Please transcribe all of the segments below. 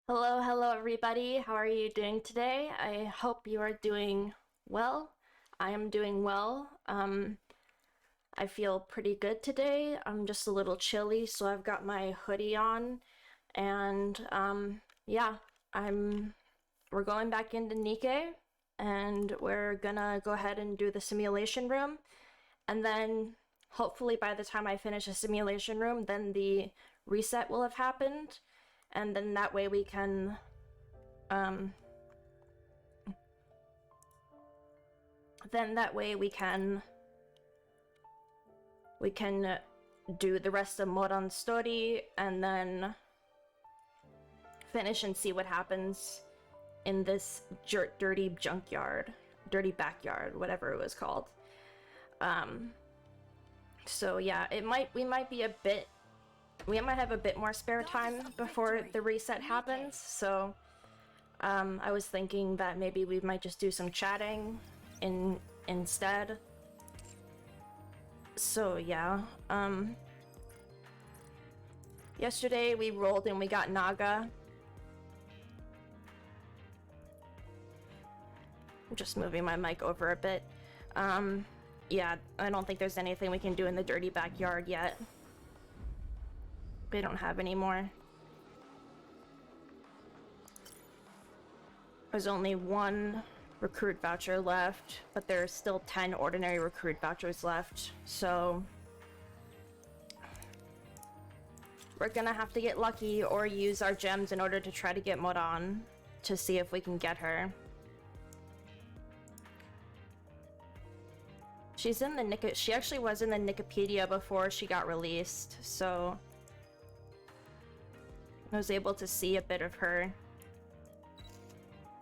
Hello, hello everybody. How are you doing today? I hope you are doing well. I am doing well. I feel pretty good today. I'm just a little chilly, so I've got my hoodie on. And yeah, we're going back into Nikkei, and we're gonna go ahead and do the simulation room. And then hopefully by the time I finish the simulation room, then the reset will have happened. And then that way we can then that way we can do the rest of Morans story and then finish and see what happens in this dirty junkyard, dirty backyard, whatever it was called. So yeah, we might have a bit more spare time before the reset happens, so I was thinking that maybe we might just do some chatting instead. So yeah, yesterday we rolled and we got Naga. I'm just moving my mic over a bit. Yeah, I don't think there's anything we can do in the dirty backyard yet. We don't have any more. There's only one recruit voucher left, but there's still 10 ordinary recruit vouchers left, so we're gonna have to get lucky or use our gems in order to try to get Moran to see if we can get her. She actually was in the Wikipedia before she got released, so I was able to see a bit of her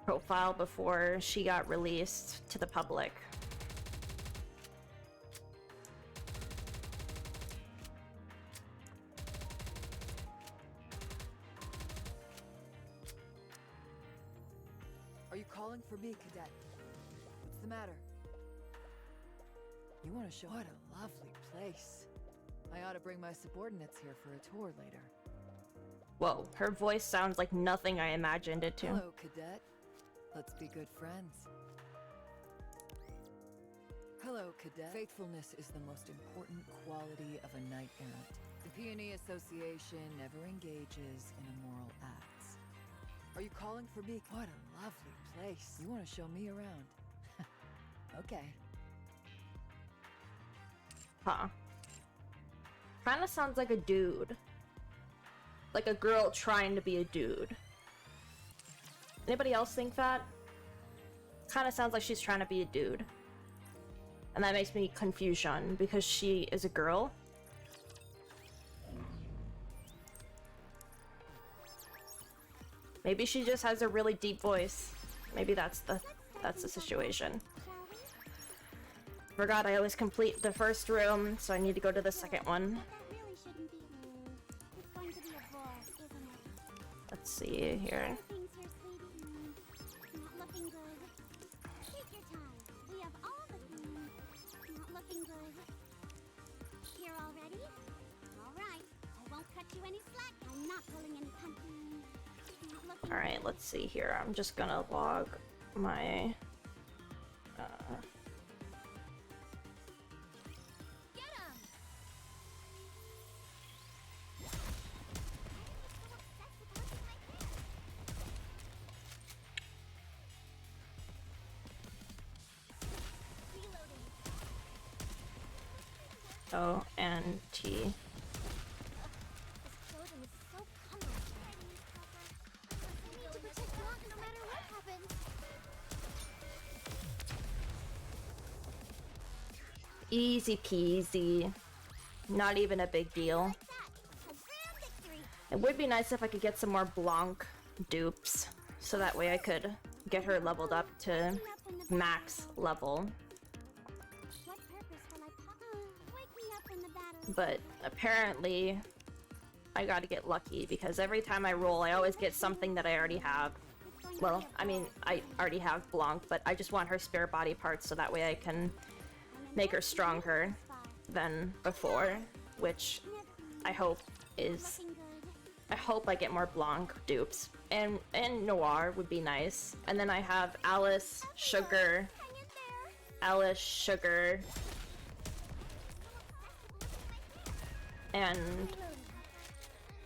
profile before she got released to the public. Are you calling for me, Cadet? What's the matter? You want to show— What a lovely place. I ought to bring my subordinates here for a tour later. Whoa, her voice sounds like nothing I imagined it to. Hello, Cadet. Let's be good friends. Hello, Cadet. Faithfulness is the most important quality of a knight-errant. The Peony Association never engages in immoral acts. Are you calling for me? What a lovely place. You want to show me around? Okay. Huh. Kinda sounds like a dude. Like a girl trying to be a dude. Anybody else think that? Kinda sounds like she's trying to be a dude. And that makes me confusion because she is a girl. Maybe she just has a really deep voice. Maybe that's the situation. Forgot I always complete the first room, so I need to go to the second one. Let's see here. Alright, let's see here. I'm just gonna log my O and T. Easy peasy. Not even a big deal. It would be nice if I could get some more Blanc dupes, so that way I could get her leveled up to max level. But apparently I gotta get lucky because every time I roll I always get something that I already have. Well, I mean, I already have Blanc, but I just want her spare body parts so that way I can make her stronger than before, which I hope is I hope I get more Blanc dupes. And Noir would be nice. And then I have Alice, Sugar, and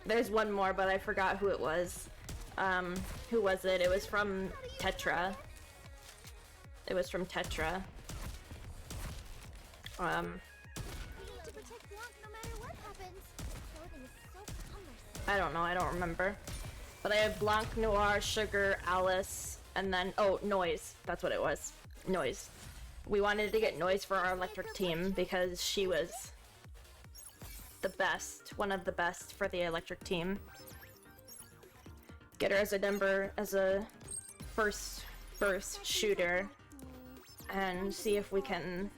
there's one more, but I forgot who it was. Who was it? It was from Tetra. It was from Tetra. I don't know, I don't remember. But I have Blanc, Noir, Sugar, Alice, and then, oh, Noise. That's what it was. Noise. We wanted to get Noise for our electric team because she was the best, one of the best for the electric team. Get her as a first burst shooter, and see if we can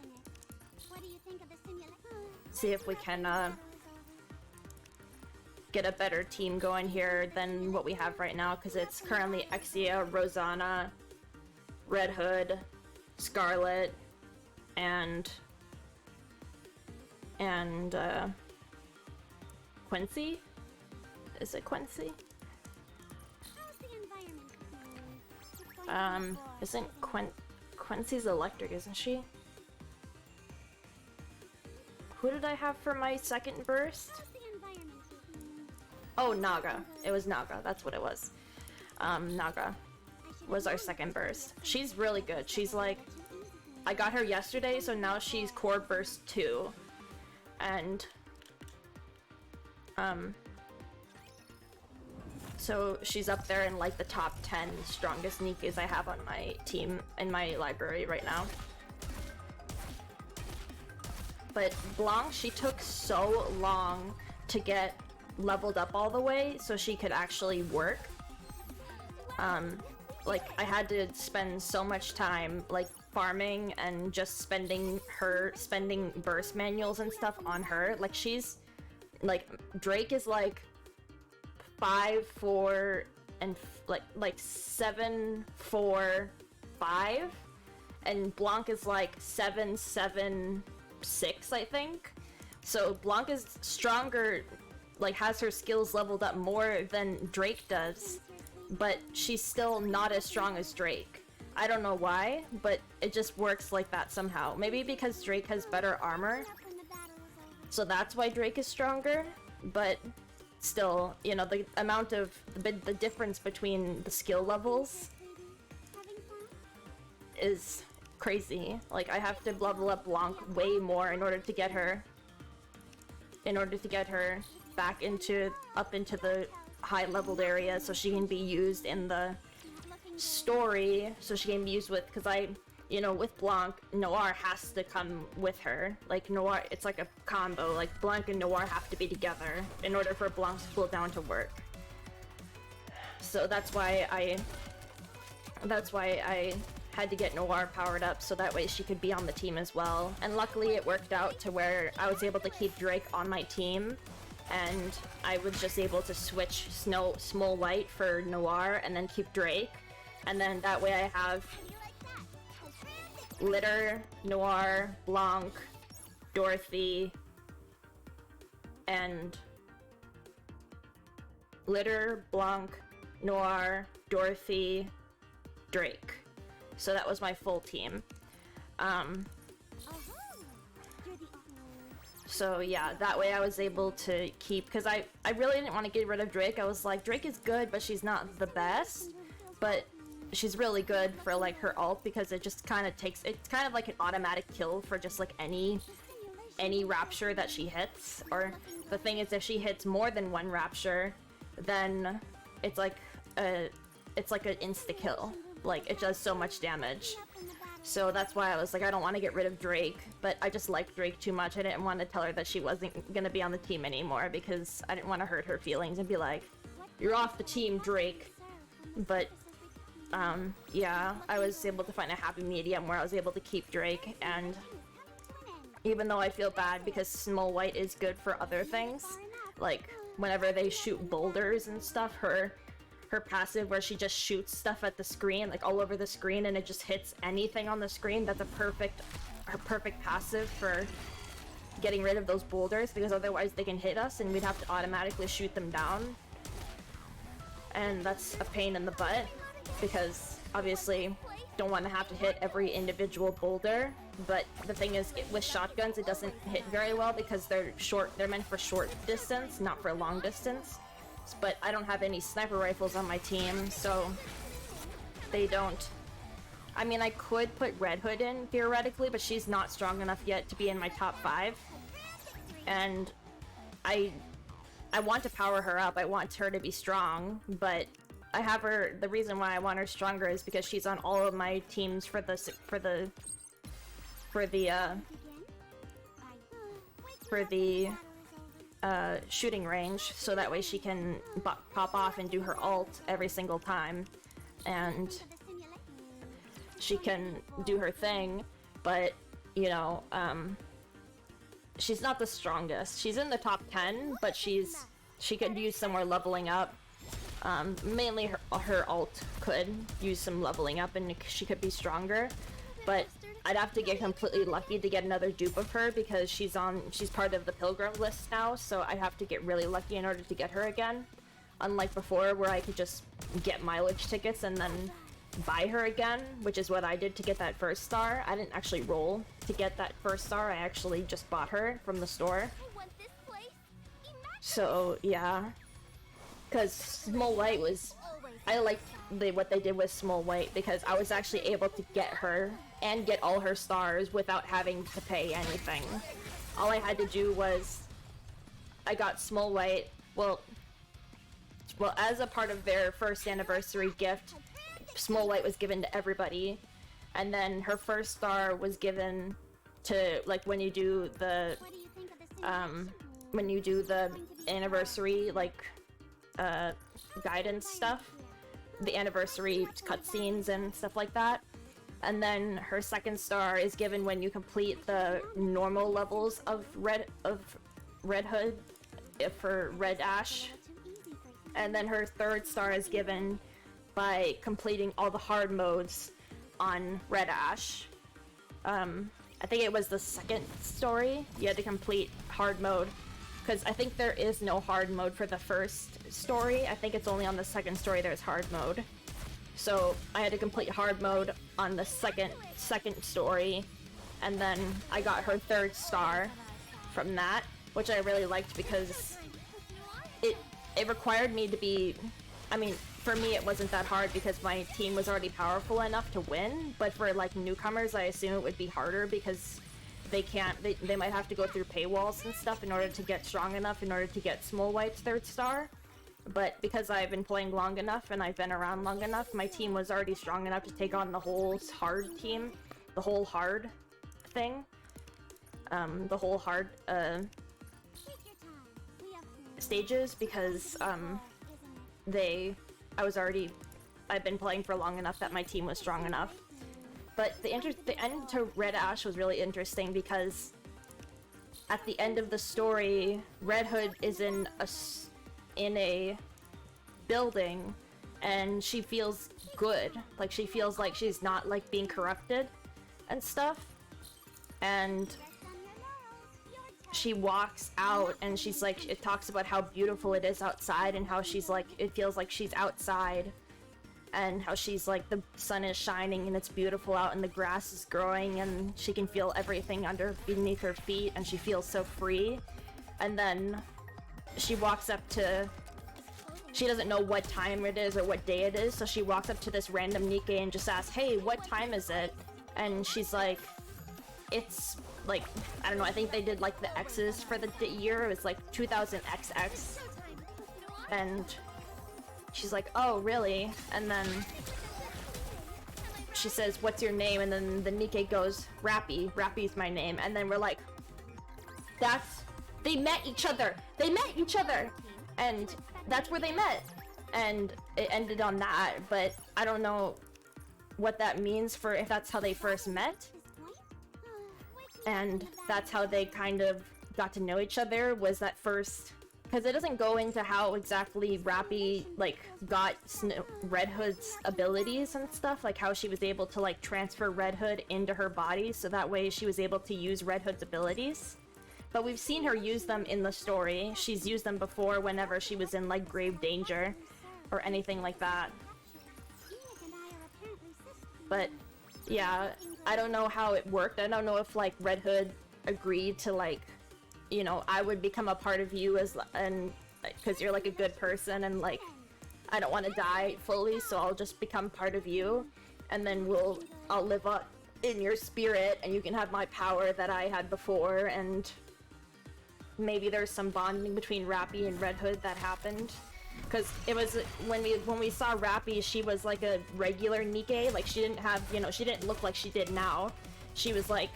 get a better team going here than what we have right now, because it's currently Exia, Rosanna, Red Hood, Scarlet, and Quincy? Is it Quincy? Isn't Quincy's electric, isn't she? Who did I have for my second burst? Oh, Naga. It was Naga, that's what it was. Naga was our second burst. She's really good. She's like, I got her yesterday, so now she's core burst 2. And so she's up there in like the top 10 strongest Nikas I have on my team in my library right now. But Blanc, she took so long to get leveled up all the way so she could actually work. Like I had to spend so much time like farming and just spending burst manuals and stuff on her. Like she's like, Drake is like 5, 4, and like 7, 4, 5, and Blanc is like 7, 7, 6, I think. So Blanc is stronger, like has her skills leveled up more than Drake does, but she's still not as strong as Drake. I don't know why, but it just works like that somehow. Maybe because Drake has better armor, so that's why Drake is stronger, but still, you know, the amount of the difference between the skill levels is crazy. Like I have to level up Blanc way more in order to get her back up into the high leveled area so she can be used in the story, so she can be used with, because with Blanc, Noir has to come with her. Like Noir, it's like a combo, like Blanc and Noir have to be together in order for Blanc's cooldown to work. So that's why I had to get Noir powered up so that way she could be on the team as well. And luckily it worked out to where I was able to keep Drake on my team, and I was just able to switch Small White for Noir and then keep Drake. And then that way I have Litter, Noir, Blanc, Dorothy, and Litter, Blanc, Noir, Dorothy, Drake. So that was my full team. So yeah, that way I was able to keep, because I really didn't want to get rid of Drake. I was like, Drake is good, but she's not the best. But she's really good for like her ult, because it just kind of it's kind of like an automatic kill for just like any rapture that she hits. Or the thing is, if she hits more than one rapture, then it's like an insta kill. Like it does so much damage. So that's why I was like, I don't want to get rid of Drake, but I just like Drake too much. I didn't want to tell her that she wasn't gonna be on the team anymore, because I didn't want to hurt her feelings and be like, you're off the team, Drake. But yeah, I was able to find a happy medium where I was able to keep Drake. And even though I feel bad because Small White is good for other things, like whenever they shoot boulders and stuff, her passive where she just shoots stuff at the screen, like all over the screen, and it just hits anything on the screen, that's her perfect passive for getting rid of those boulders, because otherwise they can hit us and we'd have to automatically shoot them down. and that's a pain in the butt because obviously don't want to have to hit every individual boulder. But the thing is, with shotguns, it doesn't hit very well because they're short. They're meant for short distance, not for long distance. But I don't have any sniper rifles on my team, so they don't. I mean, I could put Red Hood in theoretically, but she's not strong enough yet to be in my top 5. And I want to power her up. I want her to be strong, but I have her. The reason why I want her stronger is because she's on all of my teams for the shooting range, so that way she can pop off and do her ult every single time, and she can do her thing. But you know, she's not the strongest. She's in the top 10, but she could use some more leveling up. Mainly her ult could use some leveling up and she could be stronger, but I'd have to get completely lucky to get another dupe of her because she's part of the Pilgrim list now, so I'd have to get really lucky in order to get her again. Unlike before where I could just get mileage tickets and then buy her again, which is what I did to get that first star. I didn't actually roll to get that first star, I actually just bought her from the store. So yeah, because Small White was, I liked what they did with Small White because I was actually able to get her and get all her stars without having to pay anything. All I had to do was, I got Small White, well, as a part of their first anniversary gift, Small White was given to everybody, and then her first star was given to, like, when you do the anniversary, like, guidance stuff, the anniversary cutscenes and stuff like that. And then her second star is given when you complete the normal levels of Red Hood for Red Ash. And then her third star is given by completing all the hard modes on Red Ash. I think it was the second story you had to complete hard mode, because I think there is no hard mode for the first story. I think it's only on the second story there's hard mode. So I had to complete hard mode on the second story, and then I got her third star from that, which I really liked because it required me to be, I mean, for me it wasn't that hard because my team was already powerful enough to win, but for like newcomers I assume it would be harder because they might have to go through paywalls and stuff in order to get strong enough in order to get Small White's third star. But because I've been playing long enough and I've been around long enough, my team was already strong enough to take on the whole hard team, the whole hard thing, the whole hard stages, because I've been playing for long enough that my team was strong enough. But the end to Red Ash was really interesting because at the end of the story, Red Hood is in a building and she feels good. Like, she feels like she's not like being corrupted and stuff. And she walks out and she's like, it talks about how beautiful it is outside and how she's like, it feels like she's outside and how she's like, the sun is shining and it's beautiful out and the grass is growing and she can feel everything beneath her feet and she feels so free. And then she walks up to, she doesn't know what time it is or what day it is, so she walks up to this random Nikkei and just asks, hey, what time is it? And she's like, it's like, I don't know, I think they did like the X's for the year, it was like 2000XX. And she's like, oh, really? And then she says, what's your name? And then the Nikkei goes, Rappy. Rappy's my name. And then we're like, they met each other! They met each other! And that's where they met. And it ended on that, but I don't know what that means for if that's how they first met. And that's how they kind of got to know each other, was that first, because it doesn't go into how exactly Rappy like got Red Hood's abilities and stuff, like how she was able to like transfer Red Hood into her body so that way she was able to use Red Hood's abilities. But we've seen her use them in the story. She's used them before whenever she was in like grave danger. or anything like that. But yeah, I don't know how it worked. I don't know if like Red Hood agreed to like, you know, I would become a part of you as and because you're like a good person and like I don't want to die fully, so I'll just become part of you, and then I'll live up in your spirit, and you can have my power that I had before, and maybe there's some bonding between Rappy and Red Hood that happened. Because it was when we saw Rappy, she was like a regular Nikke, like she didn't have, you know, she didn't look like she did now. She was like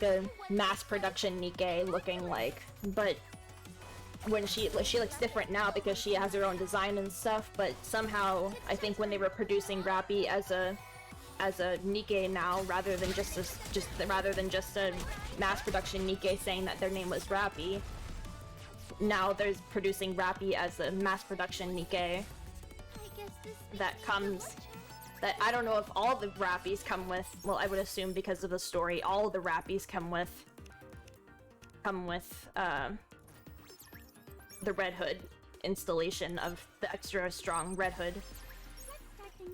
a mass production Nikke looking like, but when she looks different now because she has her own design and stuff, but somehow I think when they were producing Rappy as a Nikke now, rather than just a mass production Nikke saying that their name was Rappy, now they're producing Rappy as a mass production Nikke that I don't know if all the Rappies come with, well, I would assume because of the story, all of the Rappies come with the Red Hood installation of the extra strong Red Hood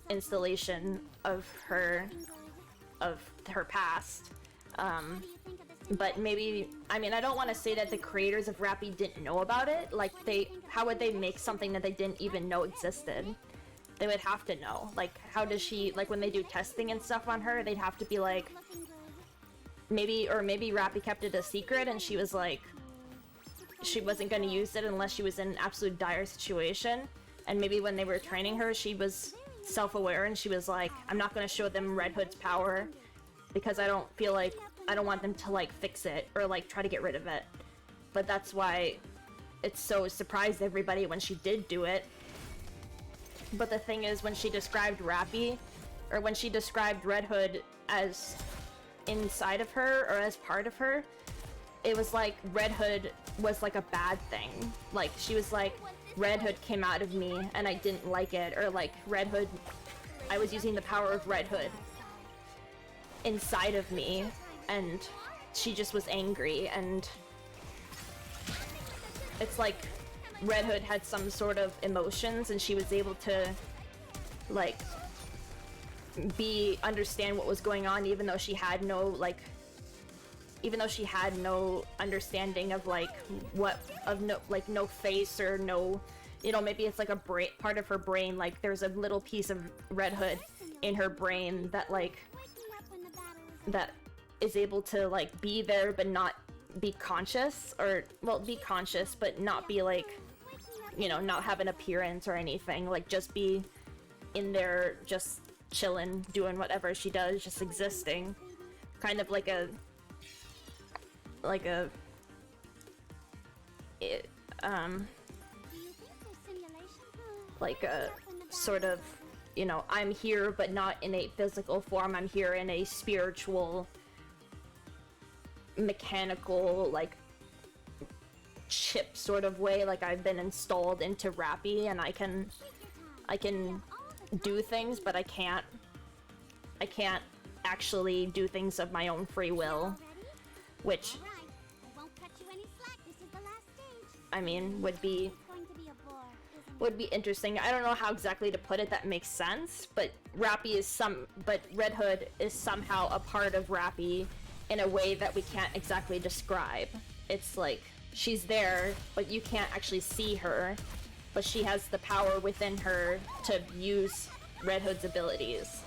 installation of her past. But maybe, I mean, I don't want to say that the creators of Rappy didn't know about it. Like, how would they make something that they didn't even know existed? They would have to know. Like, how does she, like, when they do testing and stuff on her, they'd have to be like, maybe Rappy kept it a secret and she was like, she wasn't going to use it unless she was in an absolute dire situation. And maybe when they were training her, she was self-aware and she was like, I'm not going to show them Red Hood's power because I don't want them to like fix it or like try to get rid of it. But that's why it so surprised everybody when she did do it. But the thing is, when she described Rappy, or when she described Red Hood as inside of her or as part of her, it was like Red Hood was like a bad thing. Like, she was like, Red Hood came out of me and I didn't like it, or like Red Hood, I was using the power of Red Hood inside of me, and she just was angry, and it's like Red Hood had some sort of emotions and she was able to like understand what was going on, even though she had no understanding of like no face or no, you know, maybe it's like a part of her brain, like there's a little piece of Red Hood in her brain that is able to like be there but not be conscious, or well, be conscious but not be like, you know, not have an appearance or anything, like just be in there just chilling, doing whatever she does, just existing, kind of like a sort of, you know, I'm here but not in a physical form, I'm here in a spiritual, mechanical, like chip sort of way, like I've been installed into Rappy and I can do things, but I can't actually do things of my own free will, which I mean would be interesting. I don't know how exactly to put it that makes sense, but Red Hood is somehow a part of Rappy in a way that we can't exactly describe. It's like she's there, but you can't actually see her, but she has the power within her to use Red Hood's abilities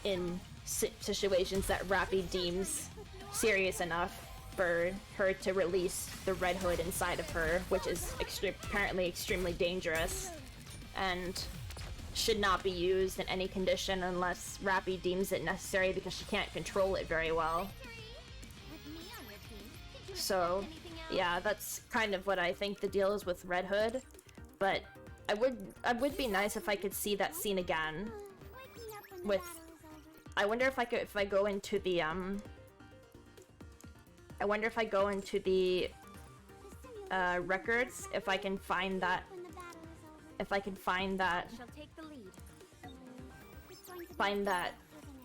in situations that Rappy deems serious enough for her to release the Red Hood inside of her, which is apparently extremely dangerous and should not be used in any condition unless Rappy deems it necessary, because she can't control it very well. So yeah, that's kind of what I think the deal is with Red Hood, but I would be nice if I could see that scene again with, I wonder if I go into the records, if I can find that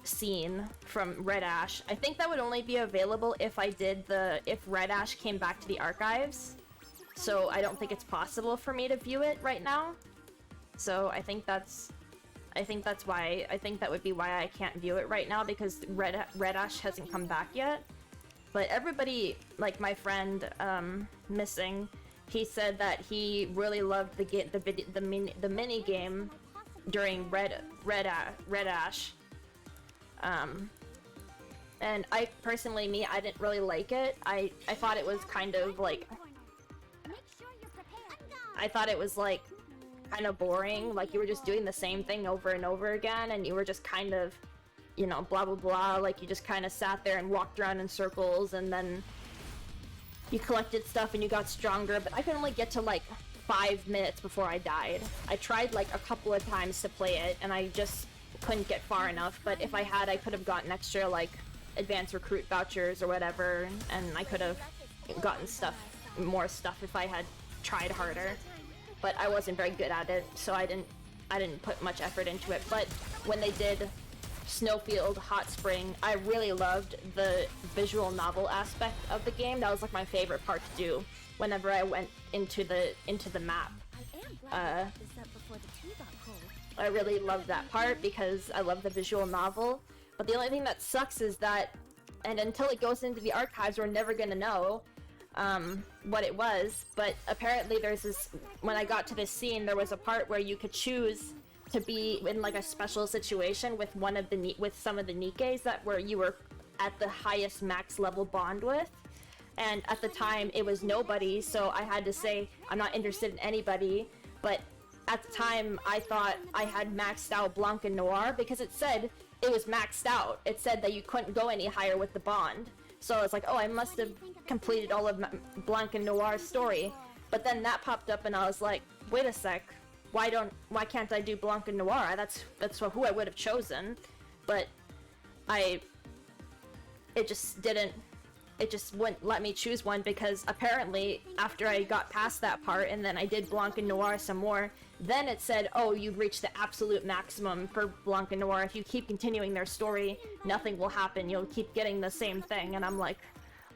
scene from Red Ash. I think that would only be available if Red Ash came back to the archives. so I don't think it's possible for me to view it right now. So I think that's why, I think that would be why I can't view it right now, because Red Ash hasn't come back yet. But everybody, like my friend Missing, he said that he really loved the mini game during Red Ash. And I personally, I didn't really like it. I thought it was kind of like, I thought it was like kind of boring, like you were just doing the same thing over and over again, and you were just kind of, you know, blah blah blah, like you just kind of sat there and walked around in circles, and then you collected stuff and you got stronger. But I could only get to like 5 minutes before I died. I tried like a couple of times to play it, and I just couldn't get far enough. But if I had, I could have gotten extra like advanced recruit vouchers or whatever, and I could have gotten more stuff if I had tried harder. But I wasn't very good at it, so I didn't put much effort into it. But when they did Snowfield Hot Spring, I really loved the visual novel aspect of the game. That was like my favorite part to do whenever I went into the map. I really loved that part because I love the visual novel. But the only thing that sucks is that, and until it goes into the archives, we're never gonna know what it was. But apparently there's this, when I got to this scene, there was a part where you could choose to be in like a special situation with some of the Nikkes that you were at the highest max level bond with. And at the time it was nobody, so I had to say I'm not interested in anybody. But at the time I thought I had maxed out Blanc and Noir, because it said it was maxed out. It said that you couldn't go any higher with the bond. So I was like, oh, I must have completed all of Blanc and Noir's story. But then that popped up and I was like, wait a sec, why can't I do Blanc and Noir? That's who I would have chosen. But it just wouldn't let me choose one, because apparently after I got past that part and then I did Blanc and Noir some more, then it said, oh, you've reached the absolute maximum for Blanc and Noir. If you keep continuing their story, nothing will happen. You'll keep getting the same thing. And I'm like,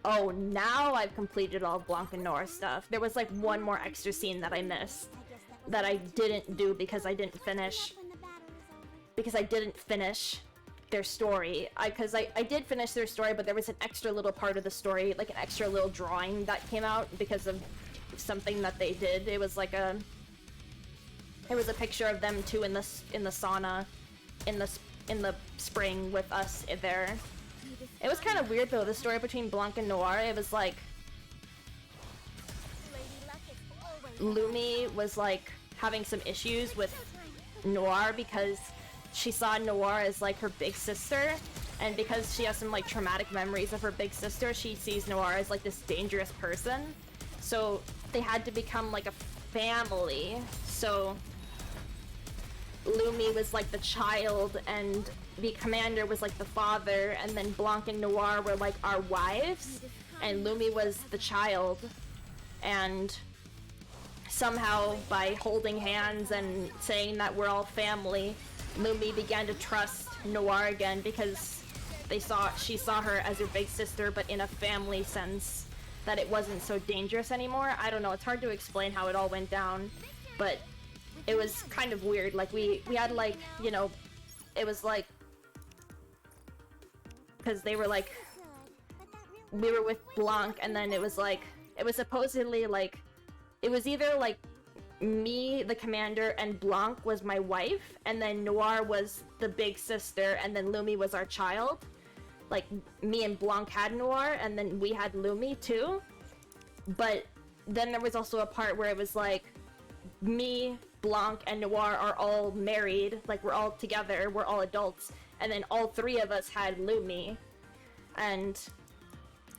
oh, now I've completed all Blanc and Noir stuff. There was like one more extra scene that I missed, that I didn't do because I didn't finish their story. Because I did finish their story, but there was an extra little part of the story, like an extra little drawing that came out because of something that they did. It was like a picture of them two in the sauna in the spring with us there. It was kind of weird though, the story between Blanc and Noir. It was like Lumi was like having some issues with Noir because she saw Noir as like her big sister, and because she has some like traumatic memories of her big sister, she sees Noir as like this dangerous person. So they had to become like a family. So Lumi was like the child and the commander was like the father, and then Blanc and Noir were like our wives, and Lumi was the child. And somehow by holding hands and saying that we're all family, Lumi began to trust Noir again, because she saw her as her big sister, but in a family sense, that it wasn't so dangerous anymore. I don't know, it's hard to explain how it all went down, but it was kind of weird. Like we had like, you know, it was like, because they were like, we were with Blanc, and then it was like, it was supposedly like, it was either like me, the commander, and Blanc was my wife, and then Noir was the big sister, and then Lumi was our child. Like, me and Blanc had Noir, and then we had Lumi too. But then there was also a part where it was like, me, Blanc, and Noir are all married, like we're all together, we're all adults, and then all three of us had Lumi. And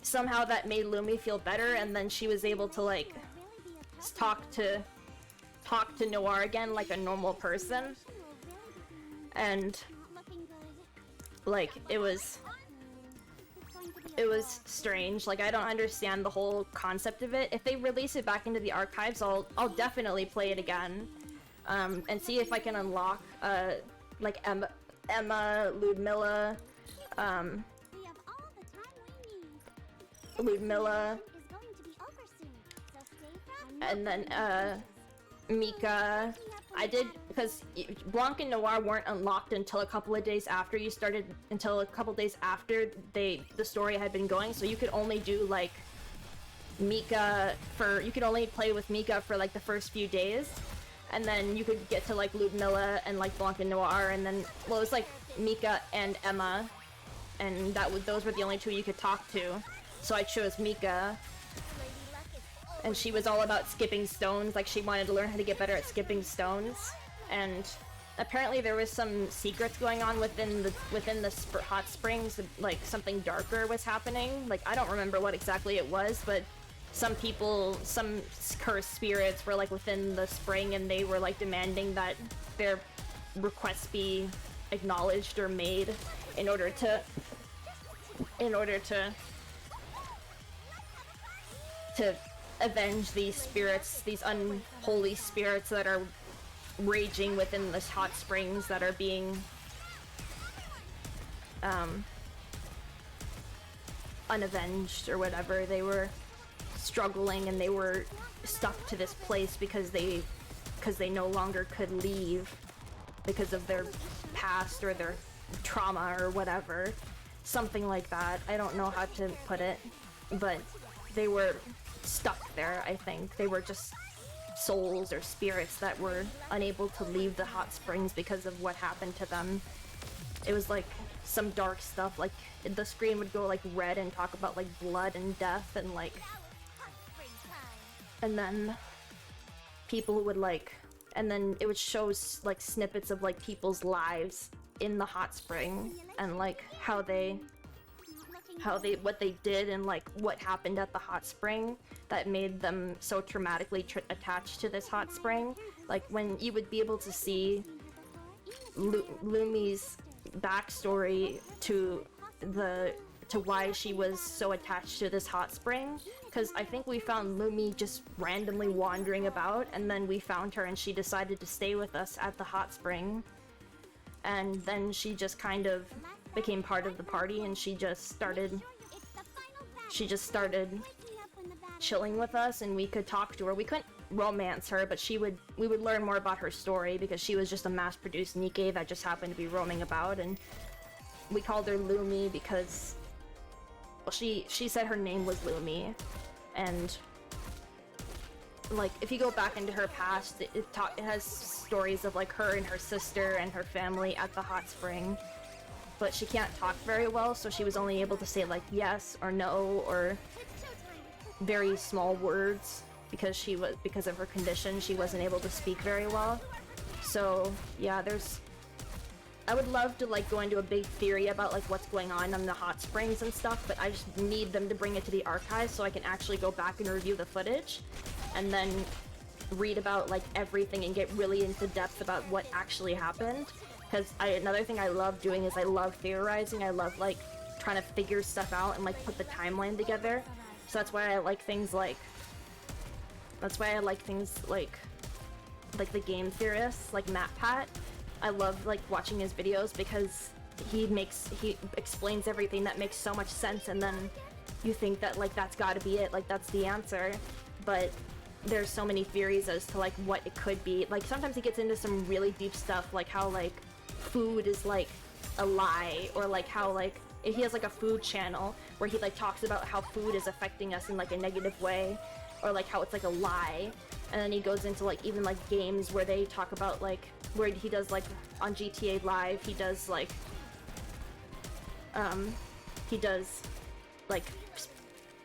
somehow that made Lumi feel better, and then she was able to like talk to Noir again like a normal person. And like it was strange. Like I don't understand the whole concept of it. If they release it back into the archives, I'll definitely play it again, and see if I can unlock like Emma, And then Mika, I did, because Blanc and Noir weren't unlocked until a couple of days after you started, until a couple days after the story had been going, so you could only do like Mika you could only play with Mika for like the first few days, and then you could get to like Ludmilla and like Blanc and Noir, and then, well, it was like Mika and Emma, and those were the only two you could talk to, so I chose Mika. And she was all about skipping stones, like she wanted to learn how to get better at skipping stones. And apparently there was some secrets going on within the hot springs, like something darker was happening. Like, I don't remember what exactly it was, but some cursed spirits were like within the spring, and they were like demanding that their requests be acknowledged or made in order to avenge these spirits, these unholy spirits that are raging within this hot springs that are being unavenged or whatever. They were struggling and they were stuck to this place because they no longer could leave because of their past or their trauma or whatever. Something like that. I don't know how to put it, but they were stuck there, I think. They were just souls or spirits that were unable to leave the hot springs because of what happened to them. It was like some dark stuff, like the screen would go like red and talk about like blood and death, and like, and then people would like, and then it would show like snippets of like people's lives in the hot spring, and like what they did and like what happened at the hot spring that made them so traumatically attached to this hot spring. Like when you would be able to see Lumi's backstory to why she was so attached to this hot spring, because I think we found Lumi just randomly wandering about, and then we found her and she decided to stay with us at the hot spring, and then she just kind of became part of the party, and she just started chilling with us, and we could talk to her. We couldn't romance her, but we would learn more about her story, because she was just a mass-produced Nikke that just happened to be roaming about. And we called her Lumi because, well, she said her name was Lumi, and like if you go back into her past, it has stories of like her and her sister and her family at the hot spring. But she can't talk very well, so she was only able to say like yes or no or very small words, because because of her condition, she wasn't able to speak very well. So yeah, I would love to like go into a big theory about like what's going on in the hot springs and stuff, but I just need them to bring it to the archives so I can actually go back and review the footage and then read about like everything and get really into depth about what actually happened. Because another thing I love doing is I love theorizing. I love like trying to figure stuff out and like put the timeline together. So that's why I like things like the game theorists like MatPat. I love like watching his videos because he explains everything that makes so much sense, and then you think that like that's got to be it, like that's the answer. But there's so many theories as to like what it could be. Like sometimes he gets into some really deep stuff, like how like food is like a lie, or like how like he has like a food channel where he like talks about how food is affecting us in like a negative way, or like how it's like a lie. And then he goes into like even like games where they talk about like where he does like on GTA Live, he does like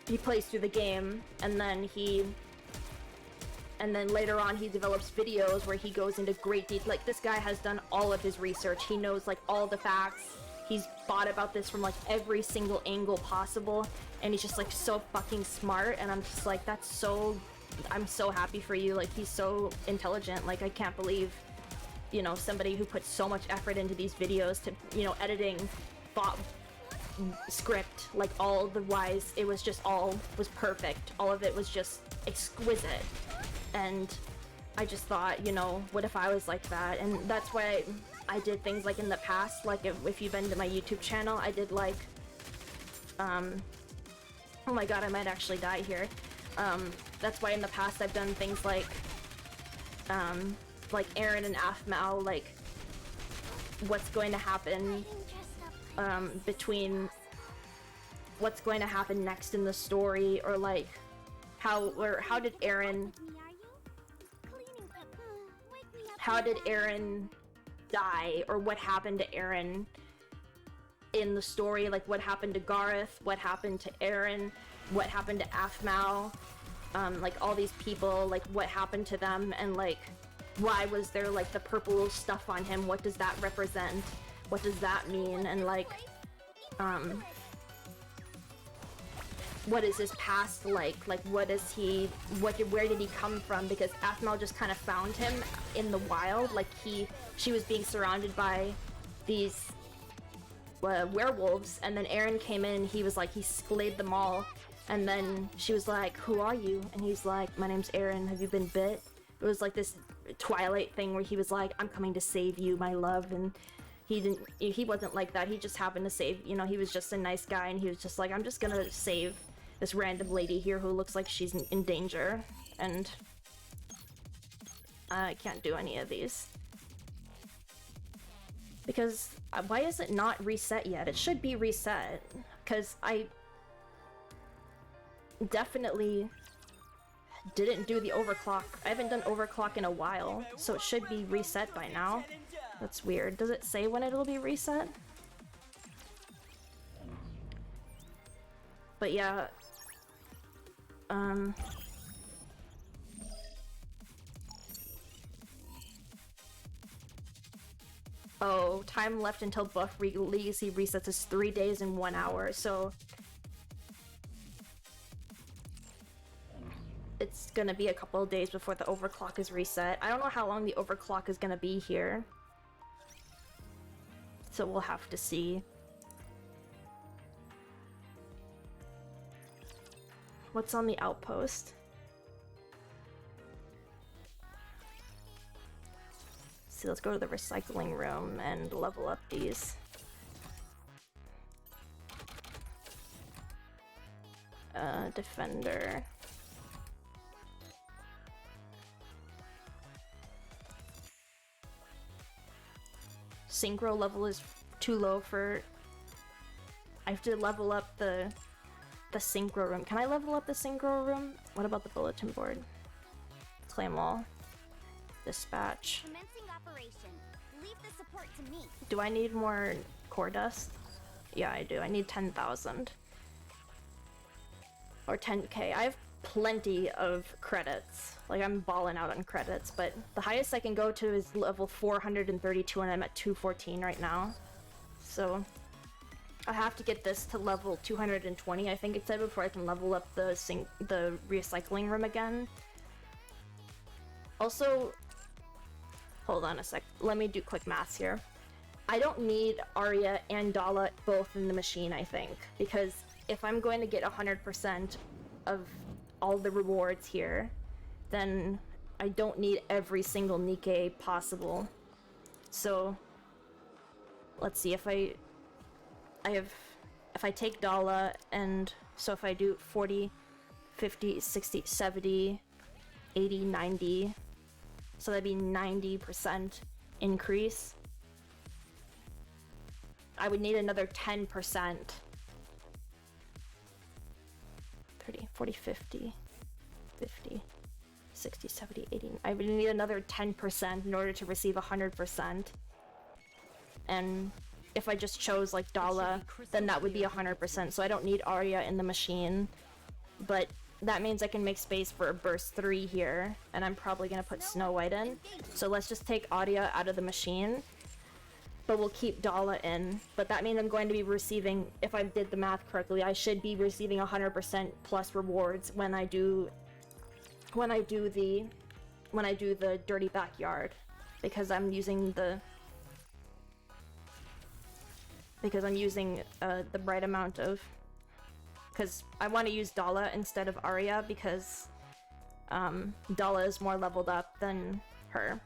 he plays through the game, and then later on he develops videos where he goes into great detail. Like this guy has done all of his research. He knows like all the facts. He's thought about this from like every single angle possible, and he's just like so fucking smart, and I'm just like, I'm so happy for you. Like he's so intelligent. Like I can't believe, you know, somebody who puts so much effort into these videos to, you know, editing, thought, script, like all the wise, it was just all was perfect. All of it was just exquisite. And I just thought, you know, what if I was like that? And that's why I did things like in the past, like if you've been to my YouTube channel, I did like, oh my god, I might actually die here. That's why in the past I've done things like Aaron and Aphmau, like what's going to happen between what's going to happen next in the story, or like how did Aaron die, or what happened to Aaron in the story, like what happened to Gareth, what happened to Aaron, what happened to Aphmau, like all these people, like what happened to them, and like why was there like the purple stuff on him, what does that represent, what does that mean, and like what is his past like what is he, where did he come from, because Aphmau just kind of found him in the wild, like she was being surrounded by these werewolves, and then Aaron came in, he was like, he slayed them all, and then she was like, who are you? And he's like, my name's Aaron, have you been bit? It was like this Twilight thing where he was like, I'm coming to save you, my love, and he wasn't like that, he just happened to save, you know, he was just a nice guy, and he was just like, I'm just gonna save this random lady here who looks like she's in danger, and I can't do any of these. Because why is it not reset yet? It should be reset, because I definitely didn't do the overclock. I haven't done overclock in a while, so it should be reset by now. That's weird. Does it say when it'll be reset? But yeah, oh, time left until buff legacy resets is 3 days and 1 hour, so it's gonna be a couple of days before the overclock is reset. I don't know how long the overclock is gonna be here, so we'll have to see. What's on the outpost? So let's go to the recycling room and level up these. Defender. Synchro level is too low for... I have to level up the synchro room. Can I level up the synchro room? What about the bulletin board? Claim all. Dispatch. Commencing operation. Leave the support to me. Do I need more core dust? Yeah, I do. I need 10,000. Or 10k. I have plenty of credits. Like, I'm balling out on credits, but the highest I can go to is level 432, and I'm at 214 right now. So I have to get this to level 220, I think it said, before I can level up the recycling room again. Also, hold on a sec. Let me do quick maths here. I don't need Arya and Dala both in the machine, I think, because if I'm going to get 100% of all the rewards here, then I don't need every single Nikke possible. So let's see, if I take Dala, and so if I do 40, 50, 60, 70, 80, 90, so that'd be 90% increase. I would need another 10%. 30, 40, 50, 50, 60, 70, 80. I would need another 10% in order to receive 100%. And if I just chose like Dala, then that would be 100%. So I don't need Arya in the machine. But that means I can make space for a burst 3 here, and I'm probably gonna put Snow White in. So let's just take Arya out of the machine, but we'll keep Dala in. But that means I'm going to be receiving, if I did the math correctly, I should be receiving 100% plus rewards when I do the dirty backyard, because I'm using the right amount of, because I want to use Dala instead of Arya, because Dala is more leveled up than her.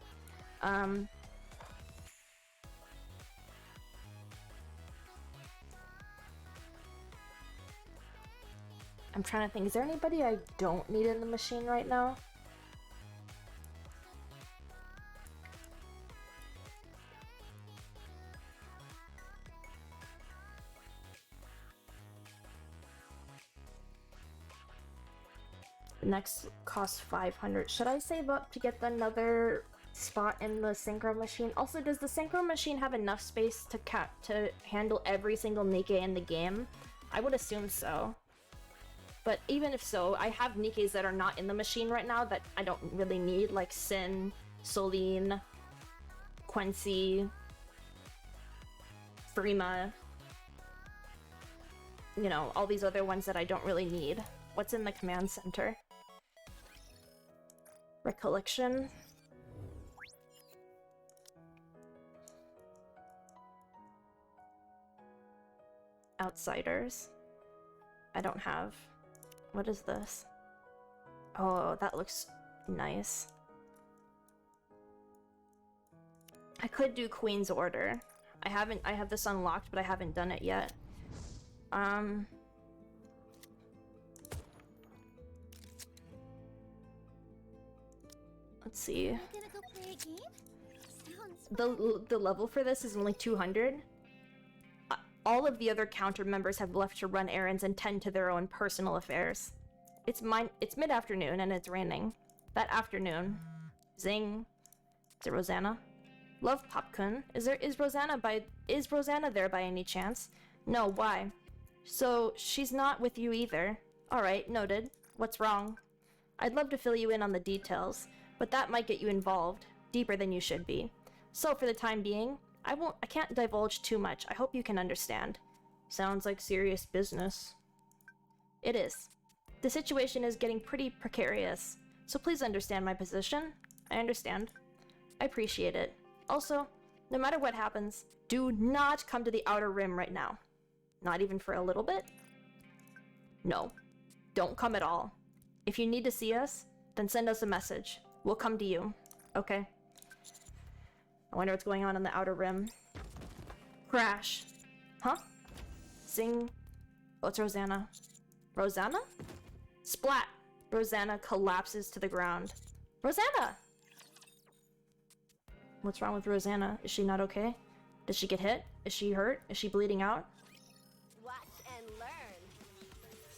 I'm trying to think, is there anybody I don't need in the machine right now? Next costs 500. Should I save up to get another spot in the synchro machine? Also, does the synchro machine have enough space to handle every single Nikkei in the game? I would assume so. But even if so, I have Nikkeis that are not in the machine right now that I don't really need, like Sin, Soline, Quincy, Frima. You know, all these other ones that I don't really need. What's in the command center? Recollection. Outsiders. I don't have. What is this? Oh, that looks nice. I could do Queen's Order. I have this unlocked, but I haven't done it yet. Let's see. Am I gonna go play a game? Sounds The level for this is only 200. All of the other counter members have left to run errands and tend to their own personal affairs. It's mid-afternoon and it's raining. That afternoon. Zing. Is it Rosanna? Love Popkun. Is Rosanna there by any chance? No, why? So she's not with you either. Alright, noted. What's wrong? I'd love to fill you in on the details, but that might get you involved, deeper than you should be. So for the time being, I can't divulge too much. I hope you can understand. Sounds like serious business. It is. The situation is getting pretty precarious, so please understand my position. I understand. I appreciate it. Also, no matter what happens, do not come to the Outer Rim right now. Not even for a little bit? No. Don't come at all. If you need to see us, then send us a message. We'll come to you. Okay? I wonder what's going on in the Outer Rim. Crash. Huh? Zing. Oh, it's Rosanna. Rosanna? Splat! Rosanna collapses to the ground. Rosanna! What's wrong with Rosanna? Is she not okay? Did she get hit? Is she hurt? Is she bleeding out? watch and learn.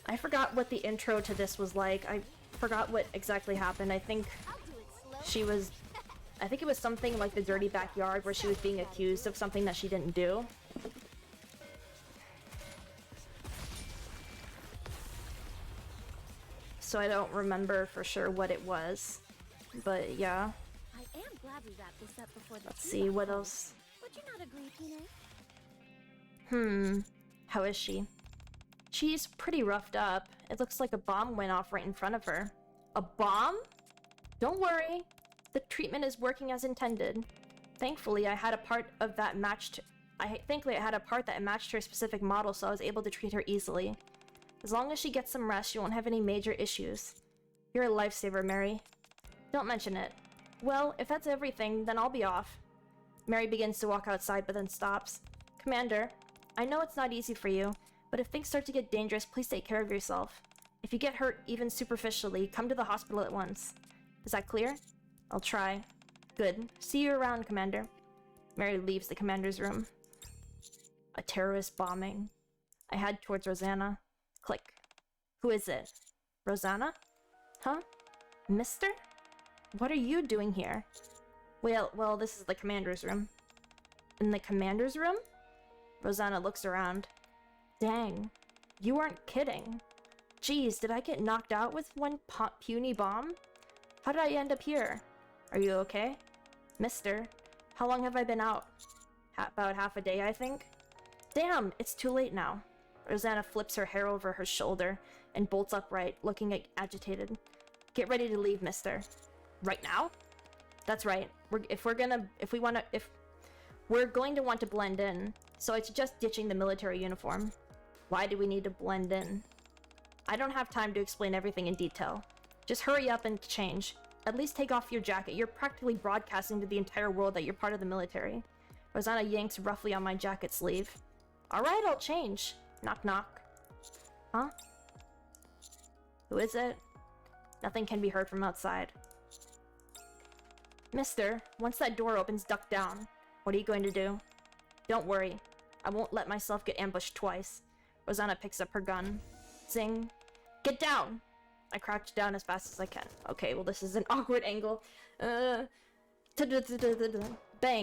I forgot what the intro to this was like. I forgot what exactly happened. I think I'll do it slow. she was... I think it was something like the dirty backyard where she was being accused of something that she didn't do. So I don't remember for sure what it was. But yeah. I am glad we wrapped this up before the Let's tea see, got what cold. else? Would you not agree, Pine? How is she? She's pretty roughed up. It looks like a bomb went off right in front of her. A bomb? Don't worry. The treatment is working as intended. Thankfully, I had a part that matched her specific model, so I was able to treat her easily. As long as she gets some rest, she won't have any major issues. You're a lifesaver, Mary. Don't mention it. Well, if that's everything, then I'll be off. Mary begins to walk outside, but then stops. Commander, I know it's not easy for you, but if things start to get dangerous, please take care of yourself. If you get hurt, even superficially, come to the hospital at once. Is that clear? I'll try. Good. See you around, Commander. Mary leaves the commander's room. A terrorist bombing. I head towards Rosanna. Click. Who is it? Rosanna? Huh? Mister? What are you doing here? Well, this is the commander's room. In the commander's room? Rosanna looks around. Dang. You weren't kidding. Geez, did I get knocked out with one puny bomb? How did I end up here? Are you okay? Mister, how long have I been out? About half a day, I think. Damn, it's too late now. Rosanna flips her hair over her shoulder and bolts upright, looking agitated. Get ready to leave, mister. Right now? That's right. We're going to want to blend in, so I suggest ditching the military uniform. Why do we need to blend in? I don't have time to explain everything in detail. Just hurry up and change. At least take off your jacket. You're practically broadcasting to the entire world that you're part of the military. Rosanna yanks roughly on my jacket sleeve. Alright, I'll change. Knock knock. Huh? Who is it? Nothing can be heard from outside. Mister, once that door opens, duck down. What are you going to do? Don't worry. I won't let myself get ambushed twice. Rosanna picks up her gun. Zing. Get down! I crouch down as fast as I can. Okay, well this is an awkward angle. Bang,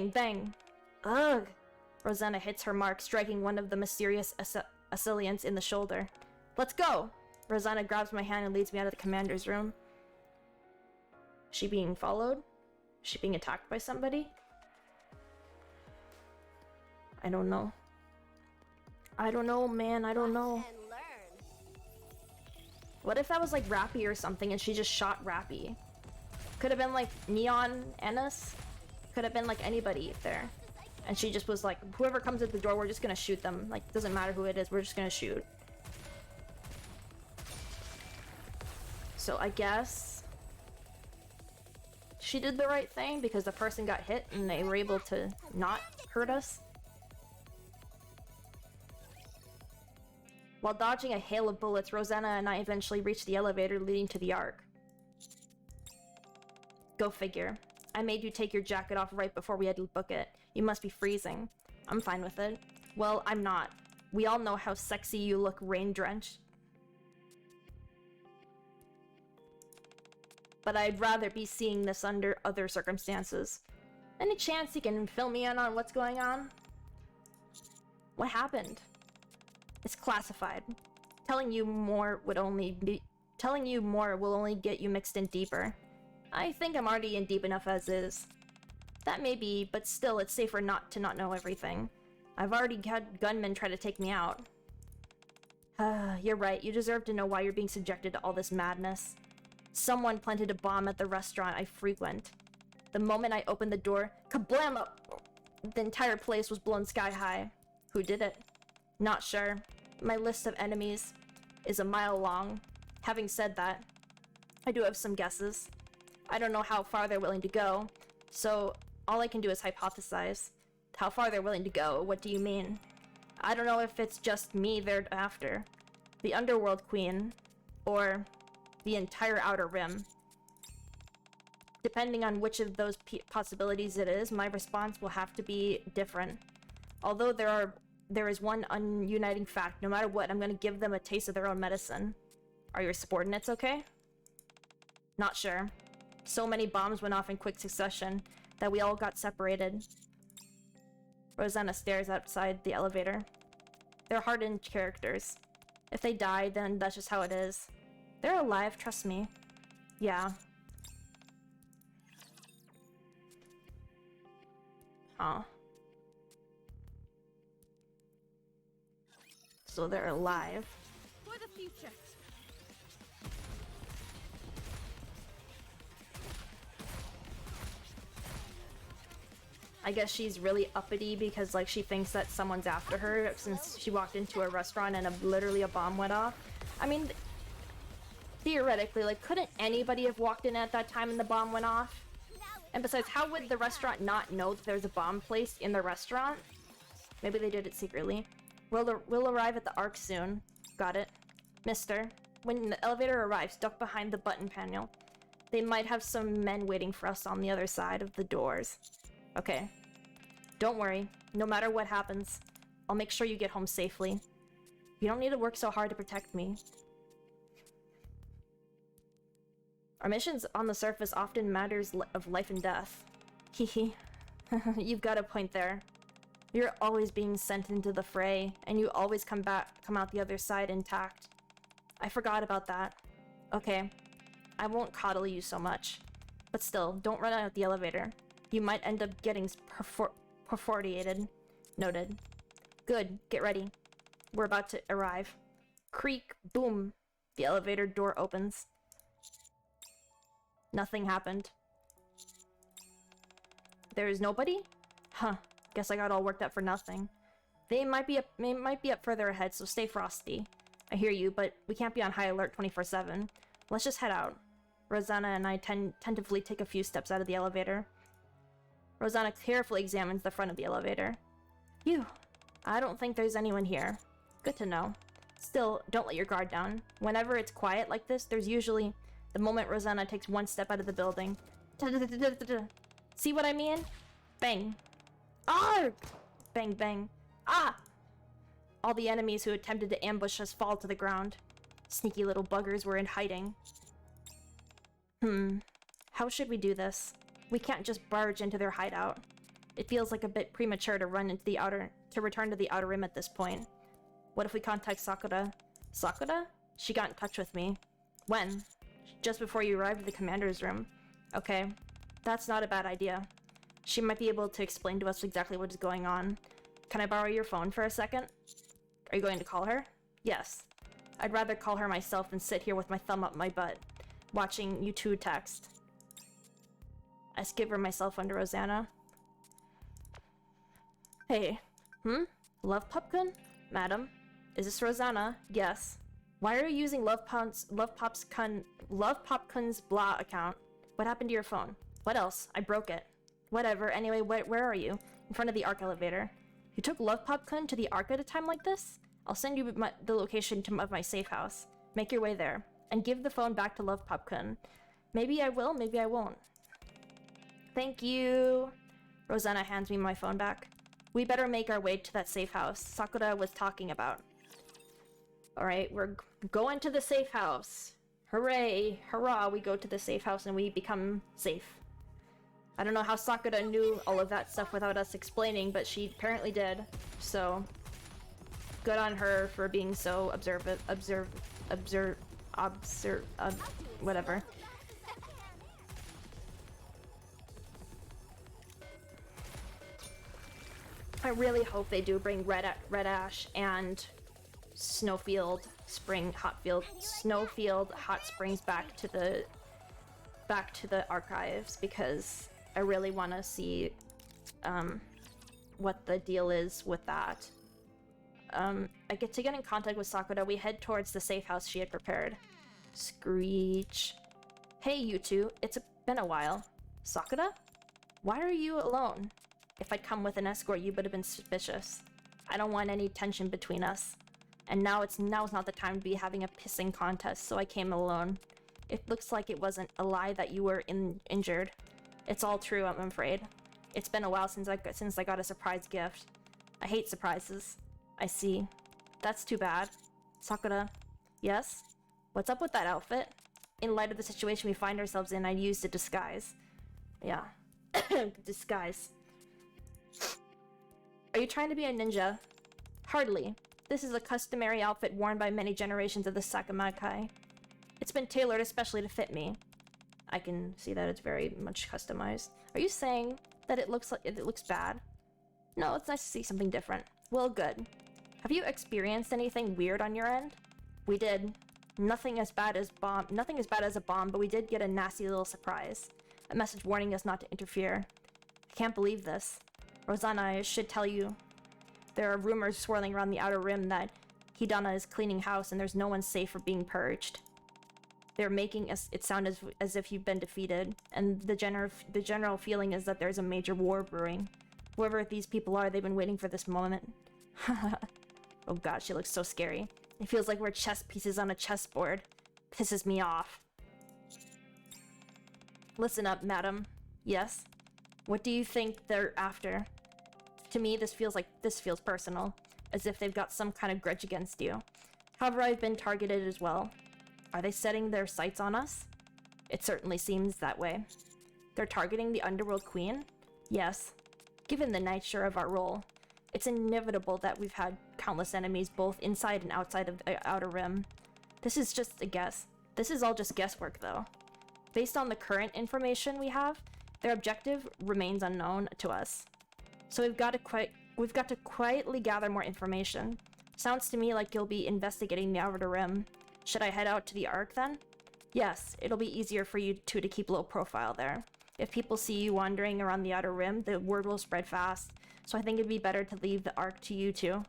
bang. Ugh. Rosanna hits her mark, striking one of the mysterious assailants in the shoulder. Let's go! Rosanna grabs my hand and leads me out of the commander's room. Is she being followed? Is she being attacked by somebody? I don't know. I don't know, man. I don't know. What if that was like Rappy or something and she just shot Rappy? Could have been like Neon Ennis. Could have been like anybody there. And she just was like, whoever comes at the door, we're just gonna shoot them. Like, doesn't matter who it is, we're just gonna shoot. So I guess she did the right thing because the person got hit and they were able to not hurt us. While dodging a hail of bullets, Rosanna and I eventually reached the elevator leading to the Ark. Go figure. I made you take your jacket off right before we had to book it. You must be freezing. I'm fine with it. Well, I'm not. We all know how sexy you look rain-drenched. But I'd rather be seeing this under other circumstances. Any chance you can fill me in on what's going on? What happened? It's classified. Telling you more will only get you mixed in deeper. I think I'm already in deep enough as is. That may be, but still it's safer not to not know everything. I've already had gunmen try to take me out. You're right, you deserve to know why you're being subjected to all this madness. Someone planted a bomb at the restaurant I frequent. The moment I opened the door, kablam! The entire place was blown sky high. Who did it? Not sure. My list of enemies is a mile long. Having said that, I do have some guesses. I don't know how far they're willing to go, so all I can do is hypothesize. How far they're willing to go? What do you mean? I don't know if it's just me they're after. The Underworld Queen, or the entire Outer Rim. Depending on which of those possibilities it is, my response will have to be different. Although there is one ununiting fact. No matter what, I'm going to give them a taste of their own medicine. Are your subordinates okay? Not sure. So many bombs went off in quick succession that we all got separated. Rosanna stares outside the elevator. They're hardened characters. If they die, then that's just how it is. They're alive, trust me. Yeah. Huh. So they're alive. For the future. I guess she's really uppity because like she thinks that someone's after her since she walked into a restaurant and literally a bomb went off. I mean, theoretically, like couldn't anybody have walked in at that time and the bomb went off? And besides, how would the restaurant not know that there's a bomb placed in the restaurant? Maybe they did it secretly. We'll arrive at the Ark soon. Got it. Mister, when the elevator arrives, duck behind the button panel. They might have some men waiting for us on the other side of the doors. Okay. Don't worry. No matter what happens, I'll make sure you get home safely. You don't need to work so hard to protect me. Our missions on the surface often matters of life and death. Hehe. You've got a point there. You're always being sent into the fray, and you always come out the other side intact. I forgot about that. Okay. I won't coddle you so much. But still, don't run out of the elevator. You might end up getting perforated. Noted. Good. Get ready. We're about to arrive. Creak. Boom. The elevator door opens. Nothing happened. There is nobody? Huh. Guess I got all worked up for nothing. They might be up further ahead, so stay frosty. I hear you, but we can't be on high alert 24/7. Let's just head out. Rosanna and I tentatively take a few steps out of the elevator. Rosanna carefully examines the front of the elevator. Phew. I don't think there's anyone here. Good to know. Still, don't let your guard down. Whenever it's quiet like this, there's usually the moment Rosanna takes one step out of the building. See what I mean? Bang. Ah! Bang, bang. Ah! All the enemies who attempted to ambush us fall to the ground. Sneaky little buggers were in hiding. How should we do this? We can't just barge into their hideout. It feels like a bit premature to return to the outer rim at this point. What if we contact Sakura? Sakura? She got in touch with me. When? Just before you arrived at the commander's room. Okay, that's not a bad idea. She might be able to explain to us exactly what is going on. Can I borrow your phone for a second? Are you going to call her? Yes. I'd rather call her myself than sit here with my thumb up my butt, watching you two text. I skiver myself under Rosanna. Hey. Love Pupkin? Madam? Is this Rosanna? Yes. Why are you using Love Popkin's blah account? What happened to your phone? What else? I broke it. Whatever. Anyway, where are you? In front of the Ark elevator. You took Love Popkin to the Ark at a time like this? I'll send you the location of my safe house. Make your way there. And give the phone back to Love Popkin. Maybe I will, maybe I won't. Thank you. Rosanna hands me my phone back. We better make our way to that safe house Sakura was talking about. Alright, we're going to the safe house. Hooray! Hurrah! We go to the safe house and we become safe. I don't know how Sakura knew all of that stuff without us explaining, but she apparently did. So, good on her for being so whatever. I really hope they do bring Red Ash and Snowfield Hot Springs back to the archives, because I really want to see what the deal is with that. I get in contact with Sakura. We head towards the safe house she had prepared. Screech. Hey, you two. It's been a while. Sakura? Why are you alone? If I'd come with an escort, you would have been suspicious. I don't want any tension between us. And now's not the time to be having a pissing contest, so I came alone. It looks like it wasn't a lie that you were injured. It's all true, I'm afraid. It's been a while since I got a surprise gift. I hate surprises. I see. That's too bad. Sakura. Yes? What's up with that outfit? In light of the situation we find ourselves in, I used a disguise. Yeah. Disguise. Are you trying to be a ninja? Hardly. This is a customary outfit worn by many generations of the Sakamai. It's been tailored especially to fit me. I can see that it's very much customized. Are you saying that it looks bad? No, it's nice to see something different. Well, good. Have you experienced anything weird on your end? We did. Nothing as bad as a bomb, but we did get a nasty little surprise. A message warning us not to interfere. I can't believe this. Rosanna, I should tell you. There are rumors swirling around the outer rim that Hidana is cleaning house and there's no one safe for being purged. They're making it sound as if you've been defeated, and the general feeling is that there's a major war brewing. Whoever these people are, they've been waiting for this moment. Oh god, she looks so scary. It feels like we're chess pieces on a chessboard. Pisses me off. Listen up, madam. Yes? What do you think they're after? To me, this feels personal, as if they've got some kind of grudge against you. However, I've been targeted as well. Are they setting their sights on us? It certainly seems that way. They're targeting the Underworld Queen? Yes. Given the nature of our role, it's inevitable that we've had countless enemies both inside and outside of the Outer Rim. This is just a guess. This is all just guesswork, though. Based on the current information we have, their objective remains unknown to us. So we've got to quietly gather more information. Sounds to me like you'll be investigating the Outer Rim. Should I head out to the Ark then? Yes, it'll be easier for you two to keep low profile there. If people see you wandering around the Outer Rim, the word will spread fast. So I think it'd be better to leave the Ark to you two.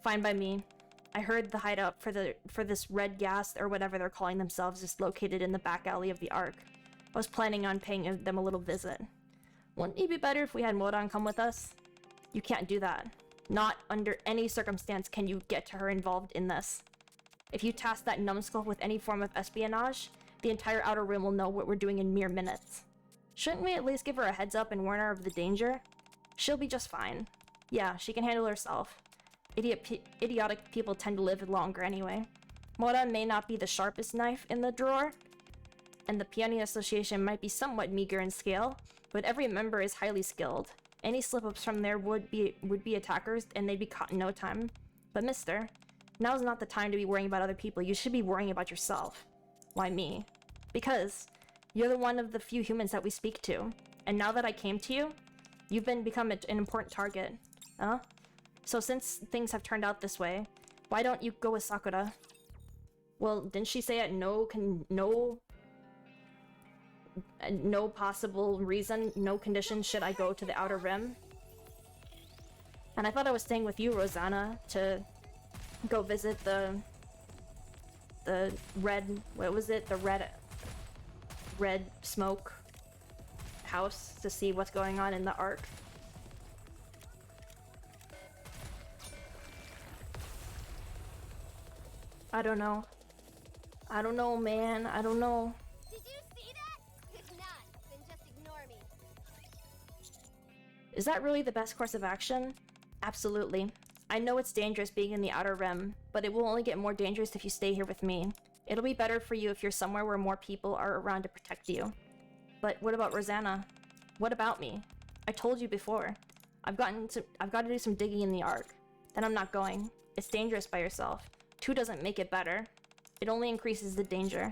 Fine by me. I heard the hideout for this red gas, or whatever they're calling themselves, is located in the back alley of the Ark. I was planning on paying them a little visit. Wouldn't it be better if we had Moran come with us? You can't do that. Not under any circumstance can you get her involved in this. If you task that numbskull with any form of espionage, the entire Outer Rim will know what we're doing in mere minutes. Shouldn't we at least give her a heads up and warn her of the danger? She'll be just fine. Yeah, she can handle herself. Idiotic people tend to live longer anyway. Mora may not be the sharpest knife in the drawer, and the Peony Association might be somewhat meager in scale, but every member is highly skilled. Any slip-ups from there would be attackers, and they'd be caught in no time. But mister, now's not the time to be worrying about other people. You should be worrying about yourself. Why me? Because you're the one of the few humans that we speak to. And now that I came to you, you've become an important target. Huh? So since things have turned out this way, why don't you go with Sakura? Well, didn't she say at no possible reason, no condition should I go to the Outer Rim? And I thought I was staying with you, Rosanna, to go visit the red, what was it? The red smoke house to see what's going on in the Ark. I don't know. I don't know, man. I don't know. Did you see that? If not, then just ignore me. Is that really the best course of action? Absolutely. I know it's dangerous being in the Outer Rim, but it will only get more dangerous if you stay here with me. It'll be better for you if you're somewhere where more people are around to protect you. But what about Rosanna? What about me? I told you before. I've got to do some digging in the Ark. Then I'm not going. It's dangerous by yourself. 2 doesn't make it better. It only increases the danger.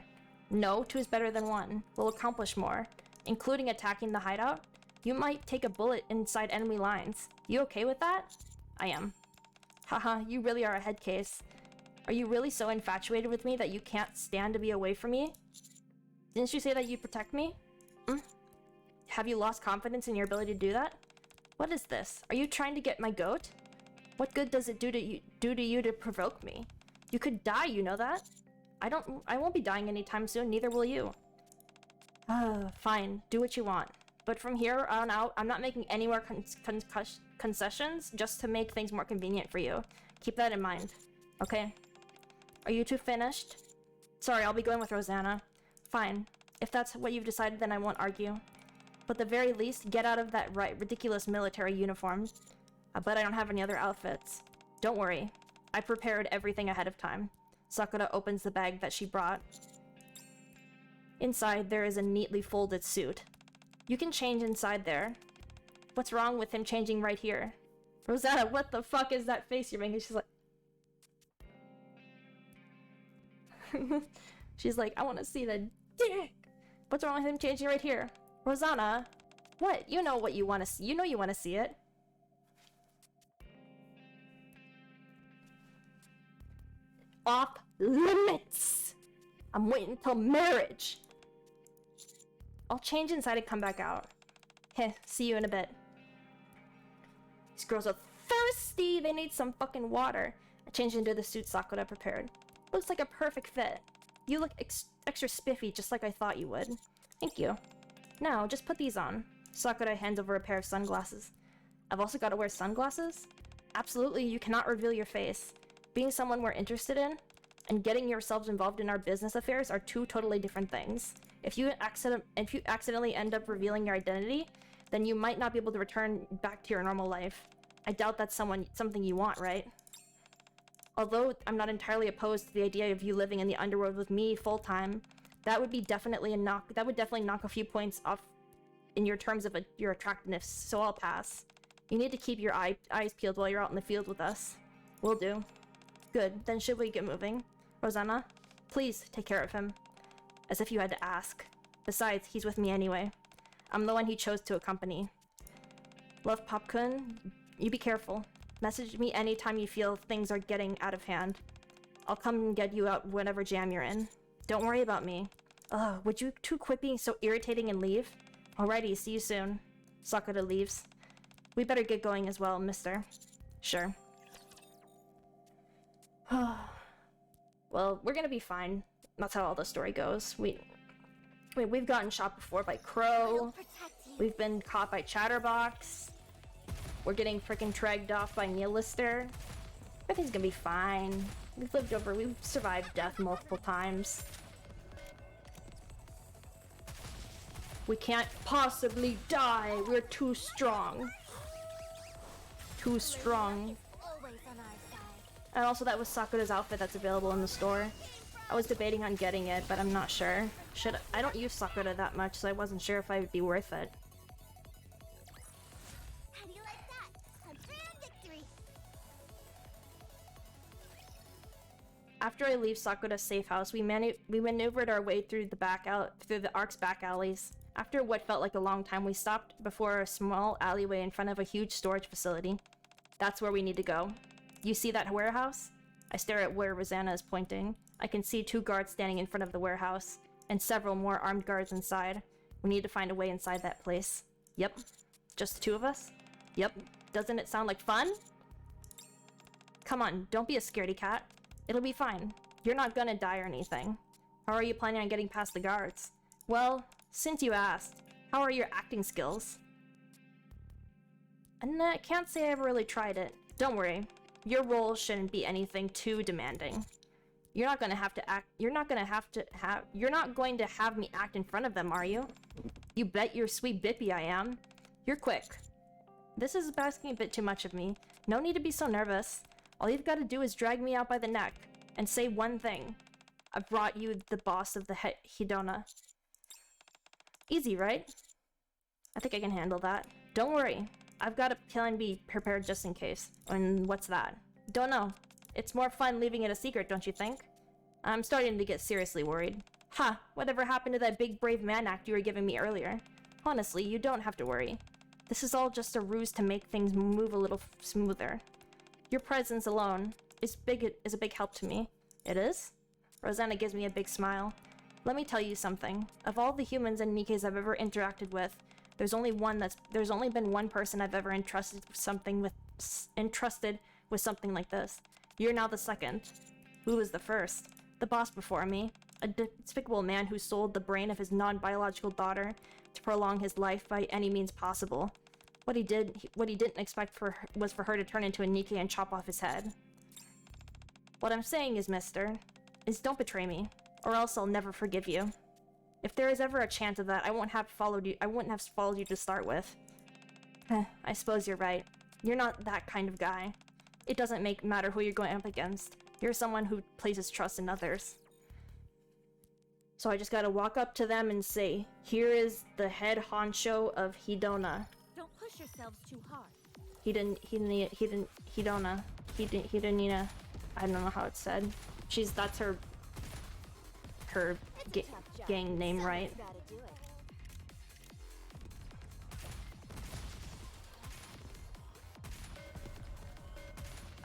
No, 2 is better than 1. We'll accomplish more, including attacking the hideout. You might take a bullet inside enemy lines. You okay with that? I am. Haha, you really are a head case. Are you really so infatuated with me that you can't stand to be away from me? Didn't you say that you'd protect me? Have you lost confidence in your ability to do that? What is this? Are you trying to get my goat? What good does it do to you to provoke me? You could die, you know that? I won't be dying anytime soon, neither will you. Fine, do what you want. But from here on out, I'm not making any more concessions just to make things more convenient for you. Keep that in mind, okay? Are you 2 finished? Sorry, I'll be going with Rosanna. Fine. If that's what you've decided, then I won't argue. But at the very least, get out of that ridiculous military uniform. I bet I don't have any other outfits. Don't worry. I prepared everything ahead of time. Sakura opens the bag that she brought. Inside, there is a neatly folded suit. You can change inside there. What's wrong with him changing right here? Rosanna, what the fuck is that face you're making? She's like... She's like, I want to see the dick! What's wrong with him changing right here? Rosanna! What? You know what you want to see. You know you want to see it. Off limits! I'm waiting till marriage! I'll change inside and come back out. Heh, see you in a bit. These girls are thirsty! They need some fucking water. I changed into the suit Sakura prepared. Looks like a perfect fit. You look extra spiffy, just like I thought you would. Thank you. Now, just put these on. Sakura hands over a pair of sunglasses. I've also got to wear sunglasses? Absolutely, you cannot reveal your face. Being someone we're interested in, and getting yourselves involved in our business affairs are 2 totally different things. If you accidentally end up revealing your identity, then you might not be able to return back to your normal life. I doubt that's something you want, right? Although I'm not entirely opposed to the idea of you living in the underworld with me full-time, that would definitely knock a few points off in your terms of your attractiveness, so I'll pass. You need to keep your eyes peeled while you're out in the field with us. Will do. Good, then should we get moving? Rosanna, please take care of him. As if you had to ask. Besides, he's with me anyway. I'm the one he chose to accompany. Love, Pop-kun. You be careful. Message me anytime you feel things are getting out of hand. I'll come and get you out whatever jam you're in. Don't worry about me. Ugh, would you 2 quit being so irritating and leave? Alrighty, see you soon. Sakura leaves. We better get going as well, mister. Sure. Well, we're gonna be fine. That's how all the story goes. We've gotten shot before by Crow. We've been caught by Chatterbox. We're getting freaking dragged off by Neil Lister. Everything's gonna be fine. We've survived death multiple times. We can't possibly die. We're too strong. Too strong. Always on our side. And also that was Sakura's outfit that's available in the store. I was debating on getting it, but I'm not sure. I don't use Sakura that much, so I wasn't sure if I would be worth it. How do you like that? A grand victory. After I leave Sakura's safe house, we maneuvered our way through the Ark's back alleys. After what felt like a long time, we stopped before a small alleyway in front of a huge storage facility. That's where we need to go. You see that warehouse? I stare at where Rosanna is pointing. I can see 2 guards standing in front of the warehouse, and several more armed guards inside. We need to find a way inside that place. Yep. Just the 2 of us? Yep. Doesn't it sound like fun? Come on, don't be a scaredy cat. It'll be fine. You're not gonna die or anything. How are you planning on getting past the guards? Well, since you asked, how are your acting skills? And I can't say I ever really tried it. Don't worry. Your role shouldn't be anything too demanding. You're not going to have me act in front of them, are you? You bet your sweet bippy I am. You're quick. This is asking a bit too much of me. No need to be so nervous. All you've got to do is drag me out by the neck and say one thing. I brought you the boss of the Hidona. Easy, right? I think I can handle that. Don't worry. I've got a plan B prepared just in case. And what's that? Don't know. It's more fun leaving it a secret, don't you think? I'm starting to get seriously worried. Ha! Whatever happened to that big brave man act you were giving me earlier? Honestly, you don't have to worry. This is all just a ruse to make things move a little smoother. Your presence alone is a big help to me. It is? Rosanna gives me a big smile. Let me tell you something. Of all the humans and Nikes I've ever interacted with, there's only been one person I've ever entrusted with something like this. You're now the second. Who was the first? The boss before me. A despicable man who sold the brain of his non-biological daughter to prolong his life by any means possible. What he didn't expect was for her to turn into a Nikke and chop off his head. What I'm saying is, don't betray me, or else I'll never forgive you. If there is ever a chance of that, I wouldn't have followed you to start with. I suppose you're right. You're not that kind of guy. It doesn't matter who you're going up against. You're someone who places trust in others. So I just gotta walk up to them and say, here is the head honcho of Hidona. Don't push yourselves too hard. Hidonina. I don't know how it's said. That's her gang name, right? Gotta do it.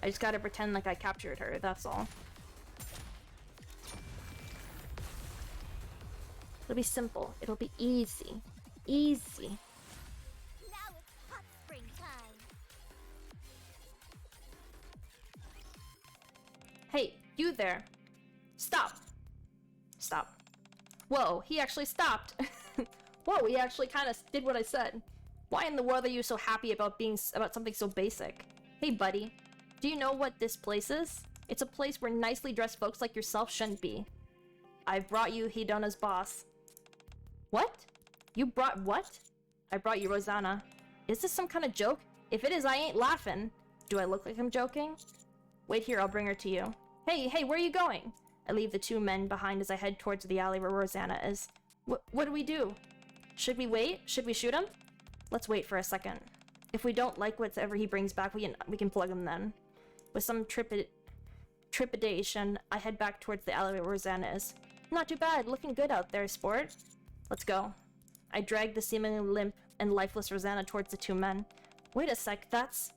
I just gotta pretend like I captured her, that's all. It'll be simple. It'll be easy. Easy. Now it's hot spring time. Hey, you there. Stop. Stop. Whoa, he actually stopped. Whoa, he actually kind of did what I said. Why in the world are you so happy about something so basic? Hey, buddy. Do you know what this place is? It's a place where nicely dressed folks like yourself shouldn't be. I've brought you Hidona's boss. What? You brought what? I brought you Rosanna. Is this some kind of joke? If it is, I ain't laughing. Do I look like I'm joking? Wait here, I'll bring her to you. Hey, where are you going? I leave the 2 men behind as I head towards the alley where Rosanna is. What do we do? Should we wait? Should we shoot him? Let's wait for a second. If we don't like whatever he brings back, we can plug him then. With some trepidation, I head back towards the alley where Rosanna is. Not too bad, looking good out there, sport. Let's go. I drag the seemingly limp and lifeless Rosanna towards the 2 men. Wait a sec, that's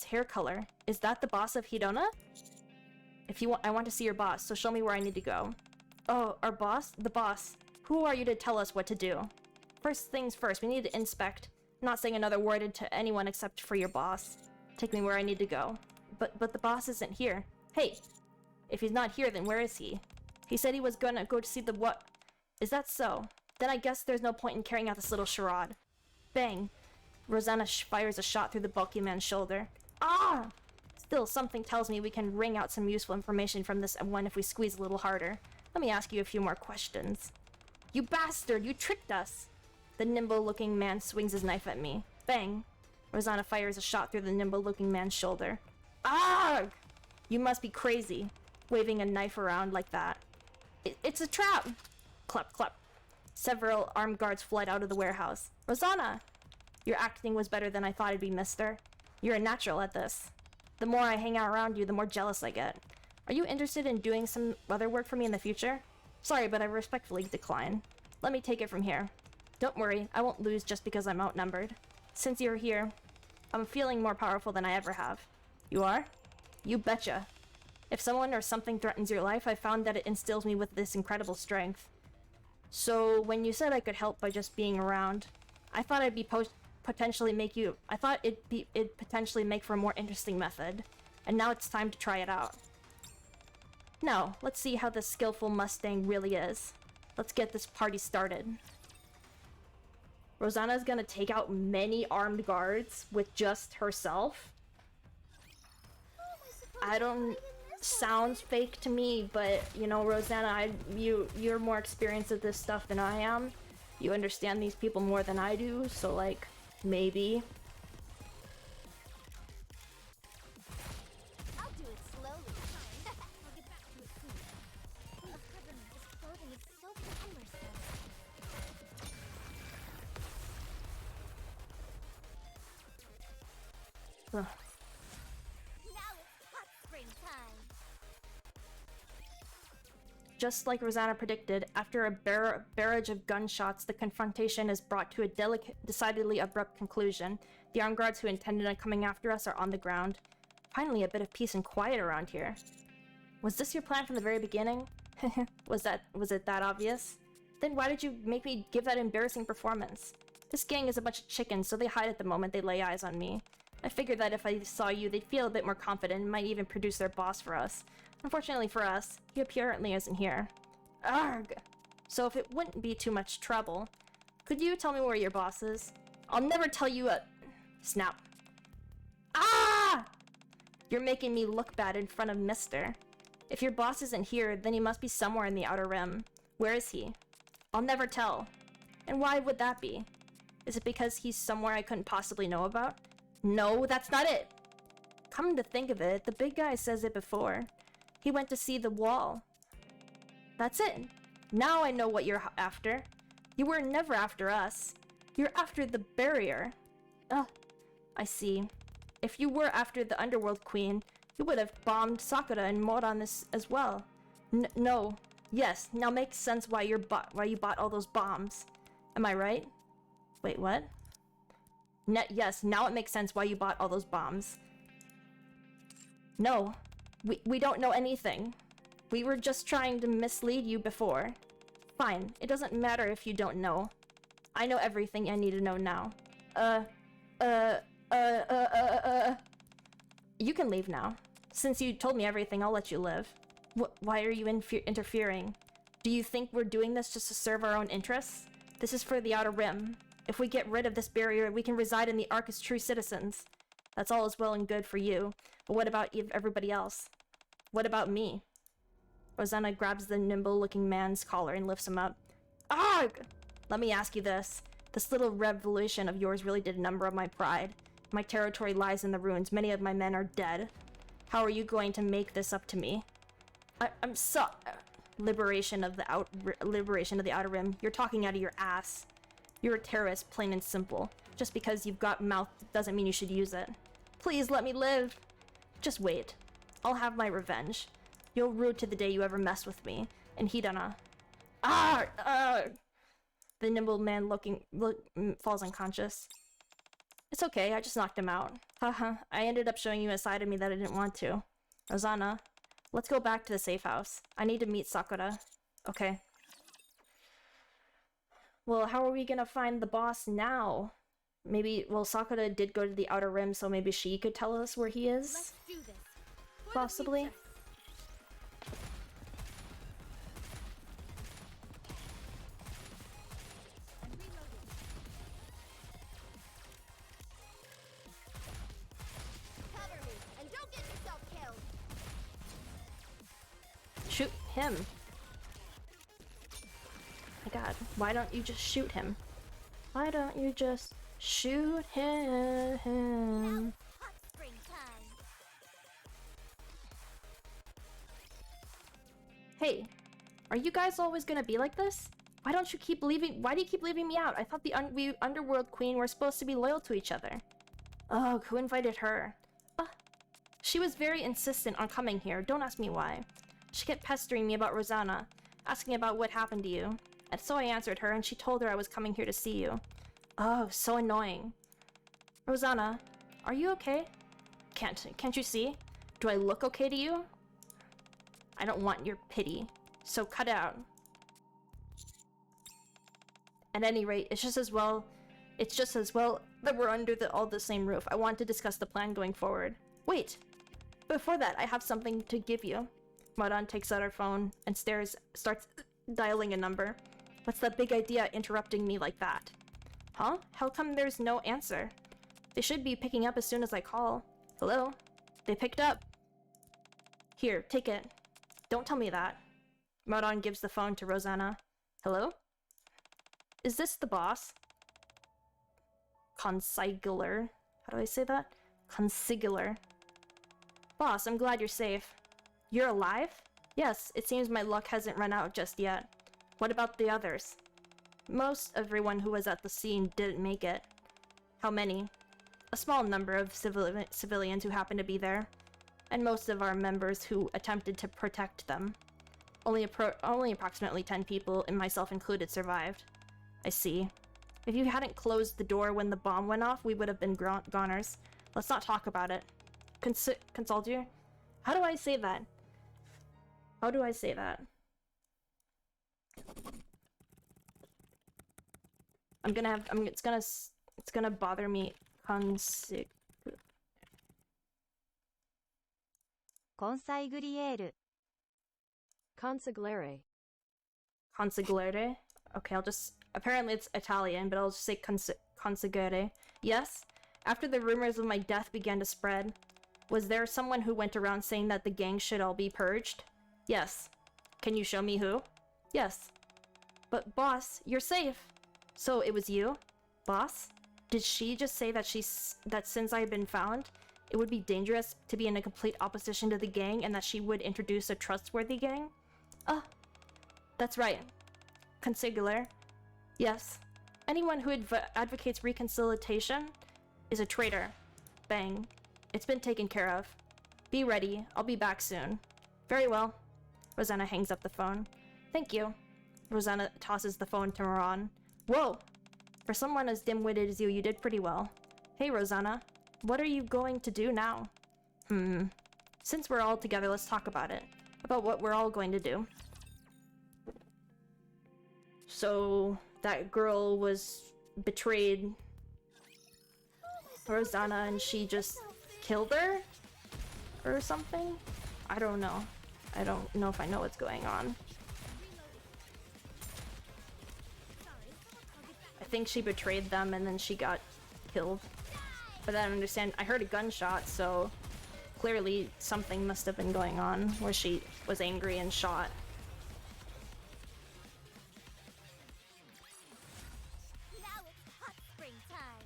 hair color. Is that the boss of Hidona? If you want, I want to see your boss, so show me where I need to go. Oh, our boss? The boss. Who are you to tell us what to do? First things first, we need to inspect. I'm not saying another word to anyone except for your boss. Take me where I need to go. But the boss isn't here. Hey! If he's not here, then where is he? He said he was gonna go to see the what? Is that so? Then I guess there's no point in carrying out this little charade. Bang! Rosanna fires a shot through the bulky man's shoulder. Ah! Still, something tells me we can wring out some useful information from this one if we squeeze a little harder. Let me ask you a few more questions. You bastard! You tricked us! The nimble-looking man swings his knife at me. Bang! Rosanna fires a shot through the nimble-looking man's shoulder. Ah! You must be crazy, waving a knife around like that. It's a trap! Clup, clup. Several armed guards fled out of the warehouse. Rosanna! Your acting was better than I thought it'd be, mister. You're a natural at this. The more I hang out around you, the more jealous I get. Are you interested in doing some other work for me in the future? Sorry, but I respectfully decline. Let me take it from here. Don't worry, I won't lose just because I'm outnumbered. Since you're here, I'm feeling more powerful than I ever have. You are? You betcha. If someone or something threatens your life, I found that it instills me with this incredible strength. So, when you said I could help by just being around, I thought it'd potentially make for a more interesting method. And now it's time to try it out. Now, let's see how this skillful Mustang really is. Let's get this party started. Rosanna's gonna take out many armed guards with just herself. I don't... Sounds fake to me, but, you know, Rosanna, you're more experienced at this stuff than I am. You understand these people more than I do, so, like, maybe. I'll do it slowly. I'll get back to it soon. Please cover me. This clothing is so cumbersome. Ugh. Now it's hot spring time. Just like Rosanna predicted, after a barrage of gunshots, the confrontation is brought to a decidedly abrupt conclusion. The armed guards who intended on coming after us are on the ground. Finally, a bit of peace and quiet around here. Was this your plan from the very beginning? Was it that obvious? Then why did you make me give that embarrassing performance? This gang is a bunch of chickens, so they hide at the moment they lay eyes on me. I figured that if I saw you, they'd feel a bit more confident and might even produce their boss for us. Unfortunately for us, he apparently isn't here. Arg! So if it wouldn't be too much trouble, could you tell me where your boss is? I'll never tell you a... Snap. Ah! You're making me look bad in front of Mister. If your boss isn't here, then he must be somewhere in the Outer Rim. Where is he? I'll never tell. And why would that be? Is it because he's somewhere I couldn't possibly know about? No, that's not it! Come to think of it, the big guy says it before. He went to see the wall. That's it. Now I know what you're after. You were never after us. You're after the barrier. Ugh, I see. If you were after the Underworld Queen, you would have bombed Sakura and Morans as well. No. Yes, now makes sense why you bought all those bombs. Am I right? Wait, what? Yes, now it makes sense why you bought all those bombs. No. We don't know anything. We were just trying to mislead you before. Fine, it doesn't matter if you don't know. I know everything I need to know now. You can leave now. Since you told me everything, I'll let you live. Why are you interfering? Do you think we're doing this just to serve our own interests? This is for the Outer Rim. If we get rid of this barrier, we can reside in the Ark as true citizens. That's all is well and good for you, but what about everybody else? What about me? Rosanna grabs the nimble-looking man's collar and lifts him up. Arg! Let me ask you this. This little revolution of yours really did a number on my pride. My territory lies in the ruins. Many of my men are dead. How are you going to make this up to me? I'm so... Liberation of the Outer Rim. You're talking out of your ass. You're a terrorist, plain and simple. Just because you've got mouth doesn't mean you should use it. Please let me live. Just wait. I'll have my revenge. You'll rue to the day you ever mess with me, and he done The nimble man falls unconscious. It's okay, I just knocked him out. Haha, I ended up showing you a side of me that I didn't want to. Rosanna, let's go back to the safe house. I need to meet Sakura. Okay. Well, how are we gonna find the boss now? Maybe, well, Sakura did go to the Outer Rim, so maybe she could tell us where he is? Let's do this. For the Possibly. future. I'm reloading. Cover me, and don't get yourself him. My god, why don't you just shoot him? Why don't you just shoot him? Now it's hot spring time. Hey, are you guys always gonna be like this? Why do you keep leaving me out? I thought we Underworld Queen were supposed to be loyal to each other. Oh, who invited her? She was very insistent on coming here. Don't ask me why. She kept pestering me about Rosanna, asking about what happened to you. And so I answered her, and she told her I was coming here to see you. Oh, so annoying. Rosanna, are you okay? Can't you see? Do I look okay to you? I don't want your pity, so cut it out. At any rate, it's just as well that we're under all the same roof. I want to discuss the plan going forward. Wait! Before that, I have something to give you. Moran takes out her phone and starts dialing a number. What's that big idea interrupting me like that? Huh? How come there's no answer? They should be picking up as soon as I call. Hello? They picked up. Here, take it. Don't tell me that. Moran gives the phone to Rosanna. Hello? Is this the boss? Consigliere. How do I say that? Consigliere. Boss, I'm glad you're safe. You're alive? Yes, it seems my luck hasn't run out just yet. What about the others? Most everyone who was at the scene didn't make it. How many? A small number of civilians who happened to be there, and most of our members who attempted to protect them. Only approximately 10 people, and myself included, survived. I see. If you hadn't closed the door when the bomb went off, we would have been goners. Let's not talk about it. Consultier? How do I say that? How do I say that? It's gonna bother me. Consigliere. Consigliere. Consigliere? Okay, apparently it's Italian, but I'll just say consigliere. Yes? After the rumors of my death began to spread, was there someone who went around saying that the gang should all be purged? Yes. Can you show me who? Yes. But boss, you're safe. So it was you? Boss? Did she just say that that since I had been found, it would be dangerous to be in a complete opposition to the gang and that she would introduce a trustworthy gang? That's right. Consigliere. Yes. Anyone who advocates reconciliation is a traitor. Bang. It's been taken care of. Be ready. I'll be back soon. Very well. Rosanna hangs up the phone. Thank you. Rosanna tosses the phone to Moran. Whoa! For someone as dim-witted as you did pretty well. Hey, Rosanna. What are you going to do now? Since we're all together, let's talk about it. About what we're all going to do. So, that girl was betrayed Rosanna and she just killed her? Or something? I don't know. I don't know if I know what's going on. I think she betrayed them and then she got killed. But I don't understand. I heard a gunshot, so clearly something must have been going on where she was angry and shot. Now it's hot spring time.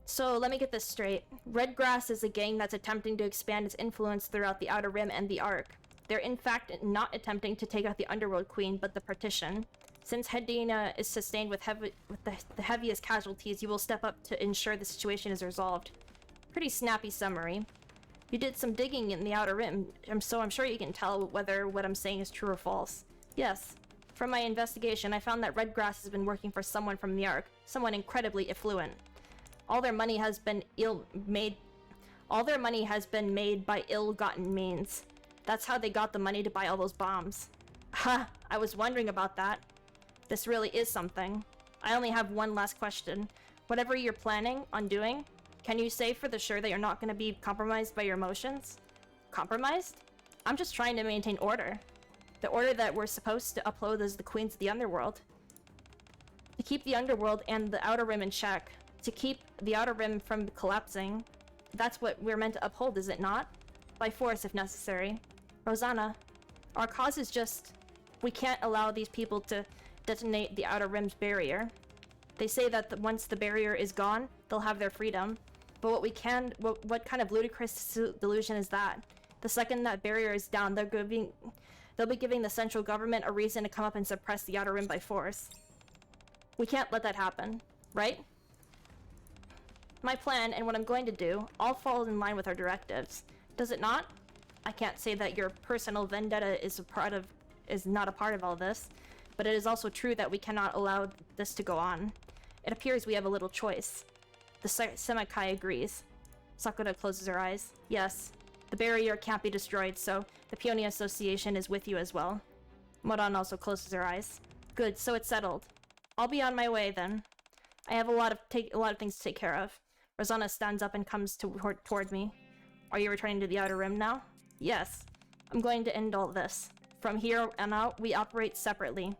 So let me get this straight. Redgrass is a gang that's attempting to expand its influence throughout the Outer Rim and the Ark. They're in fact not attempting to take out the Underworld Queen, but the Partition. Since Hedina is sustained with the heaviest casualties, you will step up to ensure the situation is resolved. Pretty snappy summary. You did some digging in the Outer Rim, so I'm sure you can tell whether what I'm saying is true or false. Yes. From my investigation, I found that Redgrass has been working for someone from the Ark, someone incredibly affluent. All their money has been made by ill-gotten means. That's how they got the money to buy all those bombs. Ha! I was wondering about that. This really is something. I only have one last question. Whatever you're planning on doing, can you say for the sure that you're not going to be compromised by your emotions? Compromised? I'm just trying to maintain order. The order that we're supposed to uphold as the Queens of the Underworld. To keep the Underworld and the Outer Rim in check. To keep the Outer Rim from collapsing. That's what we're meant to uphold, is it not? By force, if necessary. Rosanna, our cause is just... We can't allow these people to detonate the Outer Rim's barrier. They say that once the barrier is gone, they'll have their freedom. But what kind of ludicrous delusion is that? The second that barrier is down, they'll be giving the central government a reason to come up and suppress the Outer Rim by force. We can't let that happen, right? My plan and what I'm going to do all fall in line with our directives. Does it not? I can't say that your personal vendetta is not a part of all this, but it is also true that we cannot allow this to go on. It appears we have a little choice. The Semikai agrees. Sakura closes her eyes. Yes, the barrier can't be destroyed, so the Peony Association is with you as well. Moran also closes her eyes. Good, so it's settled. I'll be on my way then. I have a lot of things to take care of. Rosanna stands up and comes toward me. Are you returning to the Outer Rim now? Yes. I'm going to end all this. From here on out, we operate separately.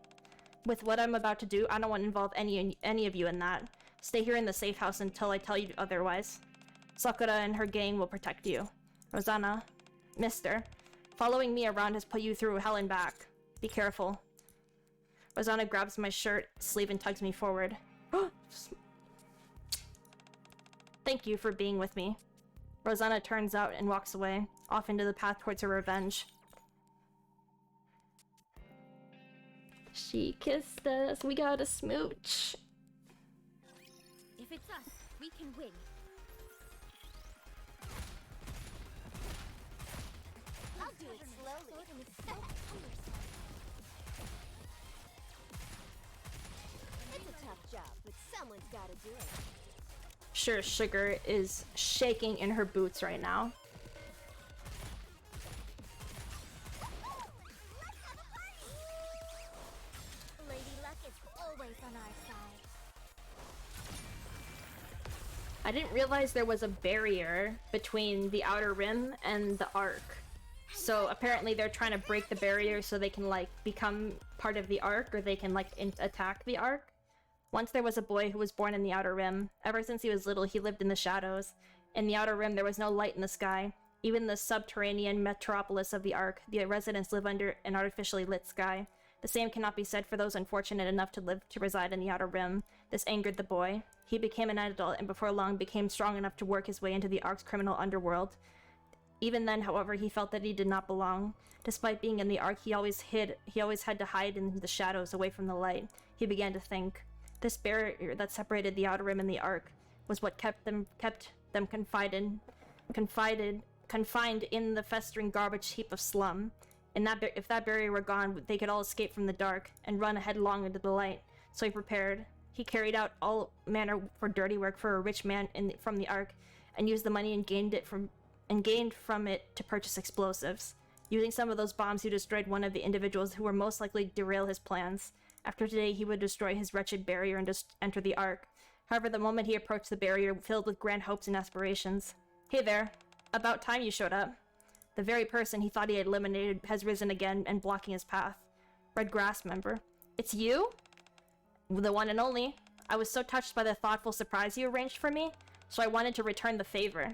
With what I'm about to do, I don't want to involve any of you in that. Stay here in the safe house until I tell you otherwise. Sakura and her gang will protect you. Rosanna, Mister, following me around has put you through hell and back. Be careful. Rosanna grabs my shirt sleeve and tugs me forward. Thank you for being with me. Rosanna turns out and walks away, off into the path towards her revenge. She kissed us. We got a smooch. If it's us, we can win. I'll do it slowly. It's so cumbersome. It's a tough job, but someone's gotta do it. Sure, Sugar is shaking in her boots right now. Lady Luck is always on our side. I didn't realize there was a barrier between the Outer Rim and the Ark. So apparently they're trying to break the barrier so they can like become part of the Ark, or they can like attack the Ark. Once there was a boy who was born in the Outer Rim. Ever since he was little, he lived in the shadows. In the Outer Rim, there was no light in the sky. Even the subterranean metropolis of the Ark, the residents live under an artificially lit sky. The same cannot be said for those unfortunate enough to reside in the Outer Rim. This angered the boy. He became an adult and before long became strong enough to work his way into the Ark's criminal underworld. Even then, however, he felt that he did not belong. Despite being in the Ark, he always had to hide in the shadows away from the light. He began to think. This barrier that separated the Outer Rim and the Ark was what kept them confined in the festering garbage heap of slum. And if that barrier were gone, they could all escape from the dark and run headlong into the light. So he prepared. He carried out all manner for dirty work for a rich man from the Ark, and used the money and gained from it to purchase explosives. Using some of those bombs, he destroyed one of the individuals who were most likely to derail his plans. After today, he would destroy his wretched barrier and just enter the Ark. However, the moment he approached the barrier, filled with grand hopes and aspirations. Hey there. About time you showed up. The very person he thought he had eliminated has risen again and blocking his path. Red Grass member. It's you? The one and only. I was so touched by the thoughtful surprise you arranged for me, so I wanted to return the favor.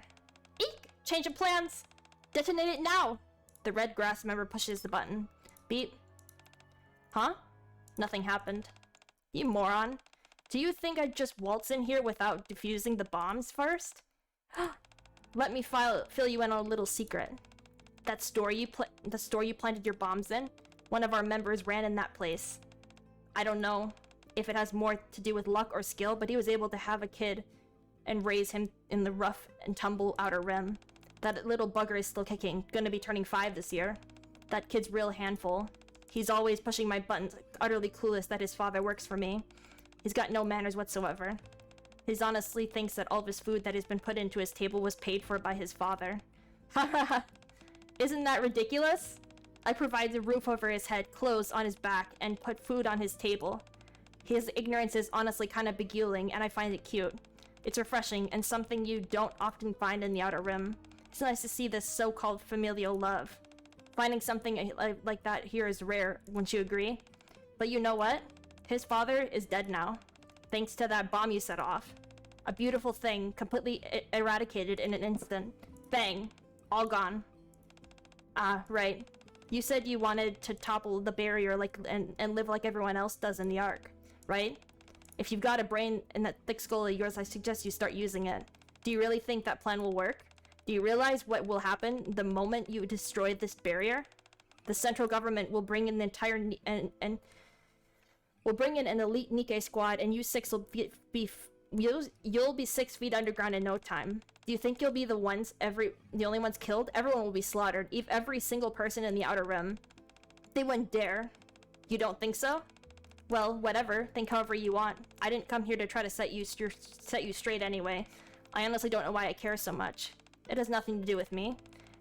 Eek! Change of plans! Detonate it now! The Red Grass member pushes the button. Beep. Huh? Nothing happened. You moron. Do you think I'd just waltz in here without defusing the bombs first? Let me fill you in on a little secret. That store the store you planted your bombs in? One of our members ran in that place. I don't know if it has more to do with luck or skill, but he was able to have a kid and raise him in the rough and tumble Outer Rim. That little bugger is still kicking, gonna be turning 5 this year. That kid's real handful. He's always pushing my buttons, utterly clueless that his father works for me. He's got no manners whatsoever. He honestly thinks that all of his food that has been put into his table was paid for by his father. Ha ha ha! Isn't that ridiculous? I provide the roof over his head, clothes on his back, and put food on his table. His ignorance is honestly kind of beguiling, and I find it cute. It's refreshing, and something you don't often find in the Outer Rim. It's nice to see this so-called familial love. Finding something like that here is rare, wouldn't you agree? But you know what? His father is dead now. Thanks to that bomb you set off. A beautiful thing, completely eradicated in an instant. Bang. All gone. Ah, right. You said you wanted to topple the barrier and live like everyone else does in the Ark, right? If you've got a brain in that thick skull of yours, I suggest you start using it. Do you really think that plan will work? Do you realize what will happen the moment you destroy this barrier? The central government will bring in the entire will bring in an elite Nikkei squad, and you six will you'll be 6 feet underground in no time. Do you think you'll be the only ones killed? Everyone will be slaughtered. Every single person in the Outer Rim. They wouldn't dare. You don't think so? Well, whatever. Think however you want. I didn't come here to try to set you straight anyway. I honestly don't know why I care so much. It has nothing to do with me.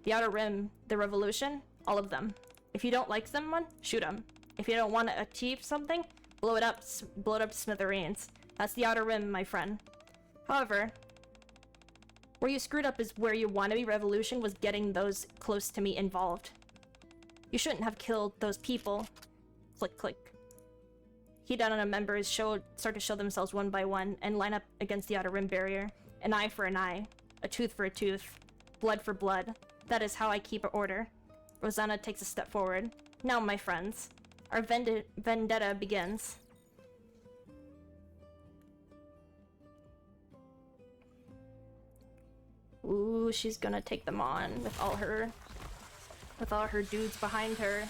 The Outer Rim, the Revolution, all of them. If you don't like someone, shoot them. If you don't want to achieve something, blow it up to smithereens. That's the Outer Rim, my friend. However, where you screwed up is where your wannabe revolution was getting those close to me involved. You shouldn't have killed those people. Click, click. Heat on members start to show themselves one by one and line up against the Outer Rim barrier. An eye for an eye. A tooth for a tooth. Blood for blood. That is how I keep order. Rosanna takes a step forward. Now, my friends, our vendetta begins. Ooh, she's gonna take them on with all her dudes behind her.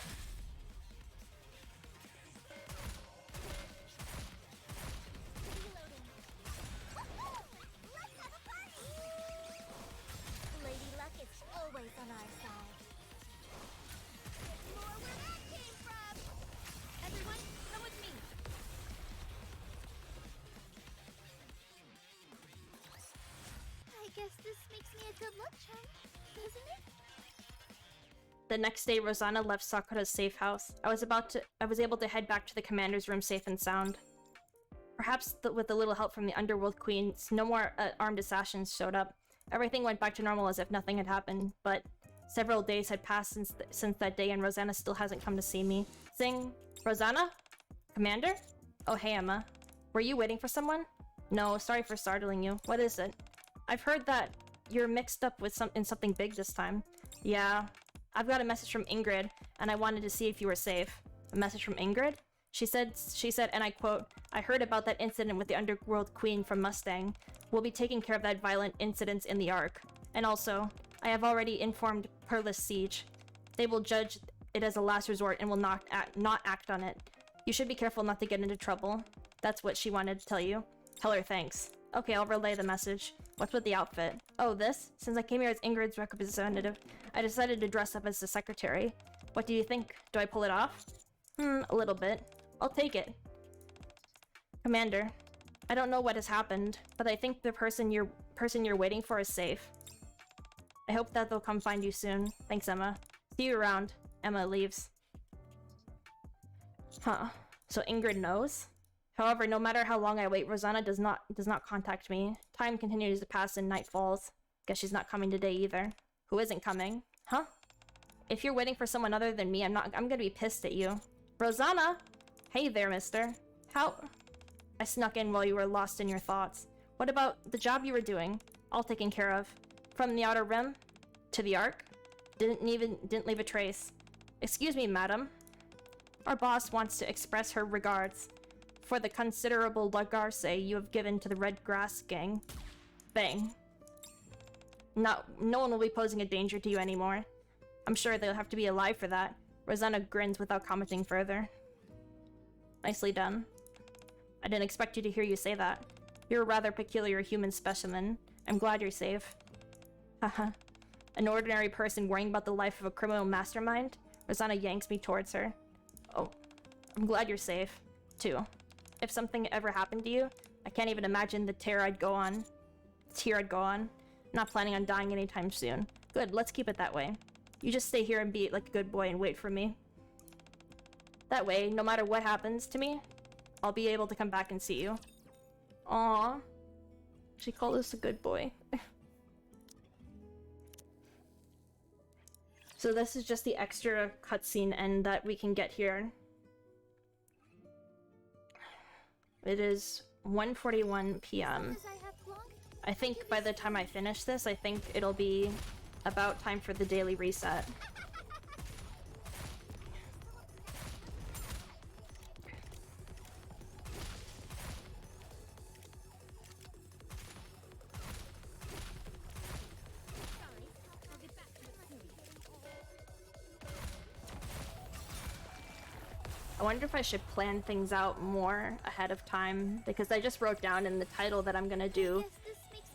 Lady Luck is always on our side. More where that came from! Everyone, come with me! I guess this makes me a good luck charm, doesn't it? The next day, Rosanna left Sakura's safe house. I was able to head back to the commander's room safe and sound. Perhaps with a little help from the Underworld Queens, no more armed assassins showed up. Everything went back to normal as if nothing had happened, but several days had passed since that day and Rosanna still hasn't come to see me. Sing, Rosanna? Commander? Oh, hey, Emma. Were you waiting for someone? No, sorry for startling you. What is it? I've heard that you're mixed up with something big this time. Yeah. I've got a message from Ingrid, and I wanted to see if you were safe. A message from Ingrid? She said, and I quote, I heard about that incident with the Underworld Queen from Mustang. We'll be taking care of that violent incident in the Ark. And also, I have already informed Perlis Siege. They will judge it as a last resort and will not act on it. You should be careful not to get into trouble. That's what she wanted to tell you. Tell her thanks. Okay, I'll relay the message. What's with the outfit? Oh, this? Since I came here as Ingrid's representative, I decided to dress up as the secretary. What do you think? Do I pull it off? A little bit. I'll take it. Commander, I don't know what has happened, but I think the person you're waiting for is safe. I hope that they'll come find you soon. Thanks, Emma. See you around. Emma leaves. Huh. So Ingrid knows? However, no matter how long I wait, Rosanna does not contact me. Time continues to pass and night falls. Guess she's not coming today either. Who isn't coming? Huh? If you're waiting for someone other than me, I'm gonna be pissed at you. Rosanna! Hey there, mister. How? I snuck in while you were lost in your thoughts. What about the job you were doing? All taken care of. From the Outer Rim to the Ark? Didn't leave a trace. Excuse me, madam. Our boss wants to express her regards for the considerable lagarce you have given to the Red Grass Gang. Bang. No one will be posing a danger to you anymore. I'm sure they'll have to be alive for that. Rosanna grins without commenting further. Nicely done. I didn't expect you to hear you say that. You're a rather peculiar human specimen. I'm glad you're safe. Haha. An ordinary person worrying about the life of a criminal mastermind? Rosanna yanks me towards her. Oh, I'm glad you're safe, too. If something ever happened to you, I can't even imagine the tear I'd go on. I'm not planning on dying anytime soon. Good, let's keep it that way. You just stay here and be like a good boy and wait for me. That way, no matter what happens to me, I'll be able to come back and see you. Aww. She called us a good boy. So this is just the extra cutscene end that we can get here. It is 1:41 p.m. As I have long I think by the time I finish this, I think it'll be about time for the daily reset. I wonder if I should plan things out more ahead of time, because I just wrote down in the title that I'm gonna do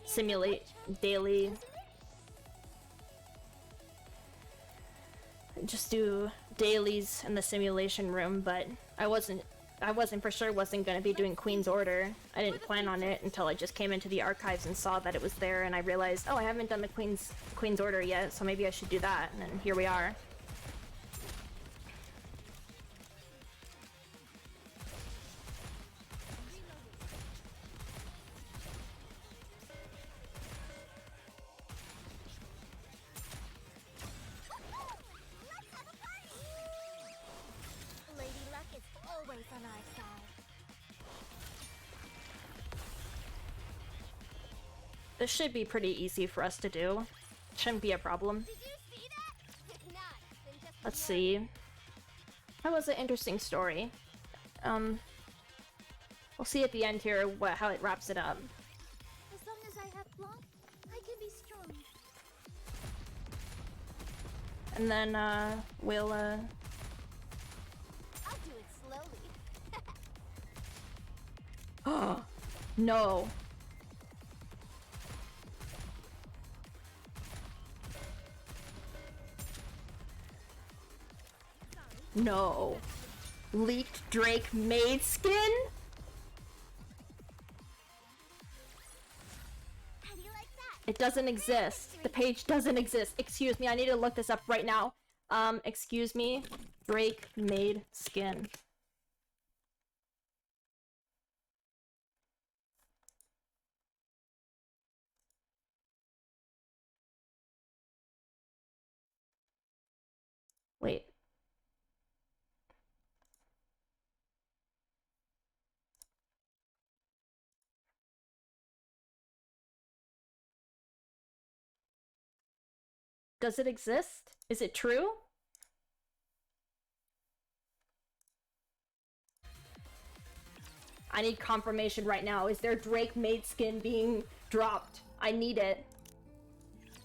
simulate daily. Just do dailies in the simulation room, but I wasn't for sure wasn't gonna be doing Queen's Order. I didn't plan on it until I just came into the archives and saw that it was there, and I realized, oh, I haven't done the Queen's Order yet, so maybe I should do that, and then here we are. Lady Luck is always on our side. This should be pretty easy for us to do. Shouldn't be a problem. Did you see that? If not, then just Let's see. That was an interesting story. We'll see at the end here how it wraps it up. as long as I have blood, I can be strong. And then, we'll, I'll do it slowly. no. No. Leaked Drake maid skin? How do you like that? It doesn't exist. The page doesn't exist. Excuse me, I need to look this up right now. Excuse me. Drake maid skin. Wait. Does it exist? Is it true? I need confirmation right now. Is there Drake maid skin being dropped? I need it.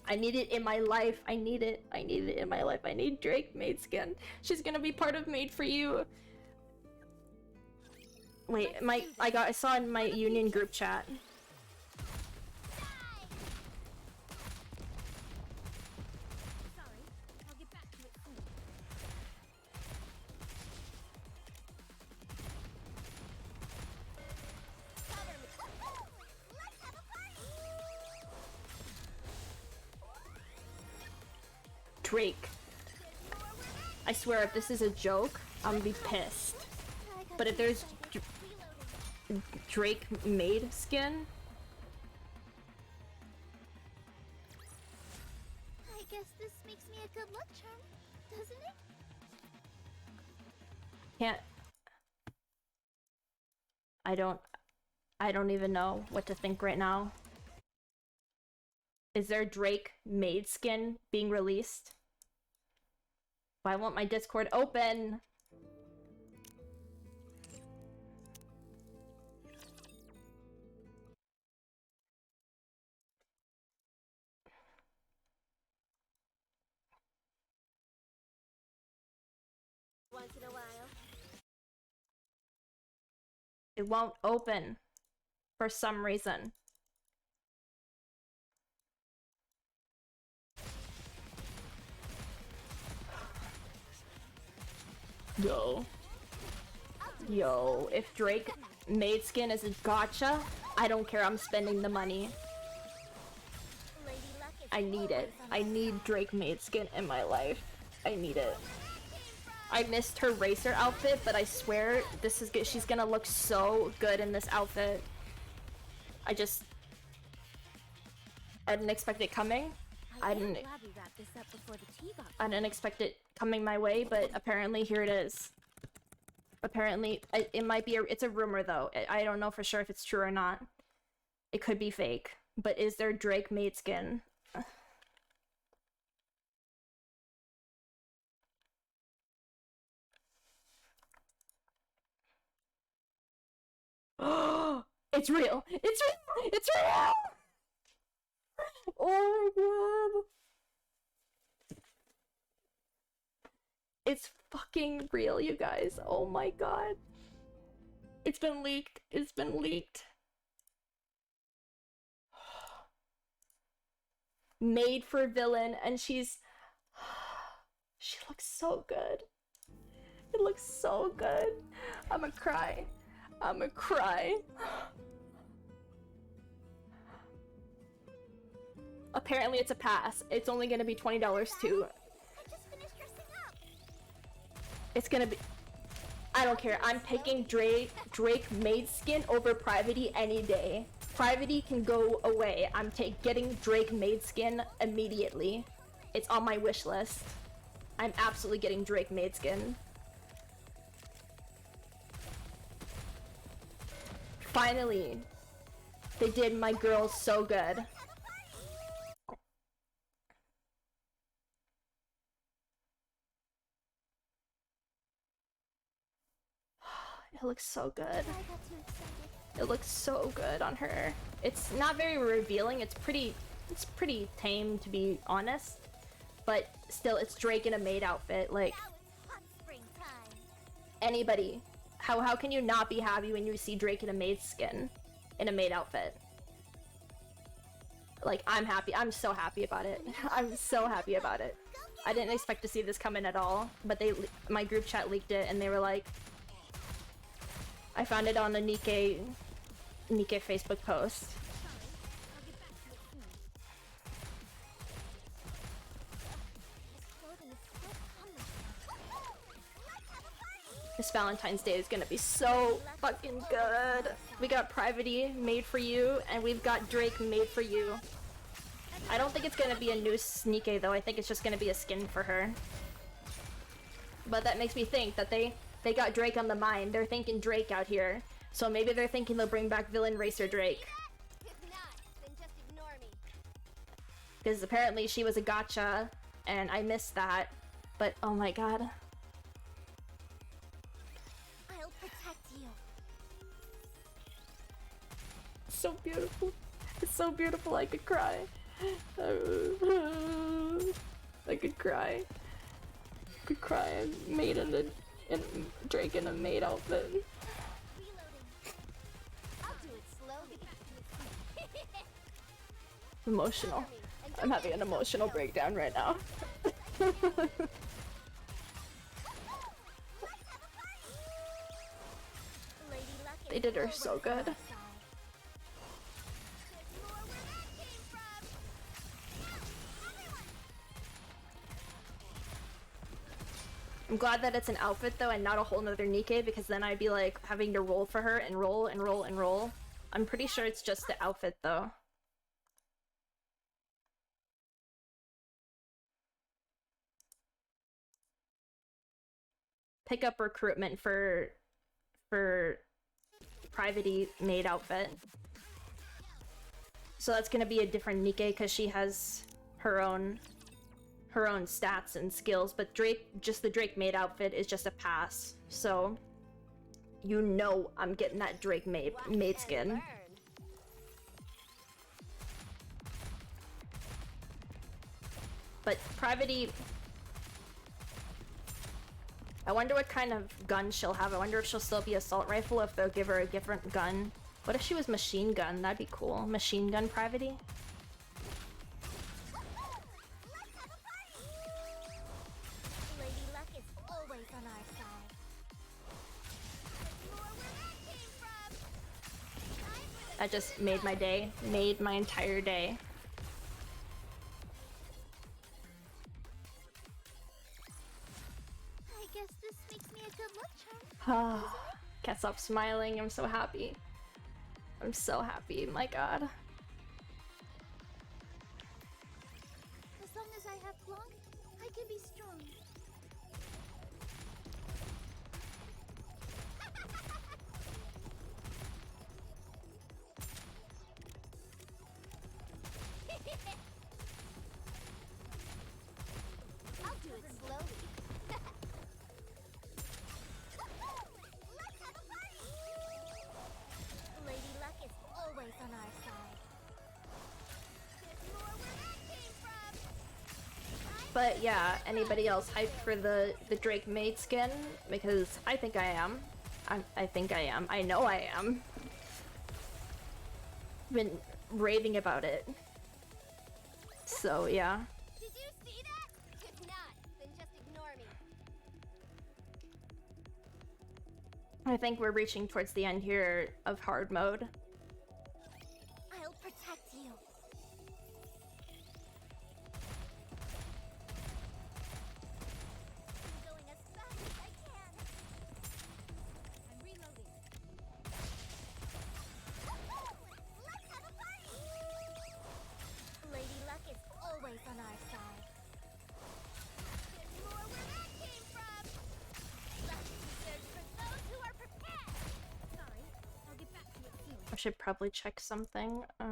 I need it in my life. I need it. I need it in my life. I need Drake maid skin. She's gonna be part of Made for You. Wait, I saw in my union group chat. Sorry, I'll get back to it soon. Cover me. Let's have a party. Drake. I swear, if this is a joke, I'm gonna be pissed. But if there's Drake maid skin, I guess this makes me a good luck charm, doesn't it? can't. I don't even know what to think right now. Is there Drake maid skin being released? Why won't my Discord open? Once in a while. It won't open for some reason. Yo, if Drake maid skin is a gotcha, I don't care, I'm spending the money. Lady Luck is I need it. I need Drake maid skin in my life. I need it. I missed her racer outfit, but I swear this is good. She's gonna look so good in this outfit. I didn't expect it coming. I didn't expect it coming my way, but apparently here it is. Apparently, it might be it's a rumor though. I don't know for sure if it's true or not. It could be fake. But is there Drake made skin? It's real! It's real! It's real! Oh my god! It's fucking real, you guys. Oh my god. It's been leaked. It's been leaked. Made for villain, and she's... She looks so good. It looks so good. I'ma cry. I'ma cry. Apparently it's a pass. It's only gonna be $20 too. I just finished dressing up. It's gonna be... I don't care. I'm picking Drake made skin over Privity any day. Privity can go away. I'm getting Drake made skin immediately. It's on my wish list. I'm absolutely getting Drake made skin. Finally, they did my girl so good. It looks so good. I got too excited. It looks so good on her. It's not very revealing. It's pretty tame, to be honest. But still, it's Drake in a maid outfit. Like, Now it's hot springtime. anybody, how can you not be happy when you see Drake in a maid skin, in a maid outfit? Like, I'm happy. I'm so happy about it. I'm so happy about it. I didn't expect to see this come in at all, but my group chat leaked it, and they were like, I found it on the Nikkei Facebook post. I'll get back to it soon. This clothing is so comfortable. This Valentine's Day is gonna be so fucking good. We got Privity made for you, and we've got Drake made for you. I don't think it's gonna be a new Sneaky though. I think it's just gonna be a skin for her. But that makes me think that they got Drake on the mind. They're thinking Drake out here. So maybe they're thinking they'll bring back Villain Racer Drake. If not, then just ignore me. Because apparently she was a gotcha, and I missed that. But oh my god. I'll protect you. It's so beautiful. It's so beautiful, I could cry. I could cry. I could cry. I'm made in Drake in a maid outfit. Reloading. I'll do it slowly. Emotional. I'm having an emotional breakdown right now. Lady Luck is They did her always so on good. our side. There's more where that came from. Everyone, I'm glad that it's an outfit though and not a whole nother Nikkei, because then I'd be like having to roll for her and roll and roll and roll. I'm pretty sure it's just the outfit though. Pick up recruitment for Privity maid outfit. So that's gonna be a different Nikkei because she has her own stats and skills, but just the Drake maid outfit is just a pass. So you know I'm getting that Drake maid skin. learn. But Privity, I wonder what kind of gun she'll have. I wonder if she'll still be assault rifle, if they'll give her a different gun. What if she was machine gun? That'd be cool. Machine gun Privity? Lady Luck is always on our side. There's more where that came from. That just made my day. Made my entire day. I guess this makes me a good luck charm. Can't stop smiling. I'm so happy. I'm so happy. My god. As long as I have Blanc, I can be strong. But yeah, anybody else hyped for the Drake maid skin? Because I think I am. I think I am. I know I am. Been raving about it. So yeah. Did you see that? If not, then just ignore me. I think we're reaching towards the end here of hard mode. I'll protect you. I'm going as fast as I can. I'm reloading. Let's have a party! Lady Luck is always on our side. There's more where that came from! Luck is reserved for those who are prepared! Sorry, I'll get back to it soon. I should probably check something. I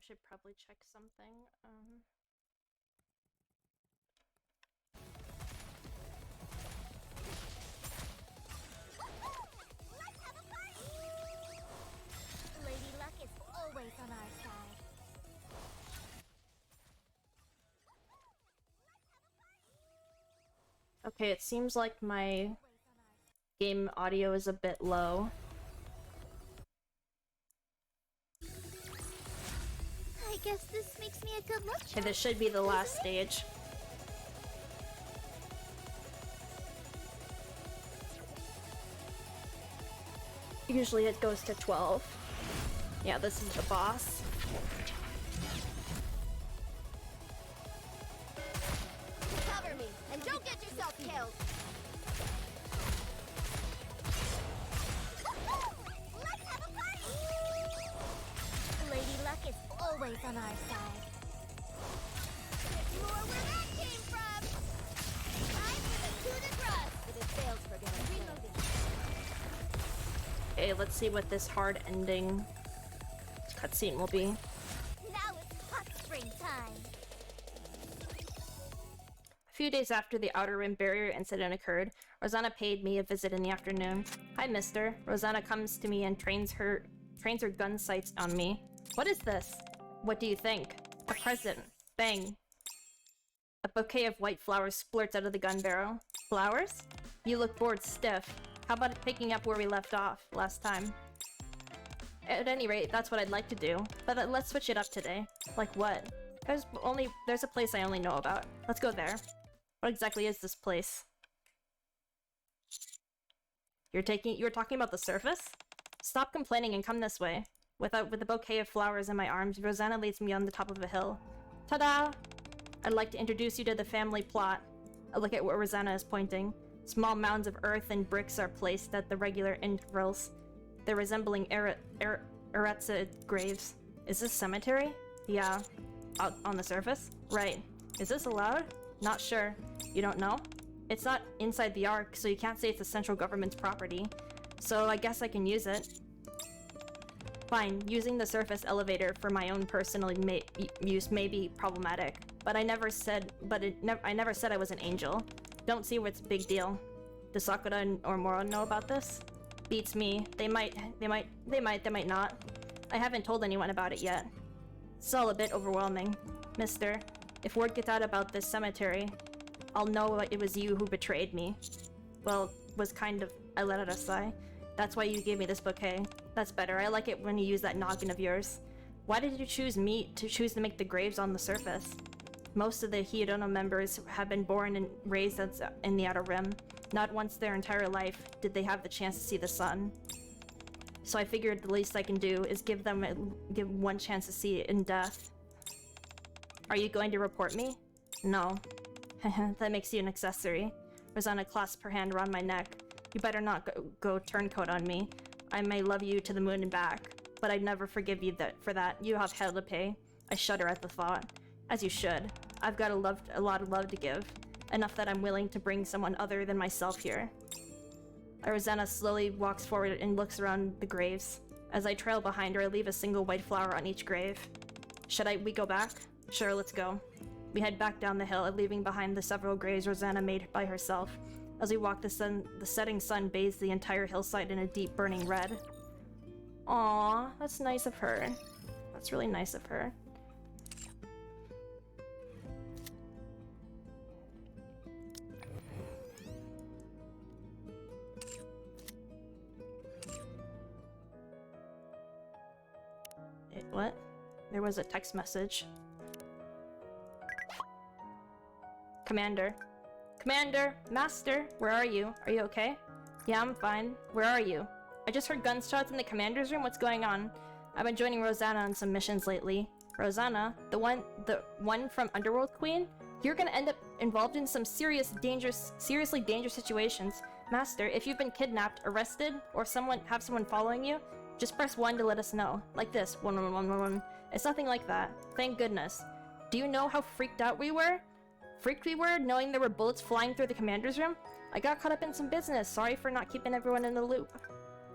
should probably check something. Let's have a party! Lady Luck is always on our side. Okay, it seems like my game audio is a bit low. I guess this makes me a good luck Okay, charm. this should be the last stage. Usually it goes to 12. Yeah, this is the boss. Cover me, and don't get yourself killed. Let's have a party! Lady Luck is always on our side. There's more where that came from! Time for the coup de grace! If it fails, forget it. Reloading. Okay, let's see what this hard ending cutscene will be. Now it's hot spring time. A few days after the Outer Rim barrier incident occurred, Rosanna paid me a visit in the afternoon. Hi, mister. Rosanna comes to me and trains her gun sights on me. What is this? What do you think? A present. Bang. A bouquet of white flowers splurts out of the gun barrel. Flowers? You look bored stiff. How about picking up where we left off last time? At any rate, that's what I'd like to do. But let's switch it up today. Like what? There's a place I only know about. Let's go there. What exactly is this place? You were talking about the surface? Stop complaining and come this way. With a bouquet of flowers in my arms, Rosanna leads me on the top of a hill. Ta-da! I'd like to introduce you to the family plot. A look at where Rosanna is pointing. Small mounds of earth and bricks are placed at the regular intervals. They're resembling Eretza graves. Is this cemetery? Yeah. Out on the surface? Right. Is this allowed? Not sure. You don't know? It's not inside the Ark, so you can't say it's the central government's property. So I guess I can use it. Fine, using the surface elevator for my own personal use may be problematic, but I never said I was an angel. Don't see what's the big deal. Does Sakura or Moran know about this? Beats me. They might not. I haven't told anyone about it yet. It's all a bit overwhelming. Mister, if word gets out about this cemetery, I'll know it was you who betrayed me. Well, I let out a sigh. That's why you gave me this bouquet. That's better. I like it when you use that noggin of yours. Why did you choose to make the graves on the surface? Most of the Hiodono members have been born and raised in the Outer Rim. Not once their entire life did they have the chance to see the sun. So I figured the least I can do is give one chance to see it in death. Are you going to report me? No. That makes you an accessory. Rosanna clasped her hand around my neck. You better not go turncoat on me. I may love you to the moon and back, but I'd never forgive you for that. You have hell to pay. I shudder at the thought. As you should. I've got a lot of love to give. Enough that I'm willing to bring someone other than myself here. Rosanna slowly walks forward and looks around the graves. As I trail behind her, I leave a single white flower on each grave. We go back? Sure, let's go. We head back down the hill, leaving behind the several graves Rosanna made by herself. As we walk, the setting sun bathes the entire hillside in a deep burning red. Aw, that's nice of her. That's really nice of her. What? There was a text message. Commander. Commander! Master! Where are you? Are you okay? Yeah, I'm fine. Where are you? I just heard gunshots in the commander's room. What's going on? I've been joining Rosanna on some missions lately. Rosanna? The one from Underworld Queen? You're gonna end up involved in some seriously dangerous situations. Master, if you've been kidnapped, arrested, or have someone following you, just press 1 to let us know. Like this. 11111. It's nothing like that. Thank goodness. Do you know how freaked out we were? Freaked we were, knowing there were bullets flying through the commander's room? I got caught up in some business. Sorry for not keeping everyone in the loop.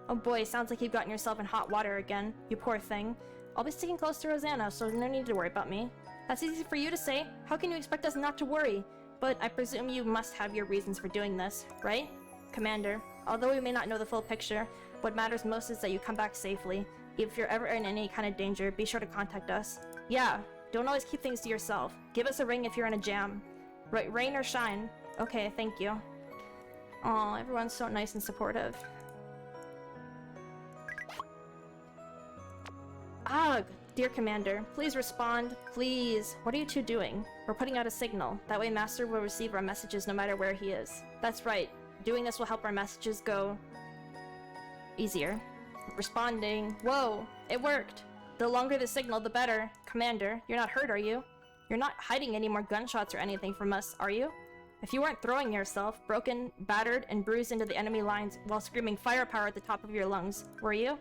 Oh boy, sounds like you've gotten yourself in hot water again. You poor thing. I'll be sticking close to Rosanna, so no need to worry about me. That's easy for you to say. How can you expect us not to worry? But I presume you must have your reasons for doing this, right? Commander, although we may not know the full picture, what matters most is that you come back safely. If you're ever in any kind of danger, be sure to contact us. Yeah, don't always keep things to yourself. Give us a ring if you're in a jam. Right, rain or shine. Okay, thank you. Aw, everyone's so nice and supportive. Ugh! Dear Commander, please respond. Please. What are you two doing? We're putting out a signal. That way Master will receive our messages no matter where he is. That's right. Doing this will help our messages go easier. Responding. Whoa! It worked! The longer the signal, the better. Commander, you're not hurt, are you? You're not hiding any more gunshots or anything from us, are you? If you weren't throwing yourself, broken, battered, and bruised into the enemy lines while screaming firepower at the top of your lungs, were you?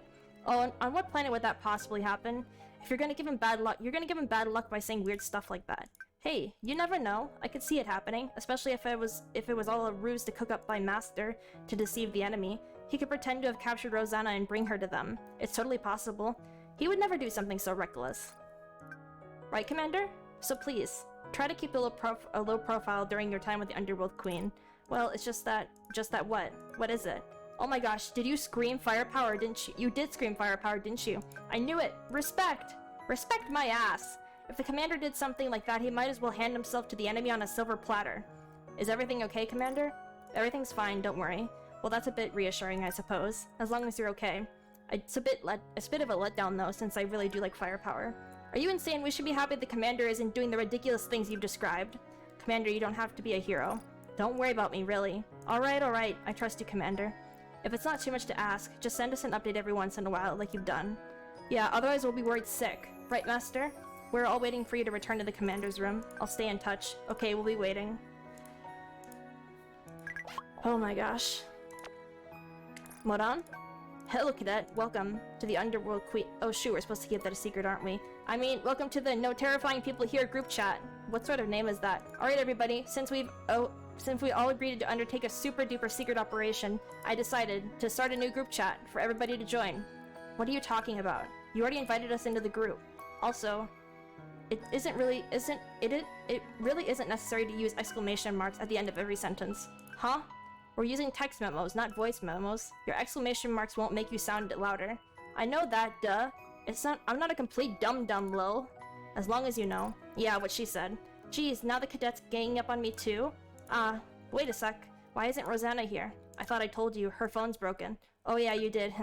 Oh, and on what planet would that possibly happen? If you're gonna give him bad luck, you're gonna give him bad luck by saying weird stuff like that. Hey, you never know. I could see it happening, especially if it was all a ruse to cook up by Master to deceive the enemy. He could pretend to have captured Rosanna and bring her to them. It's totally possible. He would never do something so reckless. Right, Commander? So please, try to keep a low profile during your time with the Underworld Queen. Well, it's just that what? What is it? Oh my gosh, did you scream firepower, didn't you? You did scream firepower, didn't you? I knew it! Respect! Respect my ass! If the Commander did something like that, he might as well hand himself to the enemy on a silver platter. Is everything okay, Commander? Everything's fine, don't worry. Well, that's a bit reassuring, I suppose. As long as you're okay. It's a bit of a letdown, though, since I really do like firepower. Are you insane? We should be happy the Commander isn't doing the ridiculous things you've described. Commander, you don't have to be a hero. Don't worry about me, really. Alright, I trust you, Commander. If it's not too much to ask, just send us an update every once in a while, like you've done. Yeah, otherwise we'll be worried sick. Right, Master? We're all waiting for you to return to the Commander's room. I'll stay in touch. Okay, we'll be waiting. Oh my gosh. Moran? Hello, Cadet. Welcome to the Underworld Queen. Oh shoot, we're supposed to keep that a secret, aren't we? I mean, welcome to the No Terrifying People Here group chat. What sort of name is that? Alright, everybody, since we all agreed to undertake a super duper secret operation, I decided to start a new group chat for everybody to join. What are you talking about? You already invited us into the group. Also, it really isn't necessary to use exclamation marks at the end of every sentence. Huh? We're using text memos, not voice memos. Your exclamation marks won't make you sound louder. I know that, duh. I'm not a complete dum-dum, lol. As long as you know. Yeah, what she said. Geez, now the cadet's ganging up on me too? Wait a sec. Why isn't Rosanna here? I thought I told you, her phone's broken. Oh yeah, you did.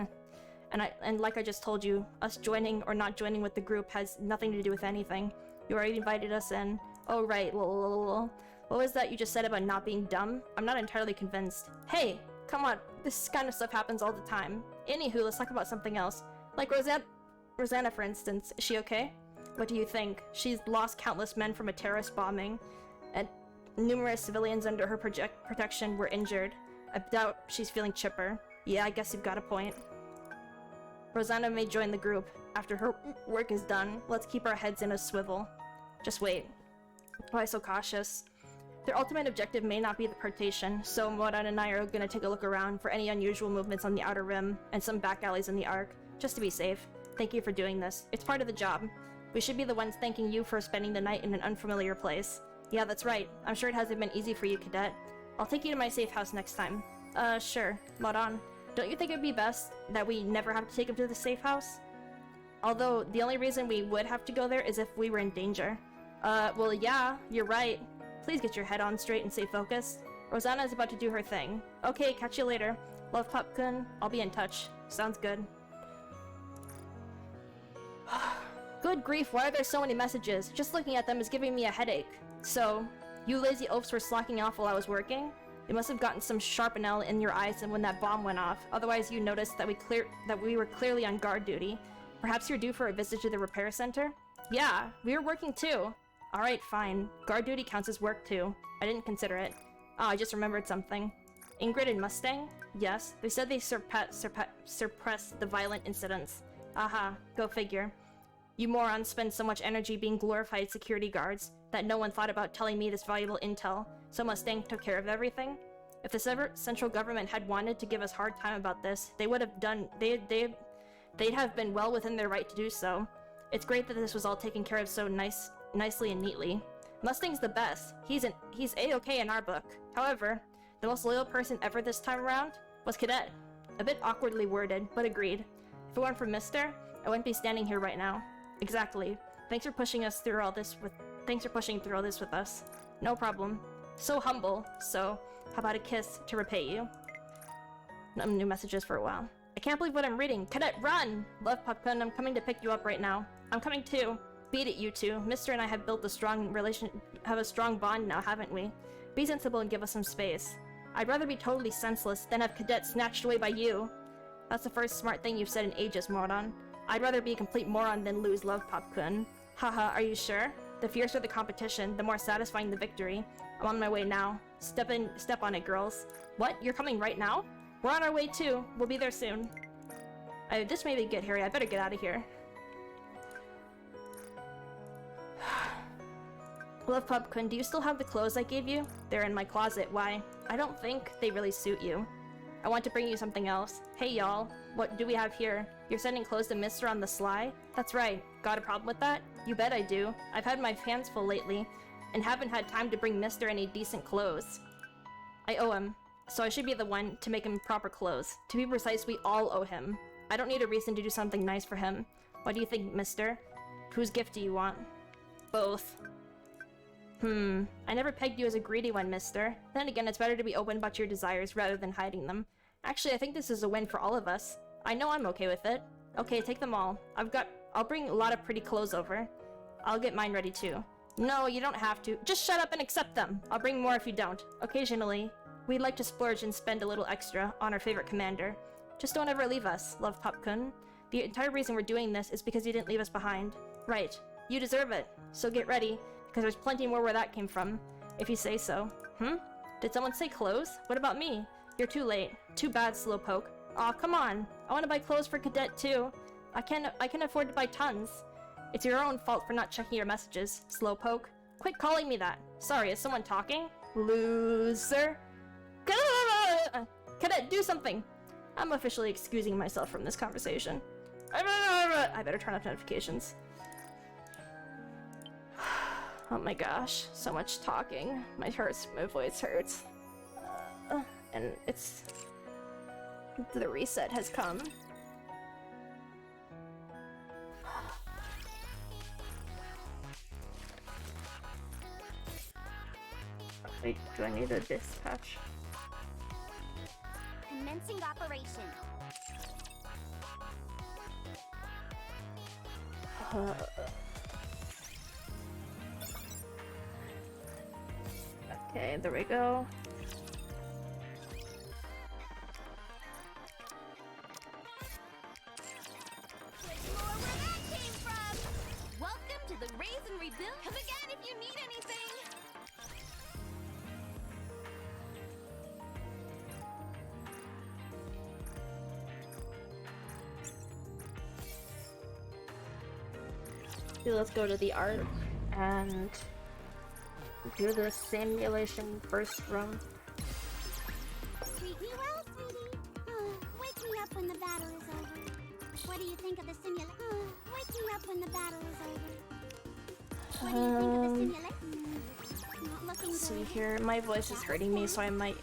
And like I just told you, us joining or not joining with the group has nothing to do with anything. You already invited us in. Oh right, lol. What was that you just said about not being dumb? I'm not entirely convinced. Hey, come on, this kind of stuff happens all the time. Anywho, let's talk about something else. Like Rosanna, for instance. Is she okay? What do you think? She's lost countless men from a terrorist bombing, and numerous civilians under her protection were injured. I doubt she's feeling chipper. Yeah, I guess you've got a point. Rosanna may join the group. After her work is done, let's keep our heads in a swivel. Just wait. Why so cautious? Their ultimate objective may not be the Pertation, so Moran and I are gonna take a look around for any unusual movements on the Outer Rim and some back alleys in the Ark, just to be safe. Thank you for doing this. It's part of the job. We should be the ones thanking you for spending the night in an unfamiliar place. Yeah, that's right. I'm sure it hasn't been easy for you, Cadet. I'll take you to my safe house next time. Sure. Moran, Don't you think it'd be best that we never have to take him to the safe house? Although, the only reason we would have to go there is if we were in danger. Well, yeah, you're right. Please get your head on straight and stay focused. Rosanna is about to do her thing. Okay, catch you later. Love, Pop-kun. I'll be in touch. Sounds good. Good grief, why are there so many messages? Just looking at them is giving me a headache. So, you lazy oafs were slacking off while I was working? You must have gotten some sharpenel in your eyes and when that bomb went off. Otherwise, you noticed that we were clearly on guard duty. Perhaps you're due for a visit to the repair center? Yeah, we were working too. Alright, fine. Guard duty counts as work too. I didn't consider it. Ah, I just remembered something. Ingrid and Mustang? Yes, they said they suppressed the violent incidents. Aha, go figure. You morons spend so much energy being glorified security guards that no one thought about telling me this valuable intel, so Mustang took care of everything? If the central government had wanted to give us hard time about this, they would have done- they'd have been well within their right to do so. It's great that this was all taken care of so nicely and neatly. Mustang's the best. He's A-okay in our book. However, the most loyal person ever this time around was Cadet. A bit awkwardly worded, but agreed. If it weren't for Mister, I wouldn't be standing here right now. Exactly. Thanks for pushing through all this with us. No problem. So humble. So, how about a kiss to repay you? No new messages for a while. I can't believe what I'm reading. Cadet, run! Love, Pop-kun, I'm coming to pick you up right now. I'm coming too. Beat it, you two. Mister and I have built a strong bond now, haven't we? Be sensible and give us some space. I'd rather be totally senseless than have Cadet snatched away by you. That's the first smart thing you've said in ages, Moran. I'd rather be a complete moron than lose Love, Pop-kun. Haha, are you sure? The fiercer the competition, the more satisfying the victory. I'm on my way now. Step on it, girls. What? You're coming right now? We're on our way too. We'll be there soon. This may be good, Harry. I better get out of here. Love, Pop-kun, do you still have the clothes I gave you? They're in my closet. Why? I don't think they really suit you. I want to bring you something else. Hey, y'all. What do we have here? You're sending clothes to Mister on the sly? That's right. Got a problem with that? You bet I do. I've had my hands full lately, and haven't had time to bring Mister any decent clothes. I owe him, so I should be the one to make him proper clothes. To be precise, we all owe him. I don't need a reason to do something nice for him. What do you think, Mister? Whose gift do you want? Both. I never pegged you as a greedy one, Mister. Then again, it's better to be open about your desires rather than hiding them. Actually, I think this is a win for all of us. I know I'm okay with it. Okay, take them all. I'll bring a lot of pretty clothes over. I'll get mine ready too. No, you don't have to. Just shut up and accept them. I'll bring more if you don't. Occasionally, we'd like to splurge and spend a little extra on our favorite commander. Just don't ever leave us, Love, Pop-kun. The entire reason we're doing this is because you didn't leave us behind. Right. You deserve it. So get ready, because there's plenty more where that came from. If you say so. Did someone say clothes? What about me? You're too late. Too bad, Slowpoke. Aw, come on. I want to buy clothes for Cadet too. I can afford to buy tons. It's your own fault for not checking your messages, Slowpoke. Quit calling me that. Sorry, is someone talking? Loser. Cadet, do something. I'm officially excusing myself from this conversation. I better turn off notifications. Oh my gosh, so much talking. My voice hurts. And the reset has come. Wait, do I need a dispatch? Commencing operation. Okay, there we go. Welcome to the Raise and Rebuild. Come again if you need anything. Okay, let's go to the art and do the simulation first run. Treat me well, sweetie. Wake me up when the battle is over. What do you think of the simulation? Wake me up when the battle is over. What do you think of the simulation? Not looking Let's see good. here. My voice is hurting me, so I might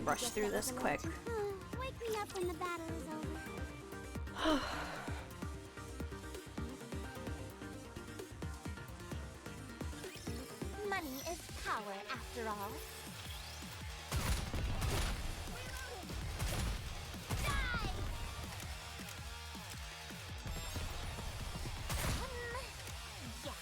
rush through this quick. Wake me up Money is power, after all. Die! Yeah.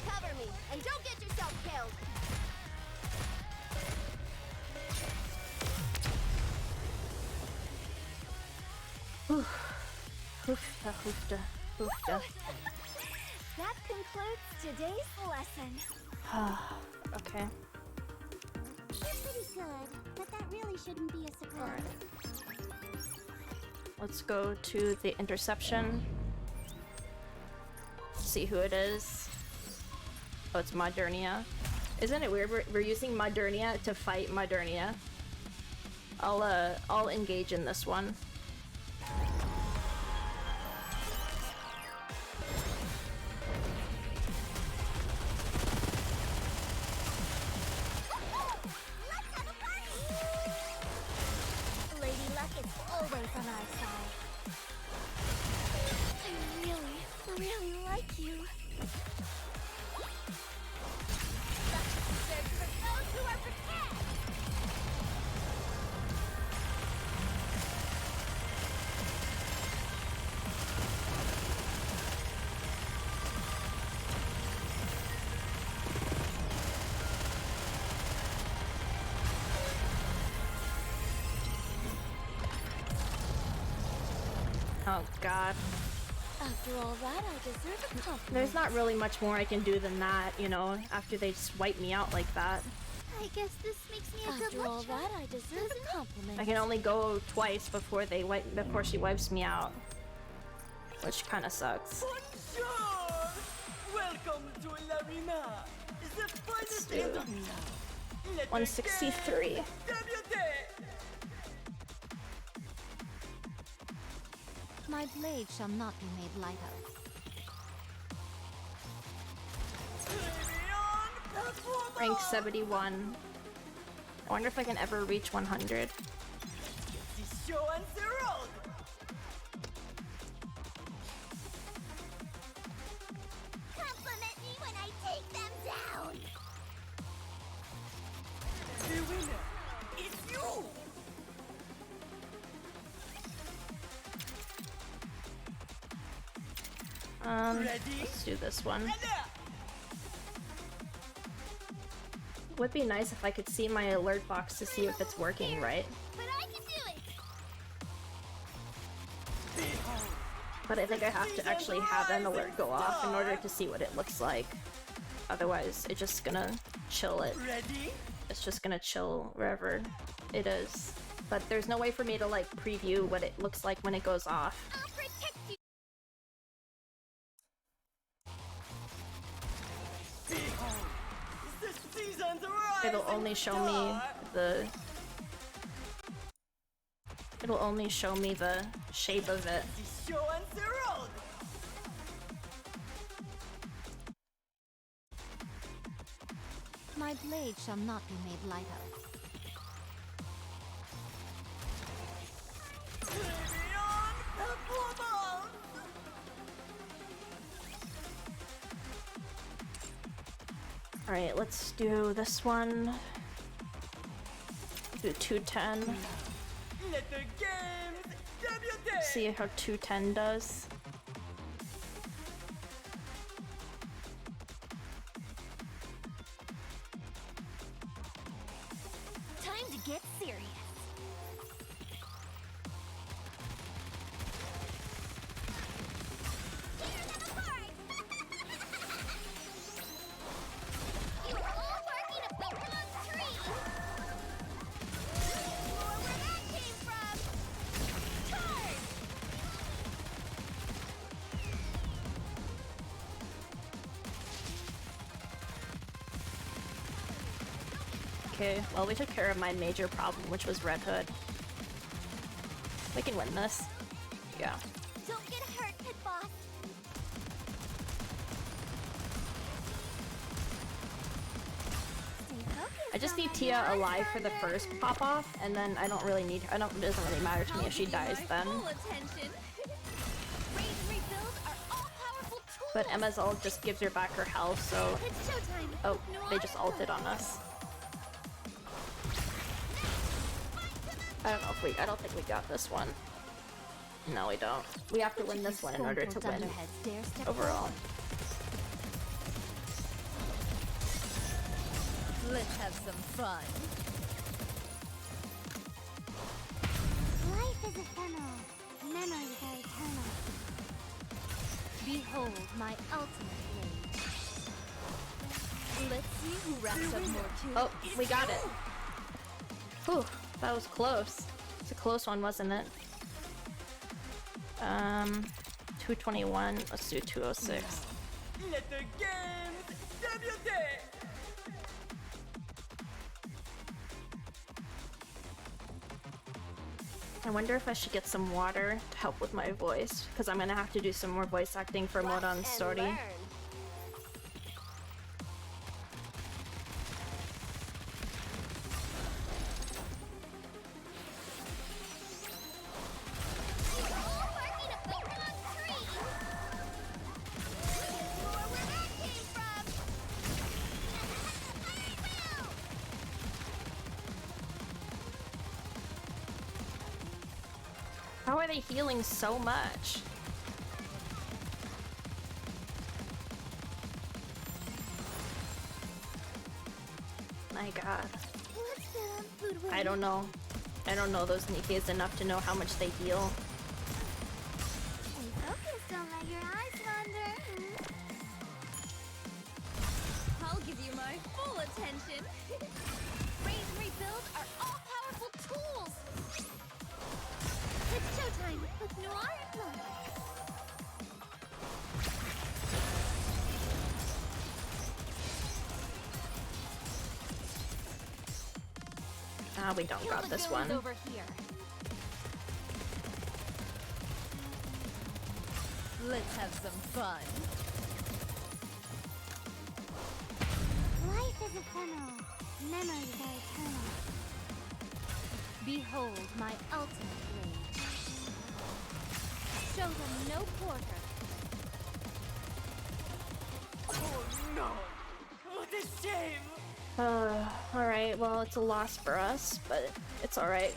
Cover me, and don't get yourself killed. Hoofda, hoofda, hoofda. That concludes today's lesson. Okay. You're pretty good, but that really shouldn't be a surprise. Let's go to the interception. See who it is. Oh, it's Modernia. Isn't it weird we're using Modernia to fight Modernia? I'll engage in this one. Let's have a party! Lady Luck is always on our side. I really like you. Luck serves for those who are prepared. Oh god. After all that, I deserve a compliment. There's not really much more I can do than that, you know, after they just wipe me out like that. I guess this makes me a good After all luck that, charm, I deserve doesn't it? a compliment. I can only go twice before she wipes me out. Which kinda sucks. Bonjour! Welcome to Larina, the finest do in the 163. My blade shall not be made light of. Rank 71. I wonder if I can ever reach 100. The show and the road! Compliment me when I take them down. The winner is you! Let's do this one. Ready? Would be nice if I could see my alert box to see if it's working right. But I can do it. But I think I have to actually have an alert go off in order to see what it looks like. Otherwise, it's just gonna chill it. Ready? It's just gonna chill wherever it is. But there's no way for me to like preview what it looks like when it goes off. I'll protect you. The season's rising It'll only show me the... It'll only show me the shape of it. The show and the road! My blade shall not be made light of. Beyond performance! Alright, let's do this one. Do 210. Let the games debut! See how 210 does. Time to get serious. Tear them apart! You were all barking up the wrong tree! More where that came from! Charge! Okay, well we took care of my major problem, which was Red Hood. We can win this. Yeah. Don't get hurt, Pit Boss! Stay I just need Tia alive for the first pop off, and then I don't really need her. It doesn't really matter to me if she dies then. But Emma's ult just gives her back her health, so... Oh, they just ulted on us. I don't think we got this one. No, we don't. We have to win this one in order to win overall. Let's have some fun. Life is ephemeral. Memories are eternal. Behold my ultimate blade. Let's see who racks up more kills. Oh, we got it. Whew, that was close. It's a close one, wasn't it? 221. Let's do 206. Let the games debute! I wonder if I should get some water to help with my voice, because I'm gonna have to do some more voice acting for Morans' story. How are they healing so much? My god. I don't know. I don't know those Nikes enough to know how much they heal. Stay focused, don't let your eyes wander. I'll give you my full attention. Raise and rebuild are all-powerful tools. It's showtime with Noir and Blood. Ah, we don't got this one. Over here. Let's have some fun. Life is ephemeral. Memories are eternal. Behold my ultimate blade. Show them no quarter. Oh no! What a shame! Alright, well, it's a loss for us, but it's alright.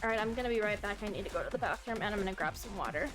Alright, I'm gonna be right back. I need to go to the bathroom, and I'm gonna grab some water.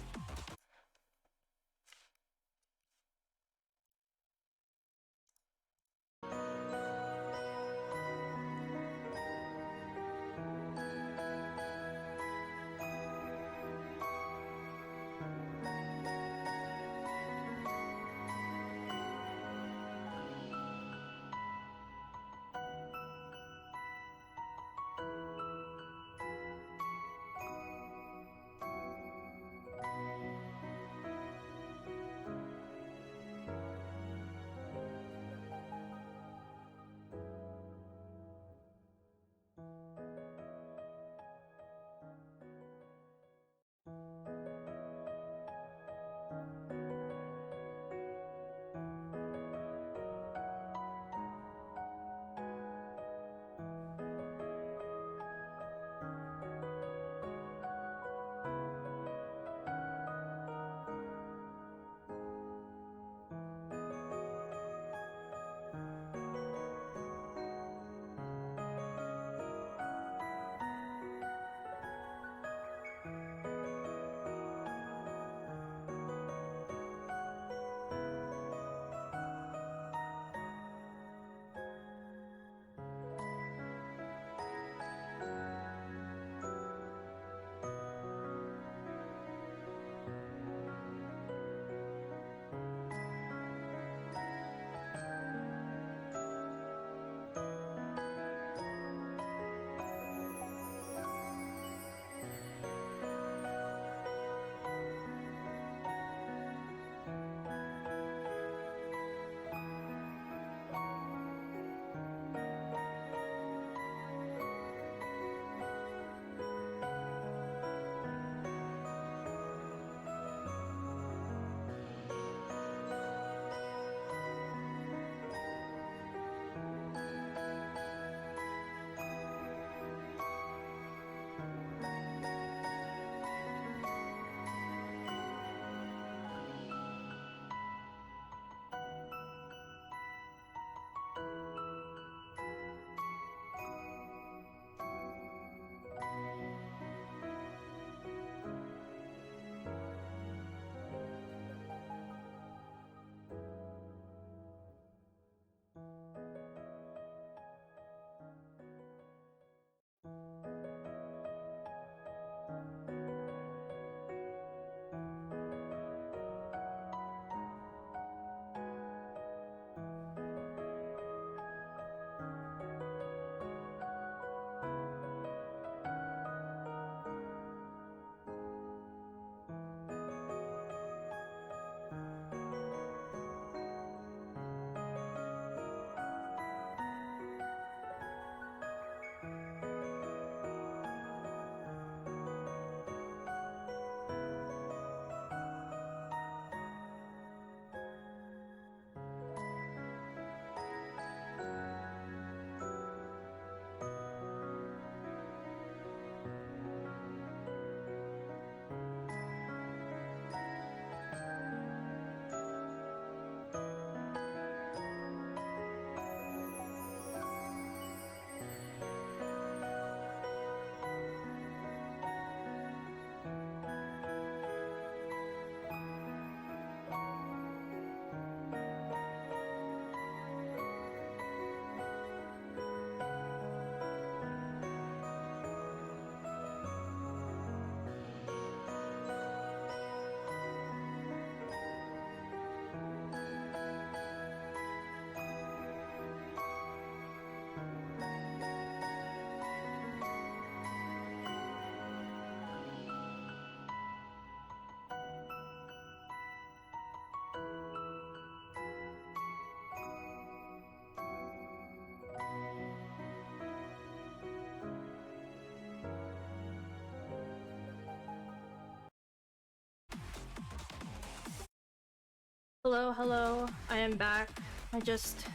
Hello, hello. I am back. I just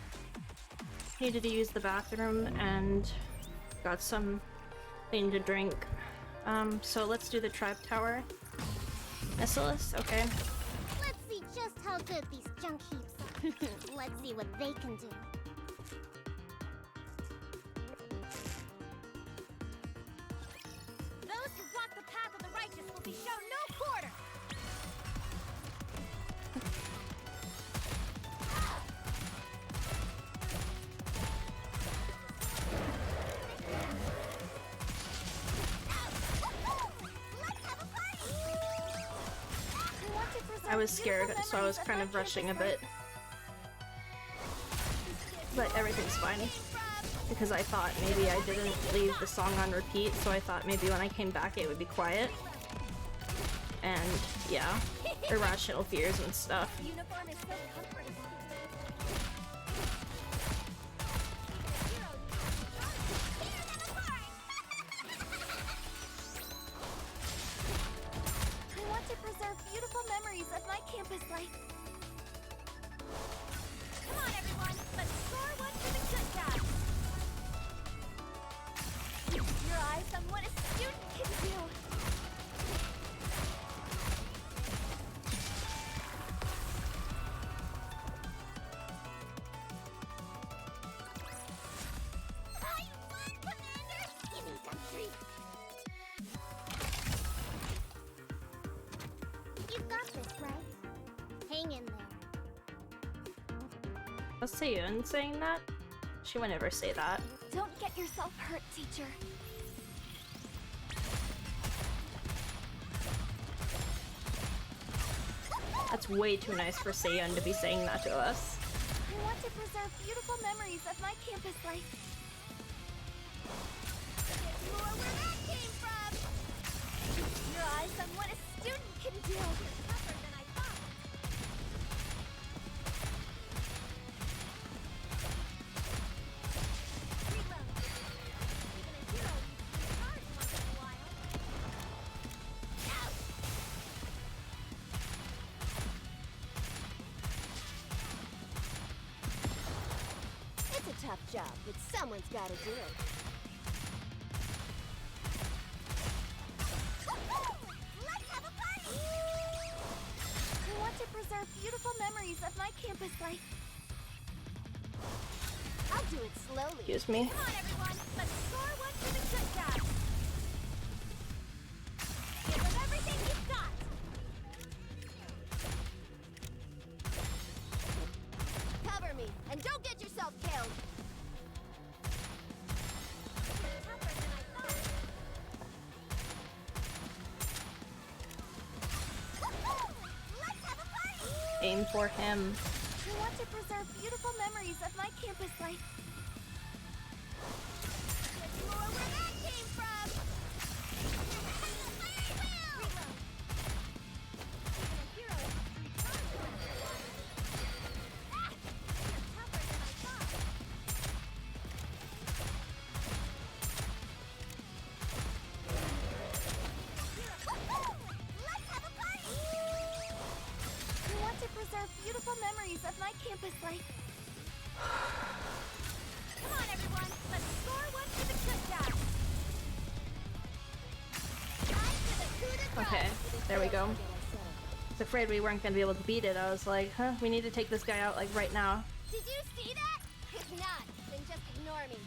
needed to use the bathroom and got some thing to drink. So let's do the tribe tower. Missilus, okay. Let's see just how good these junk heaps are. Let's see what they can do. Those who walk the path of the righteous will be shown no quarter. I was scared, so I was kind of rushing a bit. But everything's fine. Because I thought maybe I didn't leave the song on repeat, so I thought maybe when I came back it would be quiet. And yeah, irrational fears and stuff. Uniform is so comfortable. I want to preserve beautiful memories of my campus life. Come on, everyone, let's score one for the good guys. Keep your eyes on what a student can do. I won, Commander! Give me some treats. You've got this, right? Hang in there. Was Seyun saying that? She would never say that. Don't get yourself hurt, teacher. That's way too nice for Seyun to be saying that to us. I want to preserve beautiful memories of my campus life. There's more where that came from! Keep your eyes on what a student can do! You're tougher than I thought! Reload! Even a hero needs to charge once in a while. Ouch! It's a tough job, but someone's got to do it. Let's have a party! I want to preserve beautiful memories of my campus life. I'll do it slowly. Excuse me. Come on, everyone. Let's score one for the good guys. Give them everything you've got. Cover me, and don't get yourself killed. You're tougher than I thought. Let's have a party! Aim for him. I want to preserve beautiful memories of my campus life. There's more where that came from! Reload. Even a hero needs to recharge once in a while. Ah! You're tougher than I thought. Let's have a party! I want to preserve beautiful memories of my campus life. Come on, everyone. Let's score one for the good guys. Time for the coup de grace. Okay, there we go. I was afraid we weren't gonna be able to beat it. I was like, huh, we need to take this guy out like right now. Did you see that? If not, then just ignore me.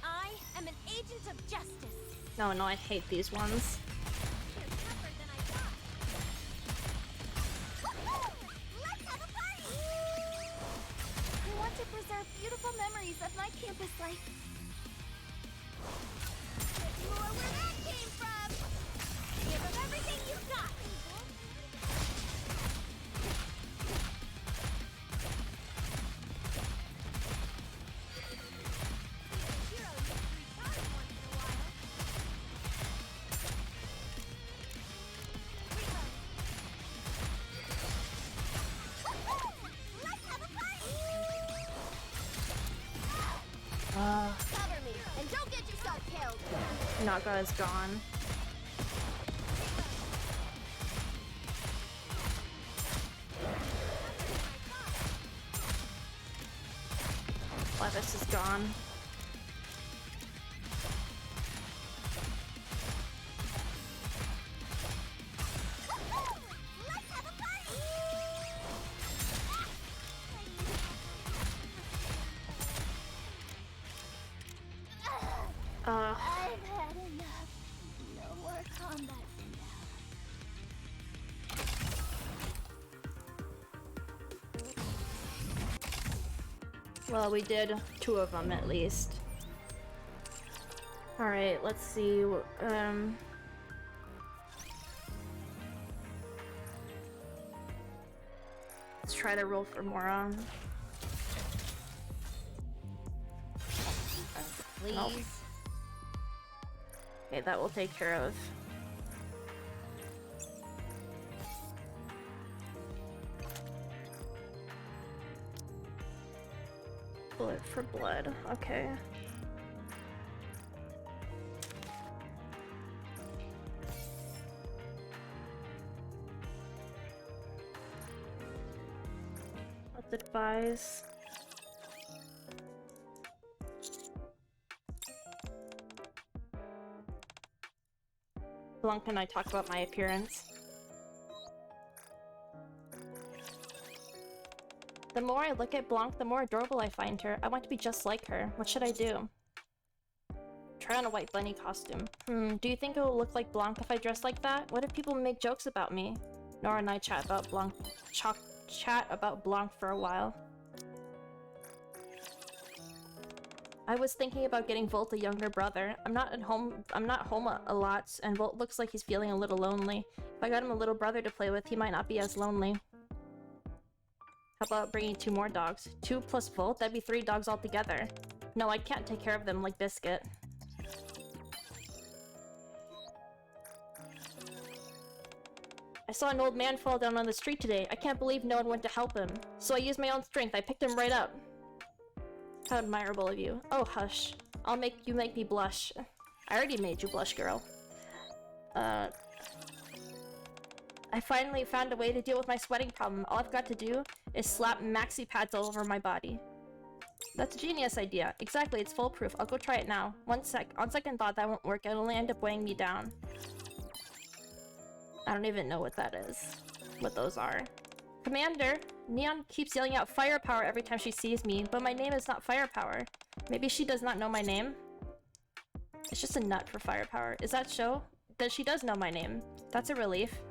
I am an agent of justice. No, no, I hate these ones. You're tougher than I thought. Let's have a party! I want to preserve beautiful memories of my campus life. There's more where that came from! Give them everything you've got! Hero needs to recharge once in a while. Let's have a party! Cover me, and don't get yourself killed! Naga is gone. this is gone. Let's have a party! I've had enough. No more combat for now. Well, we did 2 of them at least. Alright, let's see. Let's try to roll for Moran. Please. Nope. Okay, that will take care of. Bullet for blood. Okay. Let's advise. Blanca and I talk about my appearance. The more I look at Blanc, the more adorable I find her. I want to be just like her. What should I do? Try on a white bunny costume. Do you think it will look like Blanc if I dress like that? What if people make jokes about me? Nora and I chat about Blanc for a while. I was thinking about getting Volt a younger brother. I'm not home a lot, and Volt looks like he's feeling a little lonely. If I got him a little brother to play with, he might not be as lonely. How about bringing 2 more dogs? 2 plus Volt? That'd be 3 dogs altogether. No, I can't take care of them like Biscuit. I saw an old man fall down on the street today. I can't believe no one went to help him. So I used my own strength. I picked him right up. How admirable of you. Oh, hush. You make me blush. I already made you blush, girl. I finally found a way to deal with my sweating problem. All I've got to do is slap maxi pads all over my body. That's a genius idea. Exactly, it's foolproof. I'll go try it now. On second thought, that won't work. It'll only end up weighing me down. I don't even know what that is. What those are. Commander! Neon keeps yelling out firepower every time she sees me, but my name is not firepower. Maybe she does not know my name? It's just a nut for firepower. Is that so? Then she does know my name. That's a relief.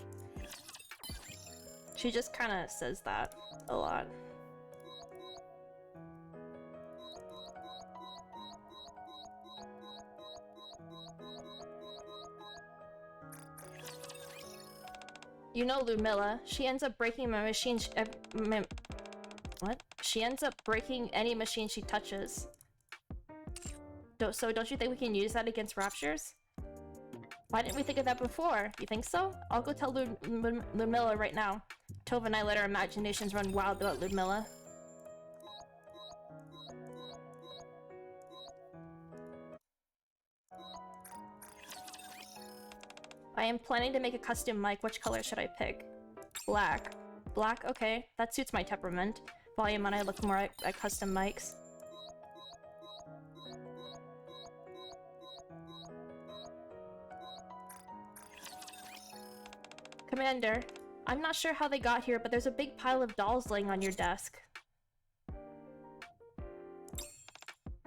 She just kinda says that a lot. You know Lumilla. She ends up breaking my machine. What? She ends up breaking any machine she touches. So don't you think we can use that against Raptures? Why didn't we think of that before? You think so? I'll go tell Lumilla right now. Tova and I let our imaginations run wild about Lumilla. I am planning to make a custom mic. Which color should I pick? Black. Black? Okay. That suits my temperament. Volume and I look more at custom mics. Commander, I'm not sure how they got here, but there's a big pile of dolls laying on your desk.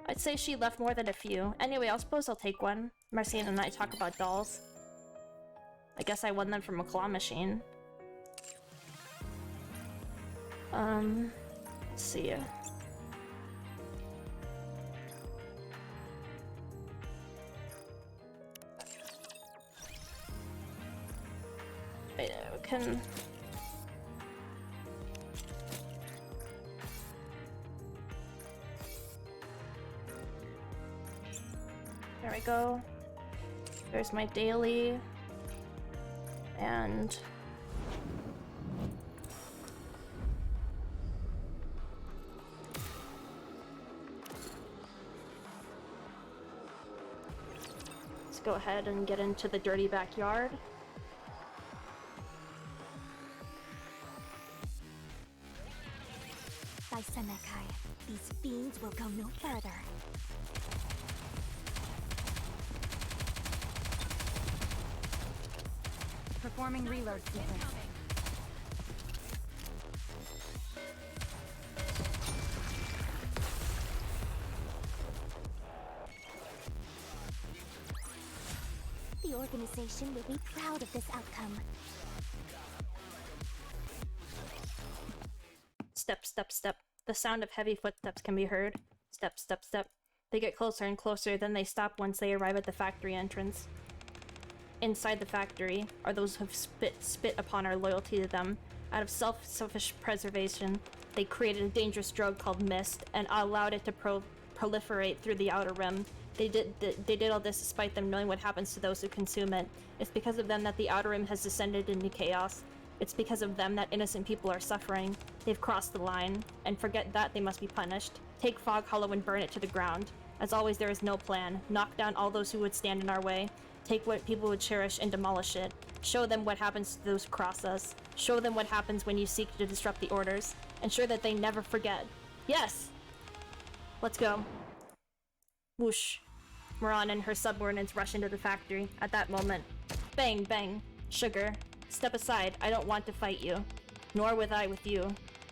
I'd say she left more than a few. Anyway, I suppose I'll take one. Marcine and I talk about dolls. I guess I won them from a claw machine. Let's see. Wait, we can... There we go. There's my daily. And... let's go ahead and get into the dirty backyard. Senekai. These fiends will go no further. Performing reload sequence. The organization will be proud of this outcome. Step, step, step. The sound of heavy footsteps can be heard. Step, step, step. They get closer and closer, then they stop once they arrive at the factory entrance. Inside the factory are those who have spit upon our loyalty to them. Out of selfish preservation, they created a dangerous drug called mist and allowed it to proliferate through the outer rim. They did all this despite them knowing what happens to those who consume it. It's because of them that the outer rim has descended into chaos. It's because of them that innocent people are suffering. They've crossed the line, and forget that they must be punished. Take Fog Hollow and burn it to the ground. As always, there is no plan. Knock down all those who would stand in our way. Take what people would cherish and demolish it. Show them what happens to those who cross us. Show them what happens when you seek to disrupt the orders. Ensure that they never forget. Yes! Let's go. Whoosh. Moran and her subordinates rush into the factory. At that moment, bang, bang. Sugar, step aside. I don't want to fight you. Nor would I with you.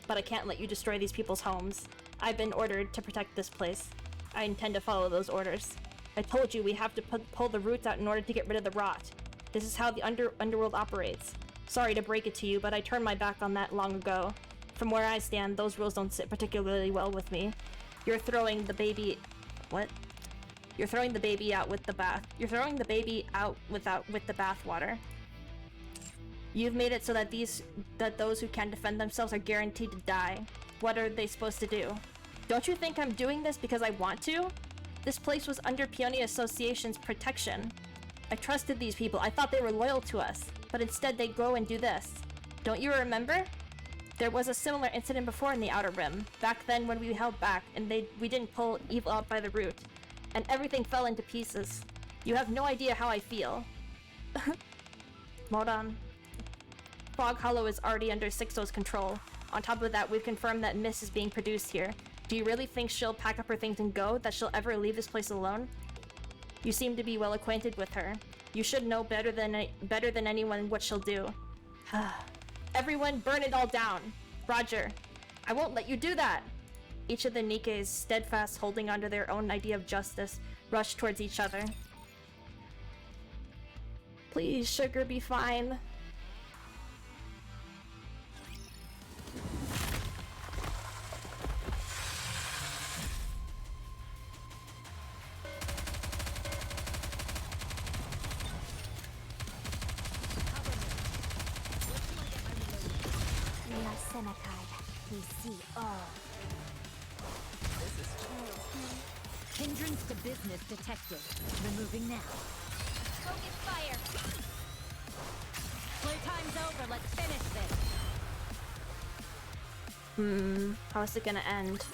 But I can't let you destroy these people's homes. I've been ordered to protect this place. I intend to follow those orders. I told you we have to pull the roots out in order to get rid of the rot. This is how the underworld operates. Sorry to break it to you, but I turned my back on that long ago. From where I stand, those rules don't sit particularly well with me. You're throwing the baby... What? You're throwing the baby out with the bath. You're throwing the baby out with the bathwater. You've made it so that those who can't defend themselves are guaranteed to die. What are they supposed to do? Don't you think I'm doing this because I want to? This place was under Peony Association's protection. I trusted these people. I thought they were loyal to us. But instead they go and do this. Don't you remember? There was a similar incident before in the Outer Rim. Back then when we held back and we didn't pull evil out by the root. And everything fell into pieces. You have no idea how I feel. Moran. Fog Hollow is already under Sixo's control. On top of that, we've confirmed that Mist is being produced here. Do you really think she'll pack up her things and go? That she'll ever leave this place alone? You seem to be well acquainted with her. You should know better than anyone what she'll do. Everyone, burn it all down. Roger. I won't let you do that. Each of the Nikkeis, steadfast holding onto their own idea of justice, rush towards each other. Please, Sugar, be fine. We see all. Hindrance to business detected. Removing now. Focus fire. Playtime's over. Let's finish this. How's it gonna end?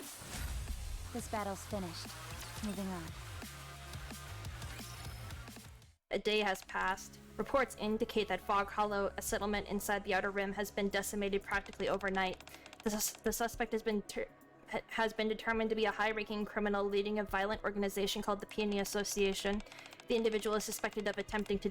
This battle's finished. Moving on. A day has passed. Reports indicate that Fog Hollow, a settlement inside the Outer Rim, has been decimated practically overnight. The suspect has been determined to be a high-ranking criminal leading a violent organization called the Peony Association. The individual is suspected of attempting to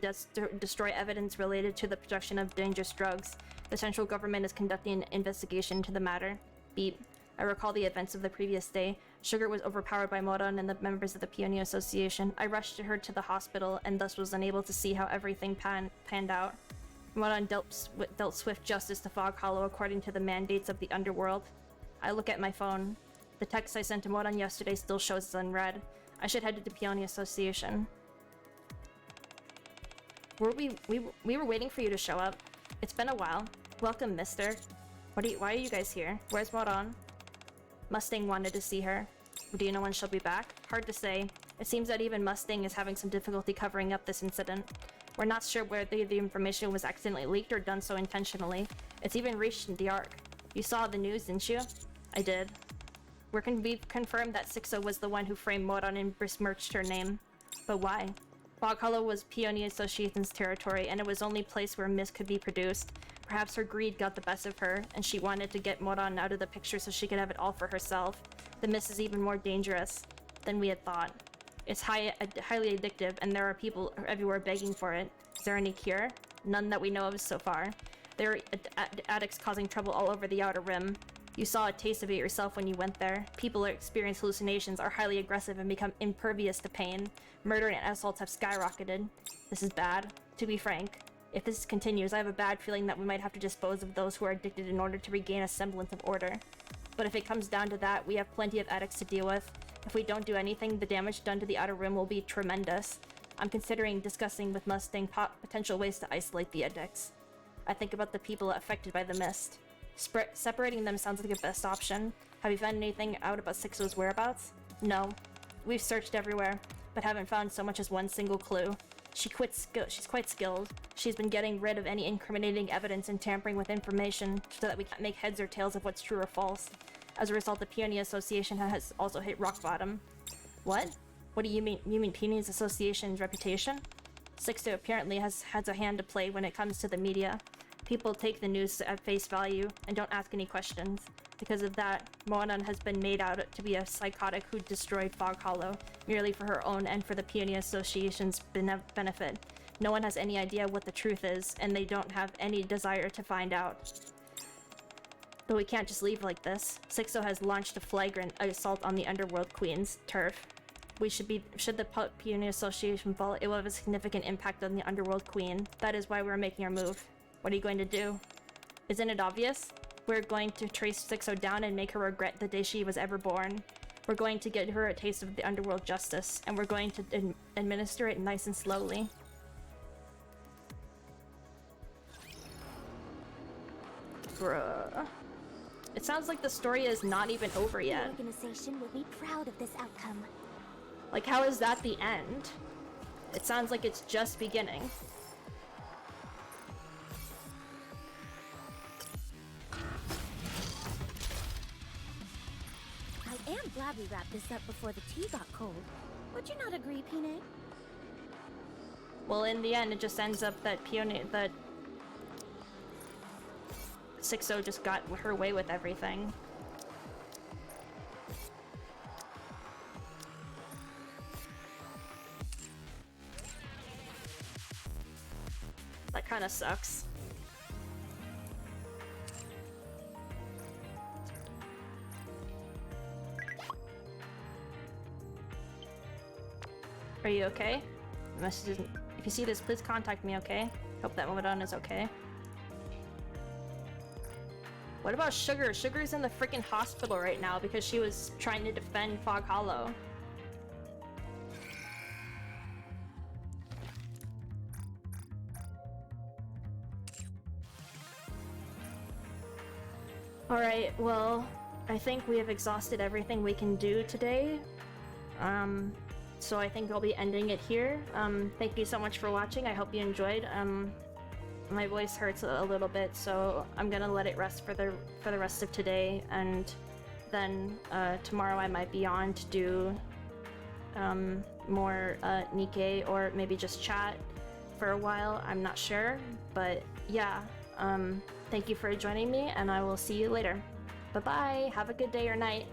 destroy evidence related to the production of dangerous drugs. The central government is conducting an investigation into the matter. Beep. I recall the events of the previous day. Sugar was overpowered by Moran and the members of the Peony Association. I rushed her to the hospital and thus was unable to see how everything panned out. Moran dealt swift justice to Fog Hollow according to the mandates of the underworld. I look at my phone. The text I sent to Moran yesterday still shows as unread. I should head to the Peony Association. We were waiting for you to show up. It's been a while. Welcome, mister. Why are you guys here? Where's Moran? Mustang wanted to see her. Do you know when she'll be back? Hard to say. It seems that even Mustang is having some difficulty covering up this incident. We're not sure whether the information was accidentally leaked or done so intentionally. It's even reached the Ark. You saw the news, didn't you? I did. We've confirmed that Sixo was the one who framed Moran and besmirched her name. But why? Fog Hollow was Peony Association's territory, and it was only place where mist could be produced. Perhaps her greed got the best of her, and she wanted to get Moran out of the picture so she could have it all for herself. The mist is even more dangerous than we had thought. It's highly addictive, and there are people everywhere begging for it. Is there any cure? None that we know of so far. There are addicts causing trouble all over the Outer Rim. You saw a taste of it yourself when you went there. People who experience hallucinations are highly aggressive and become impervious to pain. Murder and assaults have skyrocketed. This is bad. To be frank, if this continues, I have a bad feeling that we might have to dispose of those who are addicted in order to regain a semblance of order. But if it comes down to that, we have plenty of addicts to deal with. If we don't do anything, the damage done to the Outer Rim will be tremendous. I'm considering discussing with Mustang potential ways to isolate the addicts. I think about the people affected by the mist. Separating them sounds like the best option. Have you found anything out about Sixo's whereabouts? No. We've searched everywhere, but haven't found so much as one single clue. She's quite skilled. She's been getting rid of any incriminating evidence and tampering with information so that we can't make heads or tails of what's true or false. As a result, the Peony Association has also hit rock bottom. What? What do you mean? You mean Peony Association's reputation? Sixto apparently has a hand to play when it comes to the media. People take the news at face value and don't ask any questions. Because of that, Moran has been made out to be a psychotic who destroyed Fog Hollow, merely for her own and for the Peony Association's benefit. No one has any idea what the truth is, and they don't have any desire to find out. But we can't just leave like this. Sixto has launched a flagrant assault on the Underworld Queen's turf. Should the Peony Association fall, it will have a significant impact on the Underworld Queen. That is why we're making our move. What are you going to do? Isn't it obvious? We're going to trace Sixo down and make her regret the day she was ever born. We're going to get her a taste of the underworld justice, and we're going to administer it nice and slowly. Bruh. It sounds like the story is not even over The yet. organization will be proud of this outcome. Like, how is that the end? It sounds like it's just beginning. I am glad we wrapped this up before the tea got cold. Would you not agree, Peanut? Well, in the end, it just ends up that Sixo just got her way with everything. That kind of sucks. Are you okay? The message isn't. If you see this, please contact me, okay? Hope that Moran is okay. What about Sugar? Sugar's in the freaking hospital right now because she was trying to defend Fog Hollow. Alright, well, I think we have exhausted everything we can do today. So I think I'll be ending it here. Thank you so much for watching. I hope you enjoyed. My voice hurts a little bit, so I'm gonna let it rest for the rest of today, and then tomorrow I might be on to do more Nikkei, or maybe just chat for a while. I'm not sure, but yeah. Thank you for joining me, and I will see you later. Bye bye. Have a good day or night.